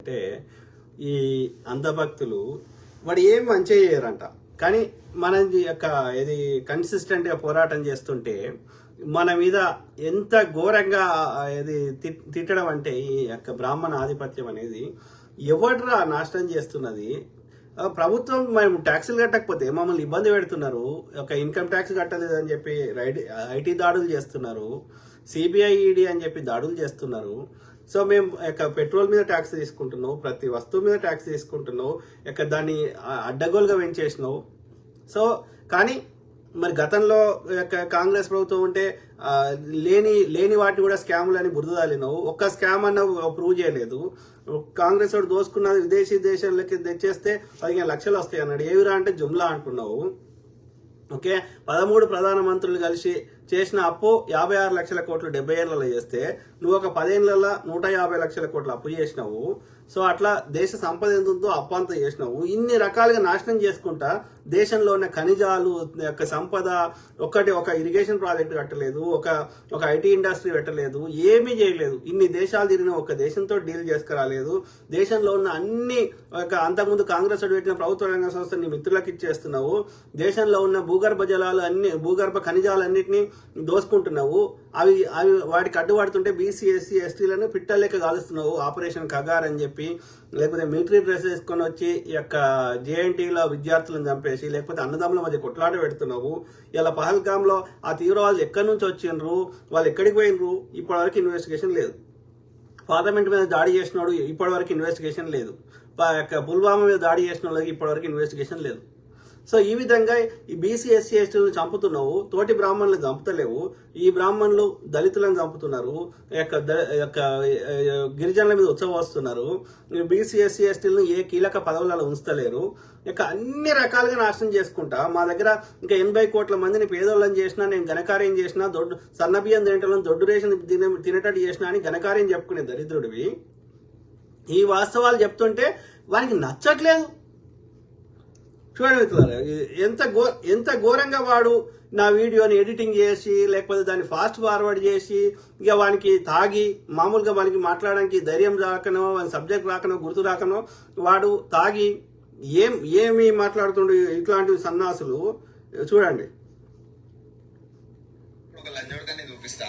ఏంటంటే ఈ అంధభక్తులు వాడు ఏం మంచి చేయరంట, కానీ మన యొక్క ఇది కన్సిస్టెంట్గా పోరాటం చేస్తుంటే మన మీద ఎంత ఘోరంగా ఇది తిట్టడం అంటే ఈ యొక్క బ్రాహ్మణ ఆధిపత్యం అనేది ఎవడ్రా నాశనం చేస్తున్నది. ప్రభుత్వం మేము ట్యాక్సులు కట్టకపోతే మమ్మల్ని ఇబ్బంది పెడుతున్నారు, ఒక ఇన్కమ్ ట్యాక్స్ కట్టలేదని చెప్పి ఐటీ దాడులు చేస్తున్నారు, సిబిఐ ఈడీ అని చెప్పి దాడులు చేస్తున్నారు. సో మేము పెట్రోల్ మీద ట్యాక్స్ తీసుకుంటున్నావు, ప్రతి వస్తువు మీద ట్యాక్స్ తీసుకుంటున్నావు, దాన్ని అడ్డగోలుగా పెంచేసినావు. సో కానీ మరి గతంలో కాంగ్రెస్ ప్రభుత్వం ఉంటే లేని వాటిని కూడా స్కాములని బురదలినావు. ఒక్క స్కామ్ అన్న ప్రూవ్ చేయలేదు. కాంగ్రెస్ వాడు దోసుకున్న విదేశీ దేశాలకి తెచ్చేస్తే 15 లక్షలు వస్తాయి అన్నాడు. ఏవిరా అంటే జుమ్లా అంటున్నావు. ఓకే, 13 ప్రధానమంత్రులు కలిసి చేసిన అప్పు 56 లక్షల కోట్లు 70 ఏళ్లలో చేస్తే నువ్వు ఒక 10 ఏళ్లలో 150 లక్షల కోట్లు అప్పు చేసినావు. సో అట్లా దేశ సంపద ఎంత ఉందో అప్పు అంతా చేసినావు. ఇన్ని రకాలుగా నాశనం చేసుకుంటా దేశంలో ఉన్న ఖనిజాలు యొక్క సంపద ఒక ఇరిగేషన్ ప్రాజెక్ట్ కట్టలేదు, ఒక ఐటీ ఇండస్ట్రీ పెట్టలేదు, ఏమీ చేయలేదు. ఇన్ని దేశాలు తిరిగిన ఒక దేశంతో డీల్ చేసుకురాలేదు. దేశంలో ఉన్న అన్ని అంతకుముందు కాంగ్రెస్ పెట్టిన ప్రభుత్వ రంగ సంస్థని మిత్రులకు ఇచ్చేస్తున్నావు. దేశంలో ఉన్న భూగర్భ ఖనిజాలన్నింటినీ దోసుకుంటున్నావు. అవి వాటికి అడ్డుపడుతుంటే బీసీ ఎస్సీ ఎస్టీలను పిట్టలేక కాలుస్తున్నావు. ఆపరేషన్ కగార్ అని చెప్పి, లేకపోతే మిలిటరీ డ్రెస్ వేసుకొని వచ్చి ఈ యొక్క జేఎన్టీలో విద్యార్థులను చంపేసి, లేకపోతే అన్నదమ్ముల మధ్య కొట్లాట పెడుతున్నావు. ఇలా పహల్గామ్లో ఆ తీవ్రవాదులు ఎక్కడి నుంచి వచ్చిండ్రు, వాళ్ళు ఎక్కడికి పోయినరు, ఇప్పటివరకు ఇన్వెస్టిగేషన్ లేదు. పార్లమెంట్ మీద దాడి చేసినోడు ఇప్పటివరకు ఇన్వెస్టిగేషన్ లేదు. పుల్వామా మీద దాడి చేసిన వాళ్ళకి ఇప్పటివరకు ఇన్వెస్టిగేషన్ లేదు. సో ఈ విధంగా ఈ బీసీ ఎస్సీ ఎస్టీలను చంపుతున్నావు, తోటి బ్రాహ్మణులను చంపుతలేవు. ఈ బ్రాహ్మణులు దళితులను చంపుతున్నారు, గిరిజనుల మీద ఉత్సవస్తున్నారు. బీసీ ఎస్సీ ఎస్టీలను ఏ కీలక పదవులలో ఉంచలేరు. అన్ని రకాలుగా నాశనం చేసుకుంటా మా దగ్గర ఇంకా 80 కోట్ల మందిని పేదోళ్ళని చేసినా, నేను ఘనకార్యం చేసినా, సన్నబియ్యం తినటం దొడ్డు రేషన్ తినేటట్టు చేసినా అని ఘనకార్యం చెప్పుకునే దరిద్రుడివి. ఈ వాస్తవాలు చెప్తుంటే వానికి నచ్చట్లేదు. చూడండి ఎంత ఘోరంగా వాడు నా వీడియోని ఎడిటింగ్ చేసి, లేకపోతే దాన్ని ఫాస్ట్ ఫార్వర్డ్ చేసి, ఇక వానికి తాగి మామూలుగా వానికి మాట్లాడడానికి ధైర్యం రాకనో, వాని సబ్జెక్ట్ రాకనో, గుర్తు రాకనో వాడు తాగి ఏమి మాట్లాడుతుండే ఇట్లాంటి సన్నాసులు. చూడండి, ఒక లంజోడకాన్ని చూపిస్తా,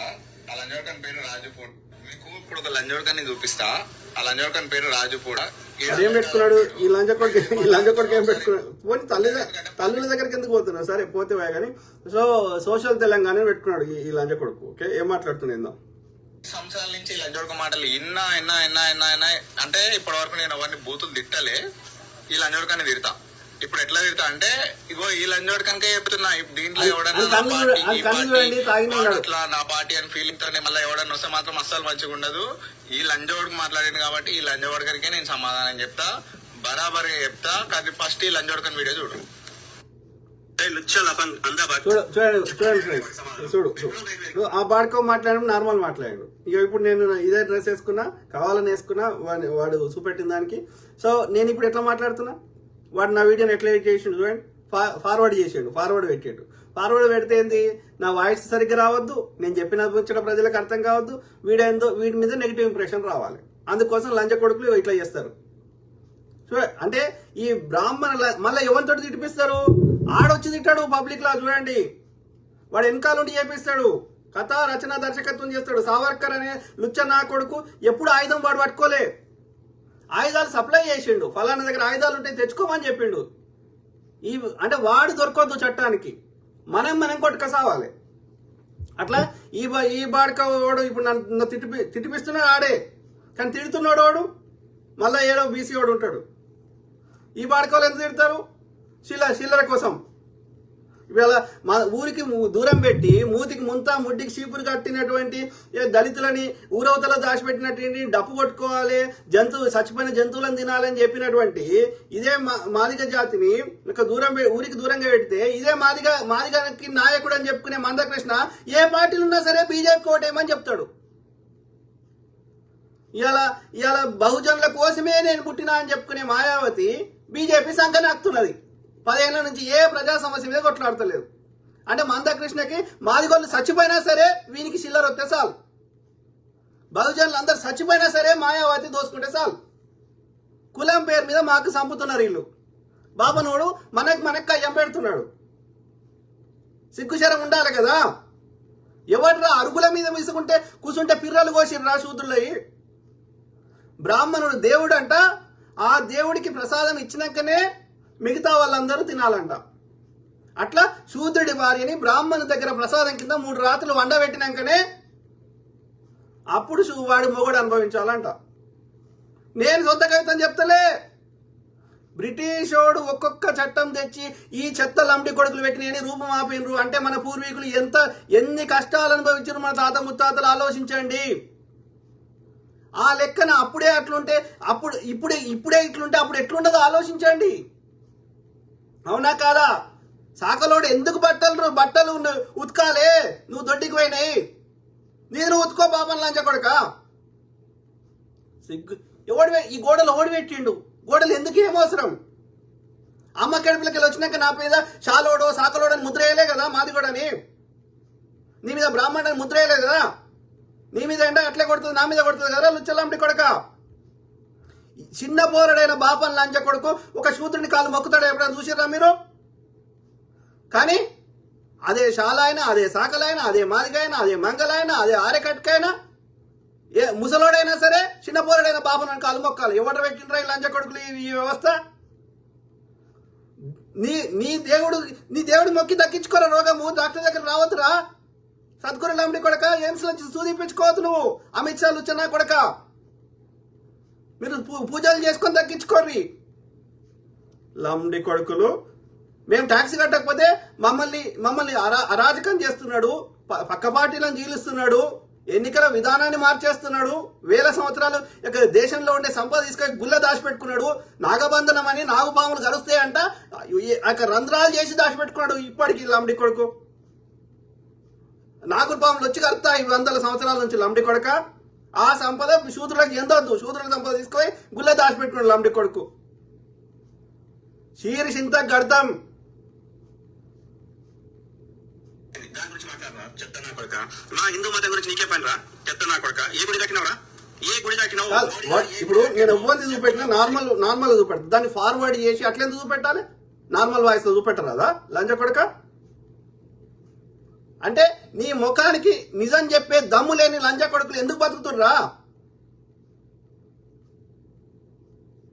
ఆ లంజోడకాన్ని పేరు రాజుపూడ. మీకు ఇప్పుడు ఒక లంజోడకాన్ని చూపిస్తా, ఆ లంజోడకాన్ని పేరు రాజుపూడ. ఏం పెట్టుకున్నాడు ఈ లంజకొడుకు ఏం పెట్టుకున్నాడు? పోనీ తల్లుల దగ్గరికి ఎందుకు పోతున్నాడు? సరే పోతే కానీ సోషల్ తెలంగాణ పెట్టుకున్నాడు ఈ లంజకొడుకు. ఓకే, ఏం మాట్లాడుతున్నాయి సంవత్సరాల నుంచి లంజోడక మాటలు ఇన్నా అంటే ఇప్పటి వరకు నేను అవన్నీ బూతులు తిట్టలే. ఈ లంజోడకాన్ని తిడతా. ఇప్పుడు ఎట్లా తిడతా అంటే, ఇగో ఈ లంజోడకానికే చెప్తున్నా. దీంట్లో ఎవడన్నా ఇట్లా నా పార్టీ అని ఫీలింగ్ తోనే మళ్ళీ ఎవడన్నా వస్తే మాత్రం అస్సలు మంచిగా ఉండదు. ఈ లంజోడుకు మాట్లాడింది కాబట్టి ఈ లంజోడకనికే నేను సమాధానం చెప్తా, బరాబర్గా చెప్తా. కానీ ఫస్ట్ ఈ లంజోడకని వీడియో చూడు. చూడు ఆ బాడుకో మాట్లాడడం నార్మల్ మాట్లాడాడు. ఇక ఇప్పుడు నేను ఇదే డ్రెస్ వేసుకున్నా, కావాలని వేసుకున్నా, వాడు చూపెట్టిన దానికి. సో నేను ఇప్పుడు ఎట్లా మాట్లాడుతున్నా, వాడు నా వీడియోని ఎట్లా ఎడిట్ చేసిండు చూడండి. ఫార్వర్డ్ పెట్టాడు. ఫార్వర్డ్ పెడితే ఏంది, నా వాయిస్ సరిగ్గా రావద్దు, నేను చెప్పిన ముచ్చట ప్రజలకు అర్థం కావద్దు, వీడి మీద నెగిటివ్ ఇంప్రెషన్ రావాలి. అందుకోసం లంచ కొడుకులు ఇట్లా చేస్తారు. అంటే ఈ బ్రాహ్మణ మళ్ళీ ఎవరితో తిట్టిపిస్తారు, ఆడొచ్చి తిట్టాడు పబ్లిక్ లా. చూడండి, వాడు వెనకాల ఉండి చేపిస్తాడు, కథ రచన దర్శకత్వం చేస్తాడు. సావర్కర్ అనే లుచ్చ నా కొడుకు ఎప్పుడు ఆయుధం వాడు పట్టుకోలే, ఆయుధాలు సప్లై చేసిండు. ఫలానా దగ్గర ఆయుధాలు ఉంటే తెచ్చుకోమని చెప్పిండు. అంటే వాడు దొరకొద్దు చట్టానికి, మనం కొట్టుకసావాలి. అట్లా ఈ బాడక వాడు ఇప్పుడు నన్ను తిట్టిపిస్తున్నాడు ఆడే, కానీ తిడుతున్నాడు వాడు మళ్ళీ ఏడో బీసీ వాడు ఉంటాడు. ఈ బాడకలు ఎంత తిడతారు? చిల్లర కోసం. ఇవాళ మా ఊరికి దూరం పెట్టి మూతికి ముడ్డికి చీపురు కట్టినటువంటి దళితులని ఊరవతల దాచిపెట్టినటువంటి డప్పు కొట్టుకోవాలి, చచ్చిపోయిన జంతువులను తినాలని చెప్పినటువంటి ఇదే మాదిగ జాతిని ఊరికి దూరంగా పెడితే ఇదే మాదిగకి నాయకుడు అని చెప్పుకునే మందకృష్ణ ఏ పార్టీలు ఉన్నా సరే బీజేపీ కోటేమని చెప్తాడు. ఇవాళ బహుజనుల కోసమే నేను పుట్టినా అని చెప్పుకునే మాయావతి బీజేపీ సంకనాక్తున్నది. 10 ఏళ్ల నుంచి ఏ ప్రజా సమస్య మీద కొట్లాడతలేదు. అంటే మందకృష్ణకి మాదిగోళ్ళు చచ్చిపోయినా సరే వీనికి చిల్లర వస్తే చాలు, బహుజనులు అందరు చచ్చిపోయినా సరే మాయావతి దోసుకుంటే చాలు. కులం పేరు మీద మాకు చంపుతున్నారు వీళ్ళు. బాబనోడు మనకు అయ్యం పెడుతున్నాడు. సిగ్గుశరం ఉండాలి కదా. ఎవడ్రా అరుగుల మీద విసుకుంటే కూసుంటే పిర్రలు కోసిర్రా శూద్రులయ్యి. బ్రాహ్మణుడు దేవుడు అంట, ఆ దేవుడికి ప్రసాదం ఇచ్చినాకనే మిగతా వాళ్ళందరూ తినాలంట. అట్లా శూద్రుడి భార్యని బ్రాహ్మణు దగ్గర ప్రసాదం కింద 3 రాత్రులు వండబెట్టినాకనే అప్పుడు వాడు మొగుడు అనుభవించాలంట. నేను సొంత కవితం చెప్తలే. బ్రిటిషోడు ఒక్కొక్క చట్టం తెచ్చి ఈ చెత్త లంబడి కొడుకులు పెట్టినని రూపం ఆపినరు అంటే మన పూర్వీకులు ఎన్ని కష్టాలు అనుభవించారు మన తాత ముత్తాతలు ఆలోచించండి. ఆ లెక్కన అప్పుడే అట్లుంటే ఇప్పుడే ఇట్లుంటే అప్పుడు ఎట్లుండదో ఆలోచించండి. అవునా కాదా? సాకలోడు ఎందుకు బట్టలు ఉతకాలే? నువ్వు దొడ్డికి పోయినాయి, నేను ఉతుకో పాపం లంచ కొడక. సిగ్గు ఈ గోడలు ఓడి పెట్టిండు. గోడలు ఎందుకు ఏమవసరం? అమ్మ కడుపులకి వచ్చినాక నా మీద షాలోడో సాకలోడో అని ముద్ర వేయలే కదా. మాది కూడా నీ మీద బ్రాహ్మణుడు ముద్ర వేయలే కదా. నీ మీద ఎండ అట్లే కొడుతుంది, నా మీద కొడుతుంది కదా లుచ్చలంటి కొడక. చిన్న పోరడైన బాపన్ లంచ కొడుకు ఒక శూద్రుని కాలు మొక్కుతాడు ఎప్పుడైనా చూసిర్రా మీరు? కానీ అదే శాలైనా, అదే సాకలైనా, అదే మాదిగైనా, అదే మంగళైనా, అదే ఆరెకట్కైనా, ఏ ముసలోడైనా సరే చిన్న పోరడైన బాపన్ కాలు మొక్కాలి. ఎవరు పెట్టినరా ఈ లంచ కొడుకులు ఈ వ్యవస్థ? నీ దేవుడు మొక్కి దక్కించుకోరా రోగము. డాక్టర్ దగ్గర రావద్దురా. సద్గురు లంబడి కొడక ఎయిమ్స్ నుంచి సూదిపించుకోవద్దు నువ్వు. అమిత్ షా లుచ్చనా కొడక. మీరు పూజలు చేసుకొని దక్కించుకోర్రి లంబడి కొడుకులు. మేము ట్యాక్సీ కట్టకపోతే మమ్మల్ని అరాజకం చేస్తున్నాడు, పక్క పార్టీలను జీలుస్తున్నాడు, ఎన్నికల విధానాన్ని మార్చేస్తున్నాడు, 1000 సంవత్సరాలు దేశంలో ఉండే సంపద తీసుకొని గుల్ల దాచిపెట్టుకున్నాడు. నాగబంధనం అని నాగుపాములు కలుస్తాయంట రంధ్రాలు చేసి దాచిపెట్టుకున్నాడు. ఇప్పటికి లంబడి కొడుకు నాగుపాములు వచ్చి కలుస్తాయి 100 సంవత్సరాల నుంచి లంబడి కొడక. ఆ సంపద శూద్రులకు ఎందొద్దు. శూద్రుల సంపద తీసుకొని గుల్ల దాచిపెట్టుకున్నాడు లంబడి కొడుకు. చీరి చింత గడతాం. మా హిందూ మతం గురించి నీకే పని రా చెత్త నా కొడక. ఏ గుడి దక్కినవరా? ఏ గుడి దక్కినావు? ఇప్పుడు నేను ఎవ్వరిని చూపెట్టినా నార్మల్ చూపెడతా. దాన్ని ఫార్వర్డ్ చేసి అట్లెందుకు చూపెట్టాలి? నార్మల్ వాయిస్ లో చూపెట్టరాదా లంచ కొడక? అంటే నీ ముఖానికి నిజం చెప్పే దమ్ము లేని లంచ కొడుకులు ఎందుకు బతుకుతుర్రా?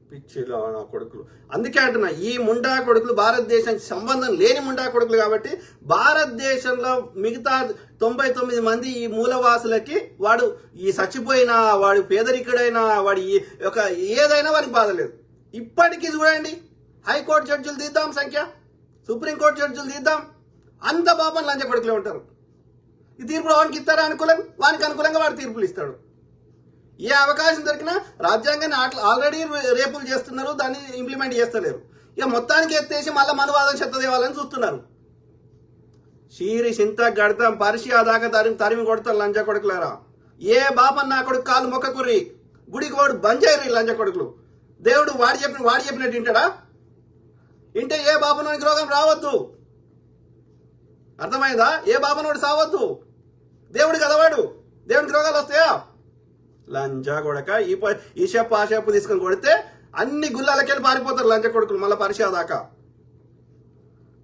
పిచ్చిలో నా కొడుకులు. అందుకే అంటున్నా, ఈ ముండా కొడుకులు భారతదేశానికి సంబంధం లేని ముండా కొడుకులు. కాబట్టి భారతదేశంలో మిగతా 99 మంది ఈ మూలవాసులకి వాడు ఈ చచ్చిపోయినా, వాడు పేదరికుడైనా, వాడు ఏదైనా వారికి బాధ లేదు. ఇప్పటికీ చూడండి, హైకోర్టు జడ్జిలు తీద్దాం సంఖ్య, సుప్రీంకోర్టు జడ్జిలు తీద్దాం, అంత పాపం లంచ కొడుకులే ఉంటారు. ఈ తీర్పులు వానికి ఇస్తారా అనుకూలం? వానికి అనుకూలంగా వాడు తీర్పులు ఇస్తాడు. ఏ అవకాశం దొరికినా రాజ్యాంగాన్ని ఆల్రెడీ రేపులు చేస్తున్నారు, దాన్ని ఇంప్లిమెంట్ చేస్తలేరు. ఇక మొత్తానికి ఎత్తేసి మళ్ళీ మనవాదం చెత్తదేవాలని చూస్తున్నారు. షీరి చింత గడతాం పరిషియా దాకా తరిమి కొడతారు లంచ కొడుకులారా. ఏ బాపన్ నా కొడుకు కాలు మొక్కకుర్రి, గుడికి వాడు బంజాయి లంచ కొడుకులు. దేవుడు వాడు చెప్పినట్టు వింటాడా? వింటే ఏ బాపనోనికి రోగం రావద్దు. అర్థమైందా? ఏ బాపనోడు సావద్దు. దేవుడు కదవాడు, దేవుడికి రోగాలు వస్తాయా? లంచా కొడక. ఈ షెప్ ఆ షెప్ తీసుకొని కొడితే అన్ని గుళ్ళలకెళ్ళి పారిపోతారు లంచ కొడుకులు. మళ్ళీ పరిచయ దాకా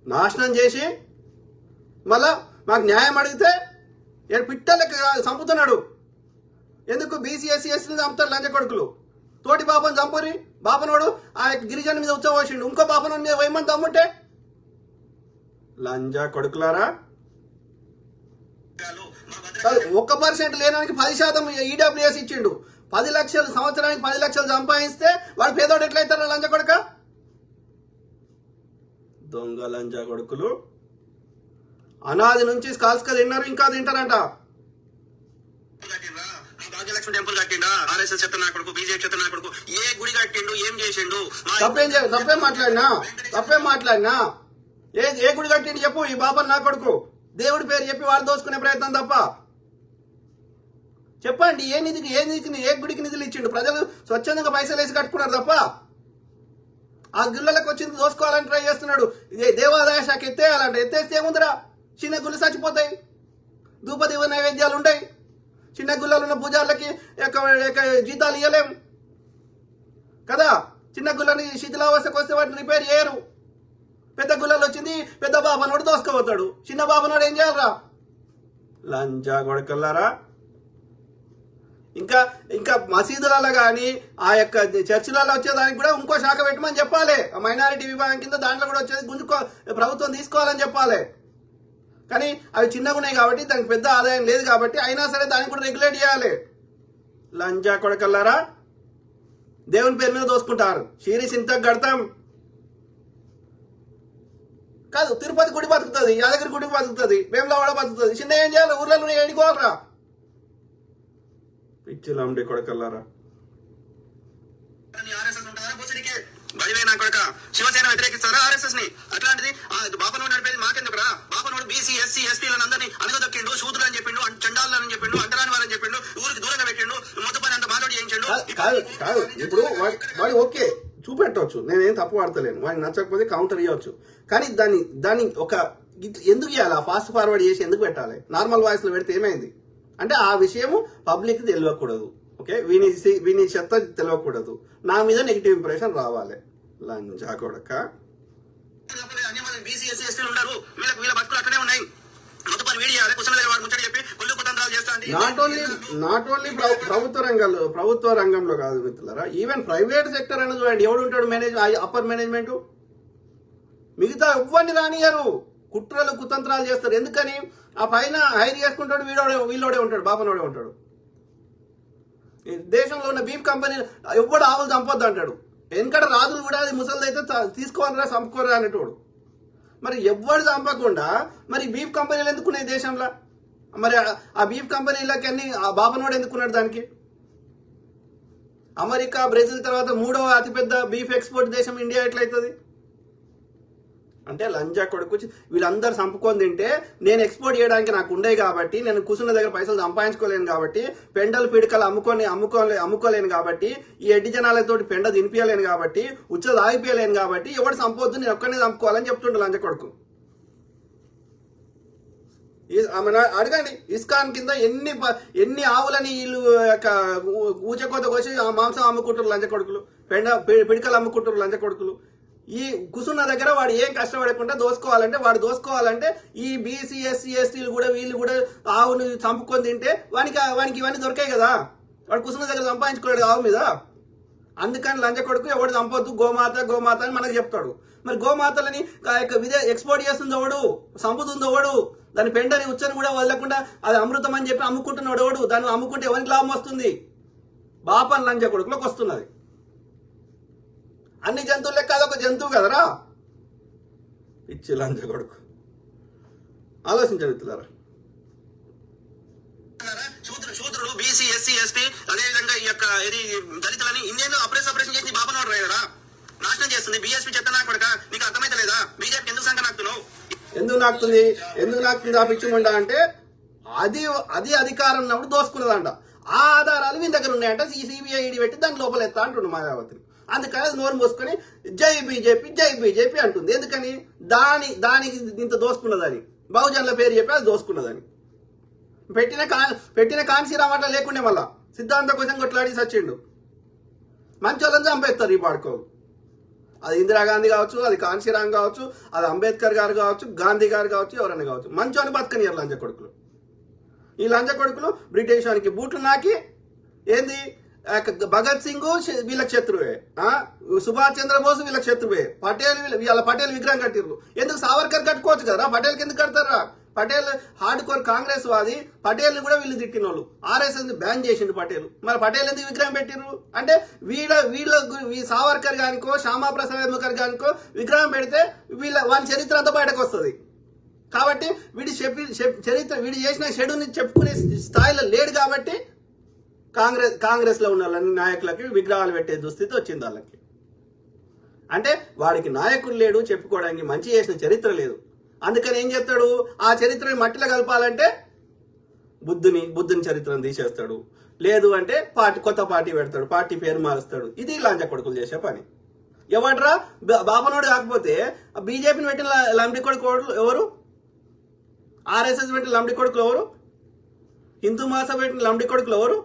నాశనం చేసి మళ్ళా మాకు న్యాయం అడిగితే పిట్టలకి చంపుతున్నాడు. ఎందుకు? బీసీ ఎస్సీ ఎస్టీలు చంపుతారు లంచ కొడుకులు. తోటి బాపను చంపురి. బాపనోడు ఆ గిరిజన మీద ఉత్సవం ఇంకో బాపనోడి మీద 1000 మంది తమ్ముంటే లంచా కొడుకులారా. 1% లేనానికి 10% ఈడబ్ల్యూఎస్ ఇచ్చిండు. 10 లక్షలు సంవత్సరానికి 10 లక్షలు సంపాదిస్తే వాడు పేదోడు ఎట్లయితారా లంచ కొడుక? దొంగ లంచ కొడుకులు. అనాది నుంచి స్కాల్స్గా తిన్నారు, ఇంకా తింటారంట. భాగ్యలక్ష్మి టెంపుల్ కట్టిండా? ఆర్ఎస్ఎస్ చెత్త నా కొడుకు, బీజేపీ చెత్త నా కొడుకు. ఏ గుడి కట్టిండు? ఏం చేసిండు? తప్పేం మాట్లాడినా ఏ గుడి కట్టిండు చెప్పు. ఈ బాబన్ నా కొడుకు దేవుడి పేరు చెప్పి వాళ్ళు దోసుకునే ప్రయత్నం తప్ప. చెప్పండి, ఏ గుడికి నిధులు ఇచ్చిండు? ప్రజలు స్వచ్ఛందంగా పైసలు వేసి కట్టుకున్నారు తప్ప ఆ గుళ్ళలకు వచ్చింది దోసుకోవాలని ట్రై చేస్తున్నాడు. దేవాదాయ శాఖ ఎత్తేయాలంటే ఎత్తేస్తే ఏముందిరా? చిన్న గుళ్ళు చచ్చిపోతాయి, ధూపదీప నైవేద్యాలు ఉంటాయి. చిన్న గుళ్ళలు ఉన్న పూజార్లకి జీతాలు ఇవ్వలేం కదా. చిన్న గుళ్ళని శిథిలావస్థకు వస్తే వాటిని రిపేర్ చేయరు. పెద్ద గుళ్ళలు వచ్చింది, పెద్ద బాబనోడు దోసుకుపోతాడు, చిన్న బాబనోడు ఏం చేయాలరా? లంజా కొడకల్లారా. ఇంకా ఇంకా మసీదులలో కానీ ఆ యొక్క చర్చిలలో వచ్చేదానికి కూడా ఇంకో శాఖ పెట్టమని చెప్పాలి. ఆ మైనారిటీ విభాగం కింద దాంట్లో కూడా వచ్చేది ప్రభుత్వం తీసుకోవాలని చెప్పాలి. కానీ అవి చిన్నగా ఉన్నాయి కాబట్టి దానికి పెద్ద ఆదాయం లేదు కాబట్టి అయినా సరే దాన్ని కూడా రెగ్యులేట్ చేయాలి. లంజా కొడకల్లారా, దేవుని పేరు మీద దోసుకుంటారు. షీరీస్ ఇంతకు కడతాం కాదు, తిరుపతి గుడి బతుకుతుంది, యాదగిరి గుడి బతుకుతుంది, వేములవాడ బతుకుతుంది. చిన్న ఏం చేయాలి? ఊర్లలో ఏడుకోవాలరా? పిచ్చిలండి కొడకల్లారా. శివసేన వ్యతిరేకిస్తారా ఆర్ఎస్ఎస్ ని? అట్లాంటిది బాపనోడు నడిపేది మాకెందుకురా? బాపనోడు బీసీ ఎస్సీ ఎస్టీలను అందరినీ అనగదొక్కిండు, శూద్రులు అని చెప్పిండు, చండాలని చెప్పిండు, అంటరాని వారని చెప్పిండు, ఊరికి దూరంగా పెట్టిండు, మొత్తం పని అంత మాట్లాడి చేయించండు. కాదు ఇప్పుడు వాడు ఓకే చూపెట్టవచ్చు, నేనేం తప్పు పడతలేను, వాడిని నచ్చకపోతే కౌంటర్ ఇవ్వచ్చు. కానీ దాన్ని ఒక ఎందుకు ఇవ్వాలి? ఫాస్ట్ ఫార్వర్డ్ చేసి ఎందుకు పెట్టాలి? నార్మల్ వాయిస్ లో పెడితే ఏమైంది అంటే ఆ విషయము పబ్లిక్ తెలియకూడదు. ఓకే, వీని చెత్త తెలియకూడదు, నా మీద నెగిటివ్ ఇంప్రెషన్ రావాలి. లంజా కొడక. నాట్ ఓన్లీ ప్రభుత్వ రంగంలో కాదు మిత్రులారా, ఈవెన్ ప్రైవేట్ సెక్టర్ అనేది చూడండి. ఎవడు ఉంటాడు అప్పర్ మేనేజ్మెంట్? మిగతా ఎవ్వరిని రానియరు, కుట్రలు కుతంత్రాలు చేస్తారు. ఎందుకని? ఆ పైన హైర్ చేసుకుంటాడు, వీళ్ళోడే ఉంటాడు, బాపనోడే ఉంటాడు. దేశంలో ఉన్న బీఫ్ కంపెనీ ఎవ్వడు ఆవులు చంపొద్దు అంటాడు. ఎందుకంటే రాజులు కూడా అది ముసలిదైతే తీసుకోవాలరా చంపుకోరా అనేటోడు. మరి ఎవ్వడు చంపకుండా మరి బీఫ్ కంపెనీలు ఎందుకున్నాయి దేశంలో? మరి ఆ బీఫ్ కంపెనీలకి అన్ని ఆ బాపనోడు ఎందుకున్నాడు దానికి? అమెరికా, బ్రెజిల్ తర్వాత 3వ అతిపెద్ద బీఫ్ ఎక్స్పోర్ట్ దేశం ఇండియా ఎట్లయితుంది? అంటే లంజా కొడుకు వీళ్ళందరూ చంపుకొని తింటే నేను ఎక్స్పోర్ట్ చేయడానికి నాకు ఉండే కాబట్టి, నేను కూర్చున్న దగ్గర పైసలు సంపాదించుకోలేను కాబట్టి, పెండలు పిడకలు అమ్ముకోలేను కాబట్టి, ఈ ఎడ్డి జనాలతో పెండ తినిపించలేను కాబట్టి, ఉచ్చ ఆగిపోయలేను కాబట్టి, ఎవడు చంపొద్దు, నేను ఒక్కనే చంపుకోవాలని చెప్తుండే లంజా కొడుకు. అడగండి, ఇస్కాన్ కింద ఎన్ని ఆవులని వీళ్ళు ఊచకోత కోసి మాంసం అమ్ముకుంటారు లంజ కొడుకులు, పిడకలు అమ్ముకుంటారు లంజ కొడుకులు. ఈ కుసున్న దగ్గర వాడు ఏం కష్టపడకుండా దోసుకోవాలంటే ఈ బీసీ ఎస్సీ ఎస్టీలు కూడా వీళ్ళు కూడా ఆవును చంపుకొని తింటే వానికి ఇవన్నీ దొరికాయి కదా. వాడు కుసున్న దగ్గర సంపాదించుకోలేడు ఆవు మీద. అందుకని లంజ కొడుకు ఎవడు చంపొద్దు, గోమాత అని మనకు చెప్తాడు. మరి గోమాతలని ఎక్స్పోర్ట్ చేస్తుంది ఎవడు? చంపుతుంది ఎవడు? దాని పెండని ఉచ్చని కూడా వదలకుండా అది అమృతం అని చెప్పి అమ్ముకుంటున్నాడు ఎవడు? దాన్ని అమ్ముకుంటే ఎవరికి లాభం వస్తుంది? బాపన్ లంజ కొడుకులోకి వస్తున్నది. అన్ని జంతువులు లెక్క అదొక జంతువు కదరా. పిచ్చి లంజ కొడుకు. ఆలోచించండి మిత్రులారా. శూద్రుడు, బీసీ ఎస్సీ ఎస్టీ అదేవిధంగా ఈ యొక్క దళితులని ఇండియన్ ఆపరేషన్ చేసి బాపనోడు రైడరా నాశనం చేస్తుంది. బీఎస్పీ చెత్త నాకు కొడక, నీకు అర్థమైతే లేదా? బీజేపీ ఎందుకు సంఖ్య నాకుతున్నావు? ఎందుకు నాకుతుంది ఆ పిచ్చిమండ అంటే అది అధికారం ఉన్నప్పుడు దోసుకున్నదంట. ఆ ఆధారాలు మీ దగ్గర ఉన్నాయంట. సిబిఐ పెట్టి దాని లోపల ఎత్తా అంటుండు మాయావతిని. అందుకని నోరు మోసుకొని జై బీజేపీ అంటుంది. ఎందుకని? దానికి ఇంత దోసుకున్నదని, బహుజనుల పేరు చెప్పి అది దోసుకున్నదని. పెట్టిన కాన్సీరామ్ అట్లా లేకుండే మళ్ళా సిద్ధాంత కోసం కొట్లాడి సచ్చిండు. మంచోళ్ళని చంపేస్తారు ఈ పాడుకోలు. అది ఇందిరాగాంధీ కావచ్చు, అది కాన్సీరామ్ కావచ్చు, అది అంబేద్కర్ గారు కావచ్చు, గాంధీ గారు కావచ్చు, ఎవరైనా కావచ్చు. మంచోని బతకనియారు లంజ కొడుకులు. ఈ లంజ కొడుకులు బ్రిటిష్ వానికి బూట్లు నాకి ఏంది భగత్ సింగ్ వీళ్ళకి శత్రువే, సుభాష్ చంద్రబోస్ వీళ్ళకి శత్రువే, పటేల్ విగ్రహం కట్టిర్రు. ఎందుకు? సావర్కర్ కట్టుకోవచ్చు కదా, పటేల్కి ఎందుకు కడతారా? పటేల్ హార్డ్ కోర్ కాంగ్రెస్ వాది. పటేల్ కూడా వీళ్ళు తిట్టిన వాళ్ళు. ఆర్ఎస్ఎస్ బ్యాన్ చేసిండు పటేల్. మరి పటేల్ ఎందుకు విగ్రహం పెట్టిర్రు అంటే వీళ్ళ సావర్కర్ గానికో శ్యామాప్రసాద్ ముఖర్జీ గానికో విగ్రహం పెడితే వాని చరిత్ర అంతా బయటకు వస్తుంది. కాబట్టి వీడి చేసిన షెడ్యూల్ని చెప్పుకునే స్థాయిలో లేడు కాబట్టి కాంగ్రెస్ లో ఉన్న నాయకులకి విగ్రహాలు పెట్టే దుస్థితి వచ్చింది వాళ్ళకి. అంటే వాడికి నాయకుడు లేడు, చెప్పుకోవడానికి మంచి చేసిన చరిత్ర లేదు. అందుకని ఏం చేస్తాడు? ఆ చరిత్రని మట్టిలో కలపాలంటే బుద్ధుని చరిత్రను తీసేస్తాడు. లేదు అంటే కొత్త పార్టీ పెడతాడు, పార్టీ పేరు మారుస్తాడు. ఇది లంజ కొడుకులు చేసే పని. ఎవడ్రా బాబనోడు కాకపోతే బీజేపీని పెట్టిన లంబడి కొడుకు ఎవరు? ఆర్ఎస్ఎస్ పెట్టిన లంబడి కొడుకులు ఎవరు? హిందూ మాస పెట్టిన లంబడి కొడుకులు ఎవరు?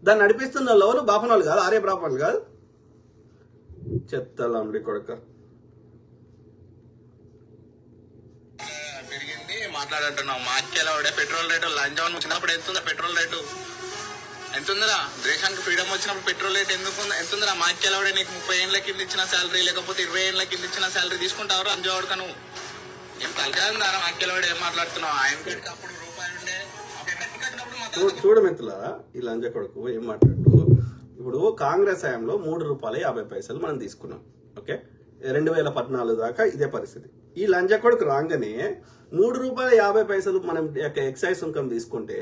దాన్ని నడిపిస్తున్న వాళ్ళు ఎవరు? బాపనోళ్ళు కాదు, ఆర్య బ్రాహ్మణులు కాదు. చెత్తలండి కొడుక. పెరిగింది మాట్లాడుతున్నావు. మా అక్కేలవాడే పెట్రోల్ రేటు లంచం వచ్చినప్పుడు ఎంతుందా పెట్రోల్ రేటు? ఎంతుందిరా? దేశానికి ఫ్రీడమ్ వచ్చినప్పుడు పెట్రోల్ రేట్ ఎంతుందిరా? మా అక్కేలవాడే నీకు 30 ఏళ్ళ కింద ఇచ్చిన శాలరీ లేకపోతే 20 ఏళ్ళ కింద ఇచ్చిన శాలరీ తీసుకుంటావు అంజవాడుక నువ్వు? ఏం తలకాయందారా? మా అక్కేలవాడు ఏం మాట్లాడుతున్నావు? ఆయన గడికి అప్పుడు రూపాయి ఉండే చూడు మిత్రులారా, ఈ లంజ కొడుకు ఏం మాట్లాడు. ఇప్పుడు కాంగ్రెస్ హయాంలో 3 రూపాయల 50 పైసలు మనం తీసుకున్నాం. ఓకే, 2014 దాకా ఇదే పరిస్థితి. ఈ లంజ కొడుకు రాగానే 3 రూపాయల 50 పైసలు మనం ఎక్సైజ్ సుంకం తీసుకుంటే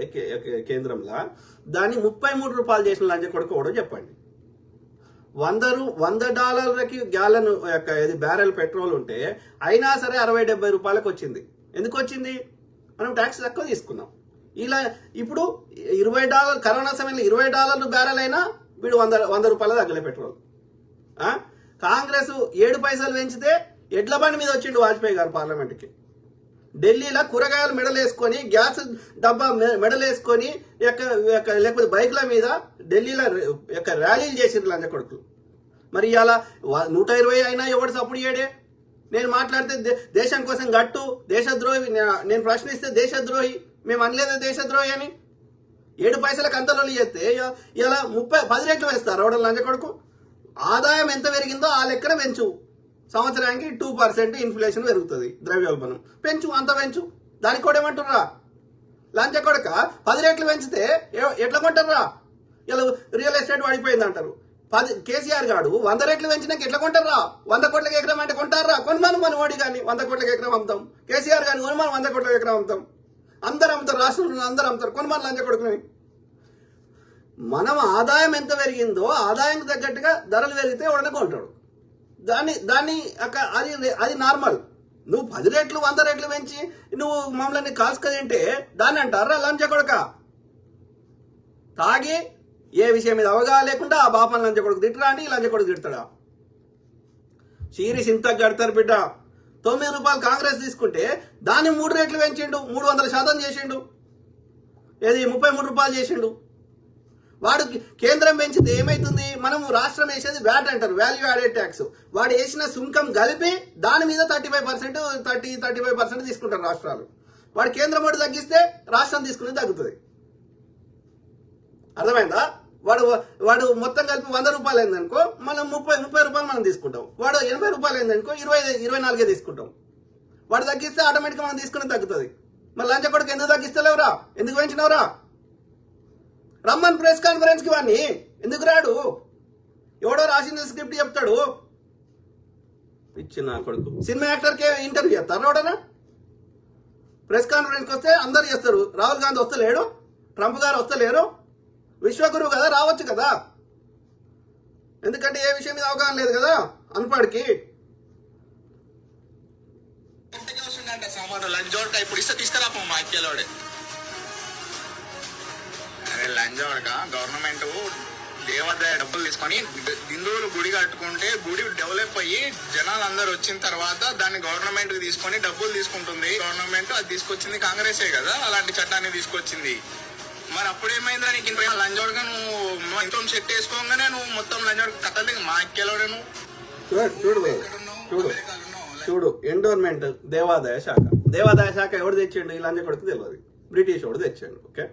కేంద్రంలో దాన్ని 33 రూపాయలు చేసిన లంజ కొడుకు కూడా చెప్పండి. $100 గ్యాలన్ ఇది బ్యారెల్ పెట్రోల్ ఉంటే అయినా సరే 60-70 రూపాయలకు వచ్చింది. ఎందుకు వచ్చింది? మనం ట్యాక్స్ తక్కువ తీసుకున్నాం. ఇలా ఇప్పుడు $20 కరోనా సమయంలో $20 బ్యారెల్ అయినా వీడు 100 రూపాయలు తగ్గలే పెట్రోల్. కాంగ్రెస్ 7 పైసలు పెంచితే ఎడ్ల బండి మీద వచ్చిండు వాజ్పేయి గారు పార్లమెంట్కి. ఢిల్లీలో కూరగాయలు మెడలేసుకొని గ్యాస్ డబ్బా మెడలేసుకొని లేకపోతే బైక్ల మీద ఢిల్లీలో ర్యాలీలు చేసిర్రు లంజ కొడుకులు. మరి ఇలా 120 అయినా ఎవడు సప్పుడు చేయడే? నేను మాట్లాడితే దేశం కోసం గట్టు దేశద్రోహి, నేను ప్రశ్నిస్తే దేశద్రోహి, మేము అనలేదా దేశద్రోహి అని? 7 పైసలకు అంతలో చేస్తే ఇలా 10 రెట్లు వేస్తారు ఎవడ లంజ కొడుకు. ఆదాయం ఎంత పెరిగిందో ఆ లెక్కన పెంచు. సంవత్సరానికి 2% ఇన్ఫ్లేషన్ పెరుగుతుంది, ద్రవ్యోల్బణం పెంచు, అంత పెంచు. దానికి కూడా ఏమంటుర్రా? లంచ కొడక 10 రెట్లు పెంచితే ఎట్లా కొంటారా? ఇలా రియల్ ఎస్టేట్ పడిపోయింది అంటారు. కేసీఆర్ గాడు 100 రెట్లు పెంచినాక ఎట్లా కొంటారా? 100 కోట్లకి ఎకరం అంటే కొంటారా? కొనమను మన మోడీ కానీ 100 కోట్లకి ఎకరం అమ్ముతాం. కేసీఆర్ కానీ కొనమను 100 కోట్లకి ఎకరం అమ్ముతాం. అందరు అమ్ముతారు, రాష్ట్రంలో అందరు అమ్ముతారు. కొనమను లంచ కొడుకుని. మనం ఆదాయం ఎంత పెరిగిందో ఆదాయానికి తగ్గట్టుగా ధరలు పెరిగితే ఎవడన్నా కొంటాడు. దాన్ని అది నార్మల్. నువ్వు 10 రెట్లు 100 రెట్లు పెంచి నువ్వు మమ్మల్ని కాసుకదింటే దాన్ని అంటారా లంచ కొడుక? తాగి ఏ విషయం మీద అవగాహన లేకుండా ఆ బాపని లంచ కొడుకు తిట్టరా అని లంచ కొడుకు తిడతాడా? సీరియస్ ఇంత గడతారు బిడ్డ. 9 రూపాయలు కాంగ్రెస్ తీసుకుంటే దాన్ని 3 రెట్లు పెంచిండు, 300% చేసిండు. ఏది 33 రూపాయలు చేసిండు. వాడు కేంద్రం పెంచితే ఏమైతుంది? మనం రాష్ట్రం వేసేది వ్యాట్ అంటారు, వాల్యూ యాడెడ్ ట్యాక్స్. వాడు వేసిన సుంకం కలిపి దాని మీద 35% తీసుకుంటారు రాష్ట్రాలు. వాడు కేంద్రం వాడు తగ్గిస్తే రాష్ట్రం తీసుకునేది తగ్గుతుంది. అర్థమైందా? వాడు మొత్తం కలిపి 100 రూపాయలు అయిందనుకో మనం 30 రూపాయలు మనం తీసుకుంటాం. వాడు 80 రూపాయలు అయిందనుకో 24 తీసుకుంటాం. వాడు తగ్గిస్తే ఆటోమేటిక్గా మనం తీసుకునేది తగ్గుతుంది. మరి లంచ కొడుకు ఎందుకు తగ్గిస్తలేవురా? ఎందుకు పెంచినవరా? రమ్మన్ ప్రెస్ కాన్ఫరెన్స్కి వాడిని ఎందుకు రాడు? ఎవడో రాసిన స్క్రిప్ట్ చెప్తాడు. ఇచ్చిన కొడుకు సినిమా యాక్టర్కే ఇంటర్వ్యూ చేస్తారు. ఎవడనా ప్రెస్ కాన్ఫరెన్స్కి వస్తే అందరు చేస్తారు. రాహుల్ గాంధీ వస్తలేడు, ట్రంప్ గారు వస్తలేరు. విశ్వగురువు కదా, రావచ్చు కదా. ఎందుకంటే ఏ విషయం మీద అవగాహన లేదు కదా అన్పాడికి. లంచోడక ఇప్పుడు ఇస్తే తీసుకురా మా అక్కేలోడే. అరే లంచోడక గవర్నమెంట్ దేవాదాయ డబ్బులు తీసుకొని హిందువులు గుడి కట్టుకుంటే గుడి డెవలప్ అయ్యి జనాలు అందరు వచ్చిన తర్వాత దాన్ని గవర్నమెంట్ తీసుకొని డబ్బులు తీసుకుంటుంది. గవర్నమెంట్ అది తీసుకొచ్చింది కాంగ్రెసే కదా, అలాంటి చట్టాన్ని తీసుకొచ్చింది. మరి అప్పుడు ఏమైందా? నీకు ఇంత లంచోడగా నువ్వు ఇంట్లో సెట్ వేసుకోగానే నువ్వు మొత్తం లంచోడక కథలే మా అక్కేలోడే. చూడు ఎండోర్మెంట్ దేవాదాయ శాఖ ఎవడు తెచ్చిండు? ఈ లంచ కొడుకు తెలియదు, బ్రిటిష్ వాడు తెచ్చాడు. ఓకే,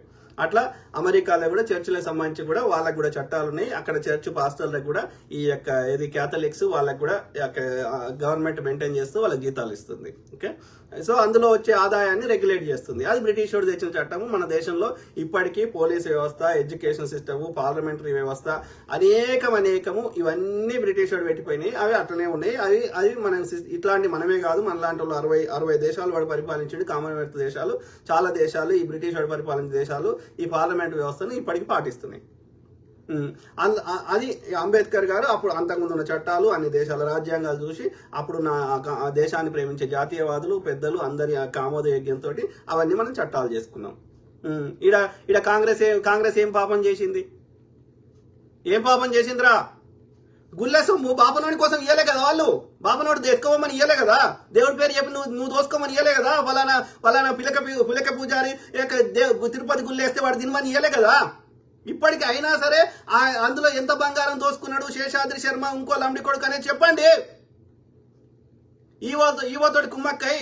అట్లా అమెరికాలో కూడా చర్చిలకు సంబంధించి కూడా వాళ్ళకు కూడా చట్టాలు ఉన్నాయి. అక్కడ చర్చ్ పాస్టర్లకు కూడా ఈ ఏది క్యాథలిక్స్ వాళ్ళకు కూడా గవర్నమెంట్ మెయింటైన్ చేస్తూ వాళ్ళకి జీతాలు ఇస్తుంది. ఓకే, సో అందులో వచ్చే ఆదాయాన్ని రెగ్యులేట్ చేస్తుంది. అది బ్రిటిష్ వాడు తెచ్చిన చట్టము. మన దేశంలో ఇప్పటికీ పోలీస్ వ్యవస్థ, ఎడ్యుకేషన్ సిస్టము, పార్లమెంటరీ వ్యవస్థ అనేకము ఇవన్నీ బ్రిటిష్ వాడు పెట్టిపోయినాయి. అవి అట్లనే ఉన్నాయి. అవి మనం ఇట్లాంటి మనమే కాదు, మన లాంటి వాళ్ళు 60 దేశాలు వాడు పరిపాలించాడు. కామన్వెల్త్ దేశాలు, చాలా దేశాలు ఈ బ్రిటిష్ వాడు పరిపాలించిన దేశాలు ఈ పార్లమెంట్ వ్యవస్థను ఇప్పటికీ పాటిస్తున్నాయి. అది అంబేద్కర్ గారు అప్పుడు అంతకుముందు ఉన్న చట్టాలు అన్ని దేశాల రాజ్యాంగాలు చూసి అప్పుడు దేశాన్ని ప్రేమించే జాతీయవాదులు పెద్దలు అందరి ఆమోదయోగ్యంతో అవన్నీ మనం చట్టాలు చేసుకున్నాం. ఈడ కాంగ్రెస్ ఏం పాపం చేసింది? ఏం పాపం చేసిందిరా? గుల్లె సొమ్ము బాపనోడి కోసం ఇయ్యలే కదా వాళ్ళు. బాపనోడు తెచ్చుకోమని ఇయ్యలే కదా. దేవుడి పేరు చెప్పి నువ్వు దోసుకోమని ఇయ్యలే కదా. ఫలానా పిలక పూజారి తిరుపతి గుళ్ళేస్తే వాడు తినమని ఇయ్యలే కదా. ఇప్పటికి అయినా సరే అందులో ఎంత బంగారం దోసుకున్నాడు శేషాద్రి శర్మ ఇంకో లంబడి కొడుకు అనేది చెప్పండి. ఈవోతోటి కుమ్మక్కై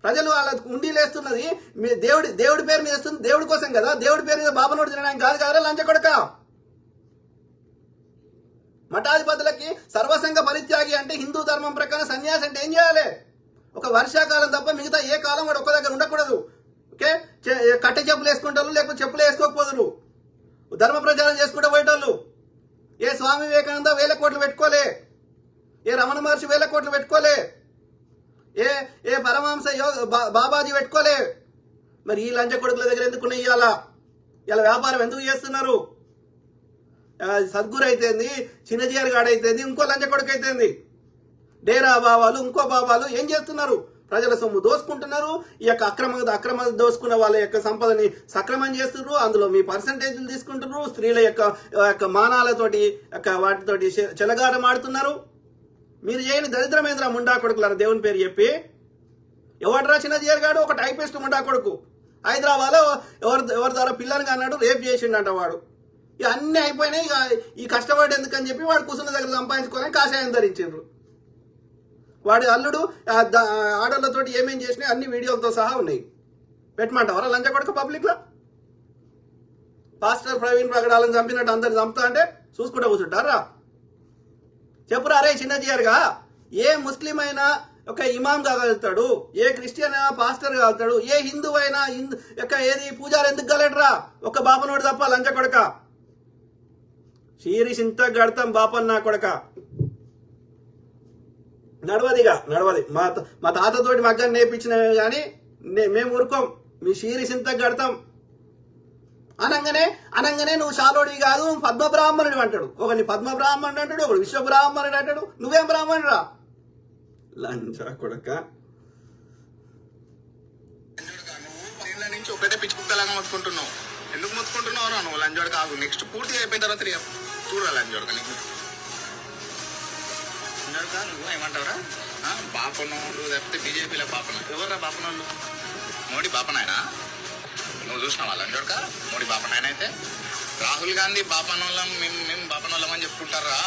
ప్రజలు వాళ్ళ ఉండిలేస్తున్నది మీ దేవుడి పేరు మీద వేస్తుంది, దేవుడి కోసం కదా. దేవుడి పేరు మీద బాబనోడు తినడానికి కాదు కదా లంచ కొడక. మఠాధిపతులకి సర్వసంగ పరిత్యాగి అంటే హిందూ ధర్మం ప్రకారం సన్యాసి అంటే ఏం చేయాలి? ఒక వర్షాకాలం తప్ప మిగతా ఏ కాలం వాడు ఒక్క దగ్గర ఉండకూడదు. ఓకే, కట్టె చెప్పులు వేసుకుంటారు, లేకపోతే చెప్పులు వేసుకోకపోదురు. ధర్మ ప్రచారం చేసుకుంటూ పోయేటోళ్ళు. ఏ స్వామి వివేకానంద 1000 కోట్లు పెట్టుకోలే, ఏ రమణ మహర్షి 1000 కోట్లు పెట్టుకోలే, ఏ పరమహంస బాబాజీ పెట్టుకోలే. మరి ఈ లంచ కొడుకుల దగ్గర ఎందుకు ఇయ్యాలా? ఇలా వ్యాపారం ఎందుకు చేస్తున్నారు? సద్గురు అయితేంది, చిన్నజీఆర్ గాడు అయితేంది, ఇంకో లంచ కొడుకు అయితేంది, డేరా బాబాలు ఇంకో బాబాలు ఏం చేస్తున్నారు? ప్రజల సొమ్ము దోసుకుంటున్నారు. ఈ యొక్క అక్రమ దోసుకున్న వాళ్ళ యొక్క సంపదని సక్రమం చేస్తున్నారు. అందులో మీ పర్సంటేజ్లు తీసుకుంటున్నారు. స్త్రీల యొక్క మానాలతోటి వాటితోటి చెలగారం ఆడుతున్నారు. మీరు చేయని దరిద్రమేంద్ర ముండా కొడుకులారా దేవుని పేరు చెప్పి. ఎవడరా చిన్నజీఆర్ గాడు? ఒక టైపిస్ట్ ముండా కొడుకు. హైదరాబాద్ లో ఎవరి ద్వారా పిల్లలకి అన్నాడు, రేప్ చేసిండంట వాడు. ఇక అన్ని అయిపోయినాయి. ఇక ఈ కష్టపడి ఎందుకని చెప్పి వాడు కూర్చున్న దగ్గర సంపాదించుకోవాలని కాషాయం ధరించారు. వాడి అల్లుడు ఆడోళ్ళతోటి ఏమేం చేసినాయి అన్ని వీడియోలతో సహా ఉన్నాయి. పెట్టమంటావరా లంచ కొడుకు పబ్లిక్ లో? పాస్టర్ ప్రవీణ్ ప్రగడాలను చంపినట్టు అందరు చంపుతా అంటే చూసుకుంటూ కూర్చుంటారా? చెప్పురా రే చిన్నజీఆర్గా. ఏ ముస్లిం అయినా ఒక ఇమాం కాగలుగుతాడు, ఏ క్రిస్టియన్ అయినా పాస్టర్ కాగలుగుతాడు, ఏ హిందూ అయినా ఏది పూజారు ఎందుకు గలడరా? ఒక బాపనోడు తప్ప లంచ కొడక. షీరి సింత గడతాం బాపన్ నా కొడక. నడవది. మా తాతతోటి మగ్గని నేర్పించినవి కానీ మేము ఊరుకోం. మీ షీరి సింత గడతాం అనగానే నువ్వు శాలోడి కాదు పద్మబ్రాహ్మణుడు అంటాడు. ఒకరిని పద్మబ్రాహ్మణుడు అంటాడు, ఒకడు విశ్వబ్రాహ్మణుడు అంటాడు. నువ్వేం బ్రాహ్మణురా లంచా కొడక? నువ్వు నుంచి ఒకటే పిచ్చి కుక్కలాగా మొత్తుకుంటున్నావు. ఎందుకు మొత్తుకుంటున్నావు నువ్వు? లంచోడు కాదు. నెక్స్ట్ పూర్తిగా అయిపోయిన తర్వాత చూడాలి లంచోడుగా. నీకు నువ్వు ఏమంటావురా? బాపనోళ్ళు లేకపోతే బీజేపీలో బాపన ఎవర్రా? బాపనోళ్ళు మోడీ బాపనాయనా? నువ్వు చూసినావా లంచోడుక? మోడీ బాపనాయన అయితే రాహుల్ గాంధీ బాపనోళ్ళం మేము బాపనోళ్ళం అని చెప్పుకుంటారా?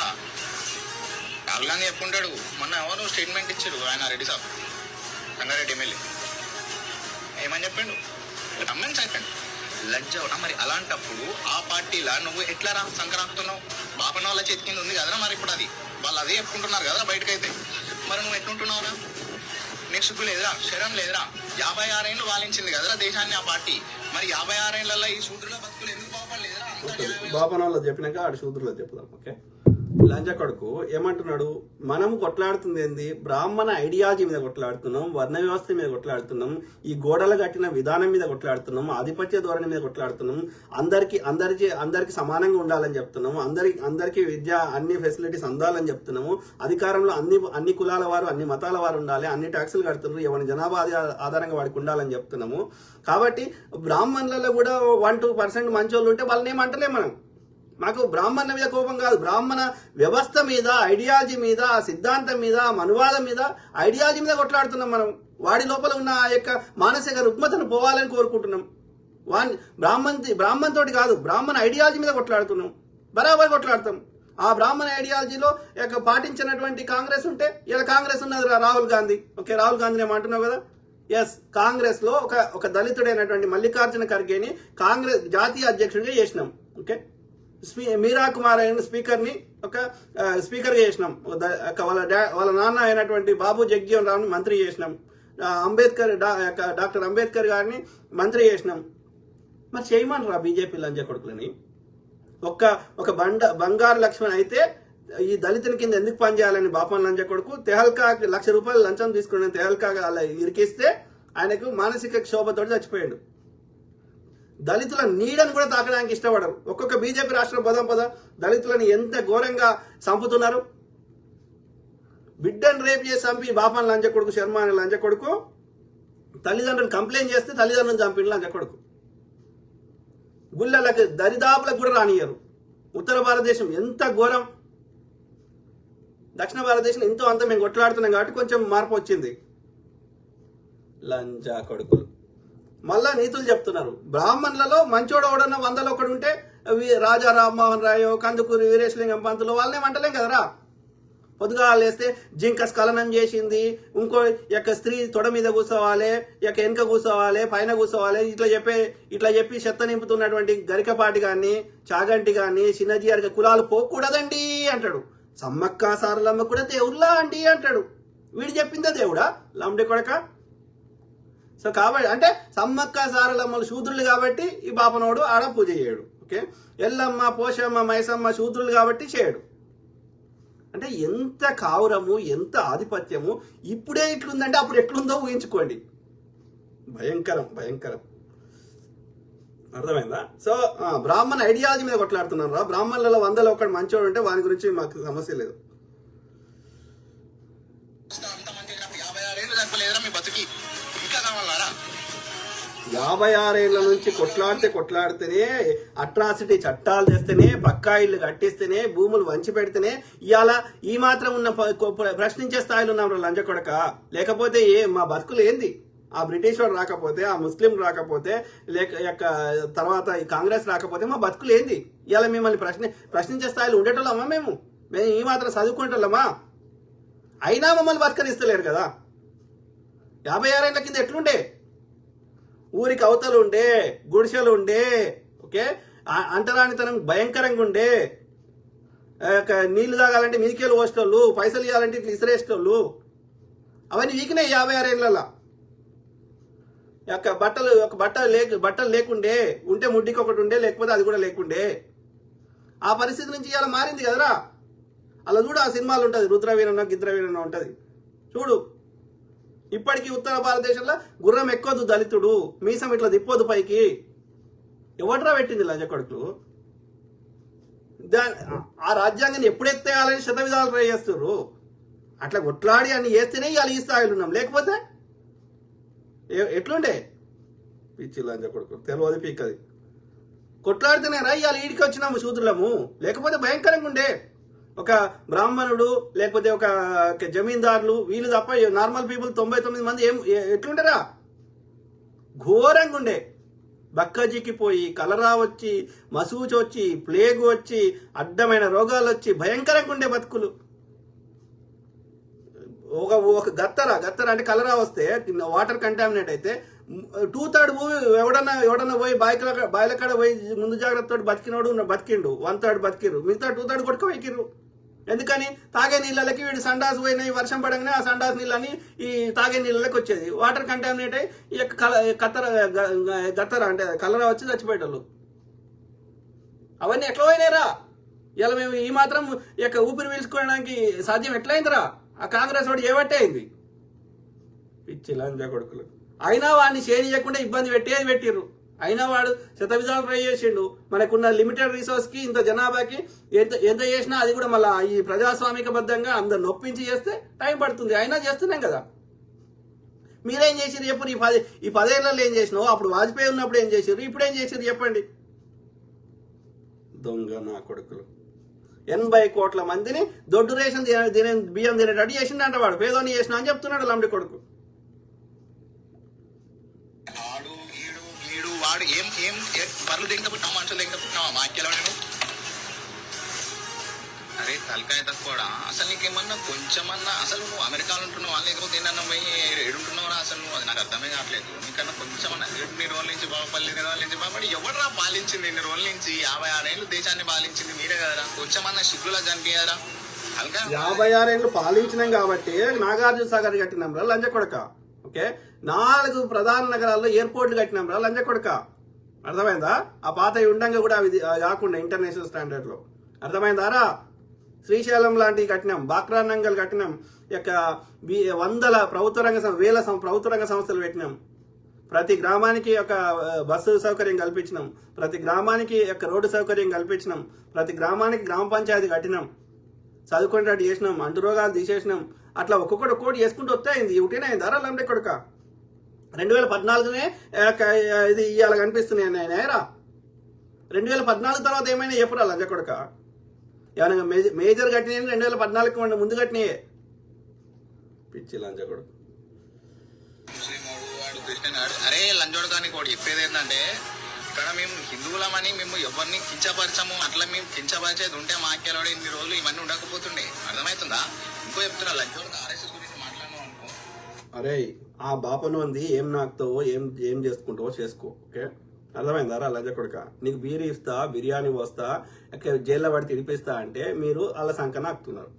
రాహుల్ గాంధీ చెప్పుకుంటాడు. మొన్న ఎవరు స్టేట్మెంట్ ఇచ్చాడు ఆయన రెడ్డి సాబ్, రంగారెడ్డి ఎమ్మెల్యే. ఏమని చెప్పిండు? రమ్మని చెప్పండి లజ్జ. మరి అలాంటప్పుడు ఆ పార్టీలా నువ్వు ఎట్లా సంక్రాంతున్నావు? బాపన వాళ్ళ చేతి కింద ఉంది కదరా. మరి ఇప్పుడు అది వాళ్ళు అదే చెప్పుకుంటున్నారు కదరా బయటకైతే. మరి నువ్వు ఎట్లుంటున్నావురా? నీకు సిగ్గు లేదురా? శరం లేదురా? 56 ఏళ్ళు వాలించింది కదరా దేశాన్ని ఆ పార్టీ. మరి 56 ఏళ్లలో ఈ శూద్రుల బతుకులు ఎందుకు బాపడలేదురా? బాపనోళ్ళు చెప్పినాక ఆడు శూద్రులో చెప్తాం. ఓకే, లంచ కొడుకు ఏమంటున్నాడు? మనం కొట్లాడుతుంది ఏంది? బ్రాహ్మణ ఐడియాలజీ మీద కొట్లాడుతున్నాం, వర్ణ వ్యవస్థ మీద కొట్లాడుతున్నాం, ఈ గోడలు కట్టిన విధానం మీద కొట్లాడుతున్నాం, ఆధిపత్య ధోరణి మీద కొట్లాడుతున్నాం, అందరికి సమానంగా ఉండాలని చెప్తున్నాము, అందరికి విద్య అన్ని ఫెసిలిటీస్ అందాలని చెప్తున్నాము, అధికారంలో అన్ని కులాల వారు అన్ని మతాల వారు ఉండాలి, అన్ని ట్యాక్సులు కడుతున్నారు, ఎవరి జనాభా ఆధారంగా వాడికి ఉండాలని చెప్తున్నాము. కాబట్టి బ్రాహ్మణులలో కూడా 1-2% మంచోళ్ళు ఉంటే వాళ్ళని ఏమంటలే మనం. మాకు బ్రాహ్మణ మీద కోపం కాదు, బ్రాహ్మణ వ్యవస్థ మీద, ఐడియాలజీ మీద, సిద్ధాంతం మీద, మనువాదం మీద, ఐడియాలజీ మీద కొట్లాడుతున్నాం మనం. వాడి లోపల ఉన్న ఆ యొక్క మానసిక రుగ్మతను పోవాలని కోరుకుంటున్నాం. బ్రాహ్మణతోటి కాదు, బ్రాహ్మణ ఐడియాలజీ మీద కొట్లాడుతున్నాం. బరాబర్ కొట్లాడతాం. ఆ బ్రాహ్మణ ఐడియాలజీలో పాటించినటువంటి కాంగ్రెస్ ఉంటే ఇలా కాంగ్రెస్ ఉన్నది రాహుల్ గాంధీ. ఓకే, రాహుల్ గాంధీని ఏమంటున్నావు కదా? ఎస్, కాంగ్రెస్ లో ఒక దళితుడైనటువంటి మల్లికార్జున ఖర్గేని కాంగ్రెస్ జాతీయ అధ్యక్షుడిగా చేసినాం. ఓకే, మీరా కుమార్ అయిన స్పీకర్ని స్పీకర్గా చేసినాం. వాళ్ళ నాన్న అయినటువంటి బాబు జగ్జీవన్ రామ్ని మంత్రి చేసినాం. డాక్టర్ అంబేద్కర్ గారిని మంత్రి చేసినాం. మరి చేయమనరా బీజేపీ లంచ కొడుకులని? ఒక బంగారు లక్ష్మణ్ అయితే ఈ దళితుని కింద ఎందుకు పనిచేయాలని బాపన్ లంచ కొడుకు తెహల్కా ₹1,00,000 లంచం తీసుకుని తెహల్కా అలా ఇరికిస్తే ఆయనకు మానసిక క్షోభతోటి చచ్చిపోయాడు. దళితుల నీడను కూడా తాకడానికి ఇష్టపడరు. ఒక్కొక్క బీజేపీ రాష్ట్ర పద దళితులను ఎంత ఘోరంగా చంపుతున్నారు. బిడ్డను రేపు చేసి చంపి బాపన్ లంచ కొడుకు, శర్మ అనే లంచ కొడుకు తల్లిదండ్రులు కంప్లైంట్ చేస్తే తల్లిదండ్రులను చంపిన లంచ కొడుకు. గుళ్ళలకు దరిదాపులకు కూడా రానియరు. ఉత్తర భారతదేశం ఎంత ఘోరం, దక్షిణ భారతదేశం ఎంతో అంత మేము కొట్లాడుతున్నాం కాబట్టి కొంచెం మార్పు వచ్చింది. లంచా కొడుకులు మళ్ళా నీతులు చెప్తున్నారు. బ్రాహ్మణులలో మంచోడు ఎవడన్నా 100లో ఒకడు ఉంటే రాజా రామ్మోహన్ రాయో కందుకూరి వీరేశలింగం పంతులు వాళ్ళనే అంటలేం కదరా. పొద్దుగా లేస్తే జింక స్ఖలనం చేసింది, ఇంకో యొక్క స్త్రీ తొడ మీద కూర్చోవాలి, యొక్క వెనక కూర్చోవాలి, పైన కూర్చోవాలి, ఇట్లా చెప్పి చెత్త నింపుతున్నటువంటి గరికపాటి గాని చాగంటి గాని చిన్నజీఆర్ కులాలు పోకూడదండి అంటాడు. సమ్మక్క సారలమ్మ కూడా దేవుళ్ళా అండి అంటాడు. వీడు చెప్పిందా దేవుడా లంబడి కొడక? సో కాబట్టి అంటే సమ్మక్క సారలమ్మలు శూద్రులు కాబట్టి ఈ బాపనోడు ఆడ పూజ చేయడు. ఓకే, ఎల్లమ్మ పోషమ్మ మైసమ్మ శూద్రులు కాబట్టి చేయడు. అంటే ఎంత కావురము, ఎంత ఆధిపత్యము. ఇప్పుడే ఇట్లుందంటే అప్పుడు ఎట్లుందో ఊహించుకోండి. భయంకరం భయంకరం. అర్థమైందా? సో బ్రాహ్మణ ఐడియాలజీ మీద కొట్లాడుతున్నారు రా. బ్రాహ్మణులలో 100లో ఒకటి మంచోడు ఉంటే వాని గురించి మాకు సమస్య లేదు. మీ బతుకి ఇంకా కావాలారా? 56 ఏళ్ల నుంచి కొట్లాడితేనే అట్రాసిటీ చట్టాలు తెస్తేనే, పక్కా ఇల్లు కట్టిస్తేనే, భూములు వంచి పెడితేనే ఇవాళ ఈ మాత్రం ఉన్న ప్రశ్నించే స్థాయిలో ఉన్నాం లంజ కొడక. లేకపోతే మా బతుకులు ఏంది? ఆ బ్రిటిష్ వాడు రాకపోతే, ఆ ముస్లిం రాకపోతే, తర్వాత ఈ కాంగ్రెస్ రాకపోతే మా బతుకులు ఏంది? ఇవాళ మిమ్మల్ని ప్రశ్నించే స్థాయిలో ఉండేటోళ్ళమా? మేము ఈ మాత్రం చదువుకుంటోళ్ళమా? అయినా మమ్మల్ని బతకనిస్తలేరు కదా. 56 ఏళ్ల కింద ఎట్లుండే? ఊరికి అవతలు ఉండే, గుడిసెలు ఉండే, ఓకే, అంటరానితనం భయంకరంగా ఉండే, నీళ్లు తాగాలంటే మిదికేలు పోసేటోళ్ళు, పైసలు ఇవ్వాలంటే ఇట్లా ఇసిరేసేటోళ్ళు. అవన్నీ వీకినాయి 56 ఏళ్ళ. బట్టలు లేకుండే, ఉంటే ముడ్డికి ఒకటి ఉండే, లేకపోతే అది కూడా లేకుండే. ఆ పరిస్థితి నుంచి ఇలా మారింది కదరా. అలా చూడు, ఆ సినిమాలు ఉంటుంది, రుద్రవీరన్న గిద్రవీరన్న ఉంటుంది చూడు. ఇప్పటికీ ఉత్తర భారతదేశంలో గుర్రం ఎక్కొద్దు దళితుడు, మీసం ఇట్లా తిప్పొద్దు పైకి. ఎవడ్రా పెట్టింది లంజ కొడుకులు? ఆ రాజ్యాంగాన్ని ఎప్పుడెత్తేయాలని శతవిధాలు ట్రై చేస్తున్నారు. అట్లా కొట్లాడి అని చేస్తేనే ఇవాళ ఈ స్థాయిలో ఉన్నాం. లేకపోతే ఎట్లుండే? పిచ్చి లంజ కొడుకు తెలియదు పీకది. కొట్లాడితేనే రా ఇవాళ ఈడికి వచ్చినాము శూద్రులము. లేకపోతే భయంకరంగా ఉండే. ఒక బ్రాహ్మణుడు లేకపోతే ఒక జమీందారులు వీళ్ళు తప్ప నార్మల్ పీపుల్ 99 మంది ఎట్లుంటారా? ఘోరంగా ఉండే. బక్కజికి పోయి కలరా వచ్చి, మసూచి వచ్చి, ప్లేగ్ వచ్చి, అడ్డమైన రోగాలు వచ్చి భయంకరంగా ఉండే బతుకులు. ఒక గత్తర అంటే కలరా వస్తే, వాటర్ కంటామినేట్ అయితే 2/3 భూమి ఎవడన్నా పోయి బాయిల కాడ పోయి ముందు జాగ్రత్త బతికినోడు బతికిండు, 1/3 బతికిరు, మిగతా 2/3 కొట్టుకు వెక్కిర్రు. ఎందుకని? తాగే నీళ్ళకి వీడు సండాస్ పోయినాయి, వర్షం పడగానే ఆ సండాస్ నీళ్ళని ఈ తాగే నీళ్ళకి వచ్చేది. వాటర్ కంటామినేట్ అయ్యి ఈ గత్తర అంటే కలరా వచ్చి చచ్చిపోయేటోళ్ళు. అవన్నీ ఎట్లా పోయినాయిరా? ఇలా మేము ఈ మాత్రం ఊపిరి పీల్చుకోవడానికి సాధ్యం ఎట్లయిందిరా? ఆ కాంగ్రెస్ వాడు ఏవట్టే అయింది. పిచ్చి లంజా కొడుకులు. అయినా వాడిని చేయకుండా ఇబ్బంది పెట్టిర్రు. అయినా వాడు శతవిధాలు ట్రై చేసిండు. మనకున్న లిమిటెడ్ రిసోర్స్ కి, ఇంత జనాభాకి ఎంత చేసినా అది కూడా మళ్ళీ ఈ ప్రజాస్వామిక బద్దంగా అందరు నొప్పించి చేస్తే టైం పడుతుంది. అయినా చేస్తున్నాం కదా. మీరేం చేసిరు చెప్పు? ఈ 10 ఏళ్లలో ఏం చేసినావు? అప్పుడు వాజ్పేయి ఉన్నప్పుడు ఏం చేసిరు? ఇప్పుడు ఏం చేసిరు చెప్పండి. దొంగ నా కొడుకులు. 80 కోట్ల మందిని దొడ్డు రేషన్ బియ్యం తినేటట్టు చేసిండంట వాడు. పేదోని చేసిన అని చెప్తున్నాడు లంబడి కొడుకు. వాడు ఏం పర్లు దింక పుట్టినావు, మనుషులు దింక పుట్టినావా? మాకెలా నేను అరే తలకాయ తక్కువడా? అసలు నీకేమన్నా కొంచెమన్నా అసలు నువ్వు అమెరికాలో ఉంటున్నావా లేకపోతే ఏంటన్నా పోయి ఏడుంటున్నావా? అసలు నువ్వు అది నాకు అర్థమే కావట్లేదు. నీకన్నా కొంచెమన్నా 7 రోజుల నుంచి బాబు మరి ఎవడరా పాలించింది? 2 రోజుల నుంచి 56 ఏళ్ళు దేశాన్ని పాలించింది మీరే కదరా. కొంచెమన్నా సిగ్గులా చనిపోయారా? 56 ఏళ్ళు పాలించినాం కాబట్టి నాగార్జున సాగర్ కట్టినాం రా లంజ కొడక. ఓకే, 4 ప్రధాన నగరాల్లో ఎయిర్పోర్ట్లు కట్టినాం రా లంజ కొడక. అర్థమైందా? ఆ పాత ఉండంగా కూడా అవి కాకుండా ఇంటర్నేషనల్ స్టాండర్డ్ లో. అర్థమైందారా? శ్రీశైలం లాంటివి కట్టినాం, బాక్రానంగల్ కట్టినాం, వందల వేల ప్రభుత్వ రంగ సంస్థలు పెట్టినాం. ప్రతి గ్రామానికి ఒక బస్సు సౌకర్యం కల్పించినాం, ప్రతి గ్రామానికి రోడ్డు సౌకర్యం కల్పించినాం, ప్రతి గ్రామానికి గ్రామ పంచాయతీ కట్టినాం, చదువుకునేటట్టు చేసినాం, అంటు రోగాలు తీసేసినాం. అట్లా ఒక్కొక్కటి చేసుకుంటూ వస్తాయింది. ఒకటేనైంది అరా లంబడి కొడుక. 2014 ఇది ఇవాళ కనిపిస్తున్నాయి ఆయనరా. 2014 తర్వాత ఏమైనా చెప్పురా లంజ కొడుక? ఏమైనా మేజర్ కట్టినాయి 2014 ముందు కట్టినాయే. పిచ్చి లంజ కొడుకు. అరే లంజోడు కానీ కూడా చెప్పేది ఏంటంటే ఇక్కడ మేము హిందువులమని మేము ఎవరిని కించపరచము, అట్లా మేము కించపరిచేది ఉంటే మాకేలో ఇన్ని రోజులు ఇవన్నీ ఉండకపోతుండే. అర్థమవుతుందా? ఇంకో చెప్తున్నా, లంచోడికి ఆర్ఎస్ఎస్ గురించి మాట్లాడను అనుకో. అరే ఆ బాపను అంది ఏం నాకుతావో ఏం చేసుకుంటావో చేసుకో. ఓకే, అర్థమైందా రా లంజ కొడుక? నీకు బీరీ ఇస్తా, బిర్యానీ పోస్తా, జైల్లో పడి తిడిపిస్తా అంటే మీరు వాళ్ళ సంకన ఆకుతున్నారు.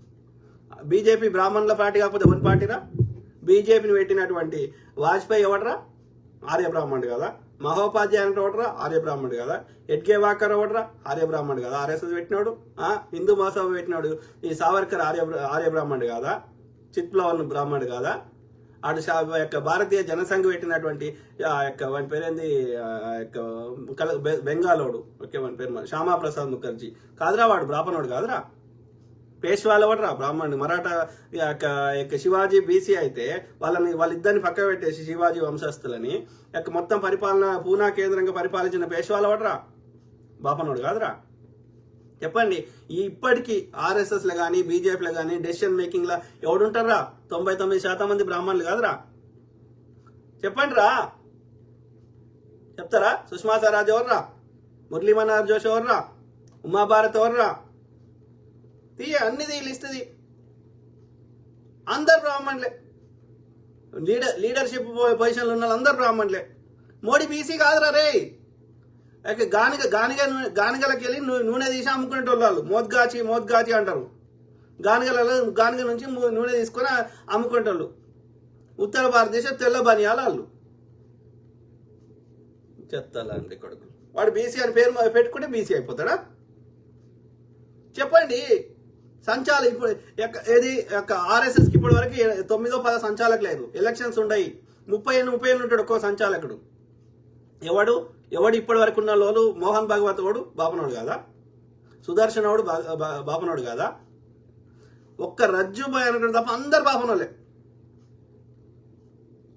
బీజేపీ బ్రాహ్మణుల పార్టీ కాకపోతే ఎవరి పార్టీరా? బీజేపీని పెట్టినటువంటి వాజ్పేయి ఎవడరా? ఆర్య బ్రాహ్మణుడు కదా. మహోపాధ్యాయ అంటే ఎవడరా? ఆర్య బ్రాహ్మణుడు కదా. ఎడ్కే వాకర్ ఎవడరా? ఆర్య బ్రాహ్మణుడు కదా. ఆర్ఎస్ఎస్ పెట్టినాడు, హిందూ మహాసభ పెట్టినాడు ఈ సావర్కర్ ఆర్య బ్రాహ్మణుడు కాదా? చిత్ప్లవన్ బ్రాహ్మణుడు కాదా? ఆడు యొక్క భారతీయ జనసంఘ పెట్టినటువంటి యొక్క వాని పేరేంది బెంగాలోడు, ఓకే వాని పేరు శ్యామా ప్రసాద్ ముఖర్జీ కాదురా, వాడు బ్రాహ్మణుడు కాదురా. పేష్వాలు ఎవడరా? బ్రాహ్మణుడు. మరాఠా యొక్క శివాజీ బీసీ అయితే వాళ్ళిద్దరిని పక్క పెట్టేసి శివాజీ వంశస్థులని యొక్క మొత్తం పరిపాలన పూనా కేంద్రంగా పరిపాలించిన పేష్వాలు ఎవడరా? బాపనోడు కాదురా. చెప్పండి, ఇప్పటికీ ఆర్ఎస్ఎస్ లో కానీ బీజేపీలో కానీ డెసిషన్ మేకింగ్ లా ఎవడుంటారా? 99% మంది బ్రాహ్మణులు కాదురా. చెప్పండి రా, చెప్తారా? సుష్మా స్వరాజ్ ఎవర్రా? మురళీ మనోహర్ జోషి ఎవర్రా? ఉమాభారత్ ఎవర్రా? అన్నిది లిస్ట్ది అందరు బ్రాహ్మణులే. లీడర్షిప్ పొజిషన్లు ఉన్న అందరు బ్రాహ్మణులే. మోడీ బీసీ కాదురా రే. గానిగలకి వెళ్ళి నూనె తీసి అమ్ముకునేటోళ్ళు వాళ్ళు. మోద్గాచి అంటారు. గానిగ నుంచి నూనె తీసుకొని అమ్ముకునేటోళ్ళు. ఉత్తర భారతదేశం తెల్ల బనియాలు వాళ్ళు. చెత్తాలండి కొడుకు. వాడు బీసీ అని పేరు పెట్టుకుంటే బీసీ అయిపోతాడా? చెప్పండి. సంచాలకులు ఇప్పుడు ఏది ఆర్ఎస్ఎస్ కి ఇప్పటి వరకు 9-10 సంచాలకులు లేదు. ఎలక్షన్స్ ఉన్నాయి. 30 ఉంటాడు ఒక్కో సంచాలకుడు. ఎవడు ఇప్పటి వరకు ఉన్న లోలు? మోహన్ భాగవత్ వాడు బాపనోడు కాదా? సుదర్శన్ వాడు బాపనోడు కాదా? ఒక్క రజ్జుబాయ్ అనుకుంటే తప్ప అందరు బాపనోళ్ళే.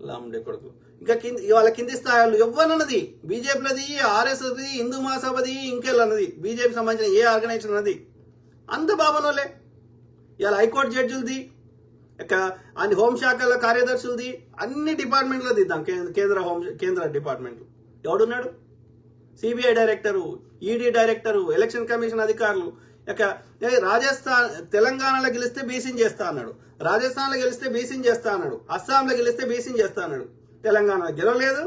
లాండే కొడుకు. ఇంకా వాళ్ళ కింది స్థాయిలు ఎవ్వనన్నది బీజేపీలది, ఆర్ఎస్ఎస్ది, హిందూ మహాసభది, ఇంకెళ్ళన్నది బీజేపీ సంబంధించిన ఏ ఆర్గనైజేషన్ అన్నది అంత బాబనోలే. ఇవాళ హైకోర్టు జడ్జిలది, అన్ని హోంశాఖల కార్యదర్శులది, అన్ని డిపార్ట్మెంట్లో దిద్దాం. కేంద్ర డిపార్ట్మెంట్ ఎవడున్నాడు? CBI director, ED director, election commission అధికారులు. రాజస్థాన్ తెలంగాణలో గెలిస్తే బీసీని చేస్తా అన్నాడు, రాజస్థాన్లో గెలిస్తే బీసీని చేస్తా అన్నాడు, అస్సాంలో గెలిస్తే బీసీని చేస్తా అన్నాడు. తెలంగాణ గెలవలేదు,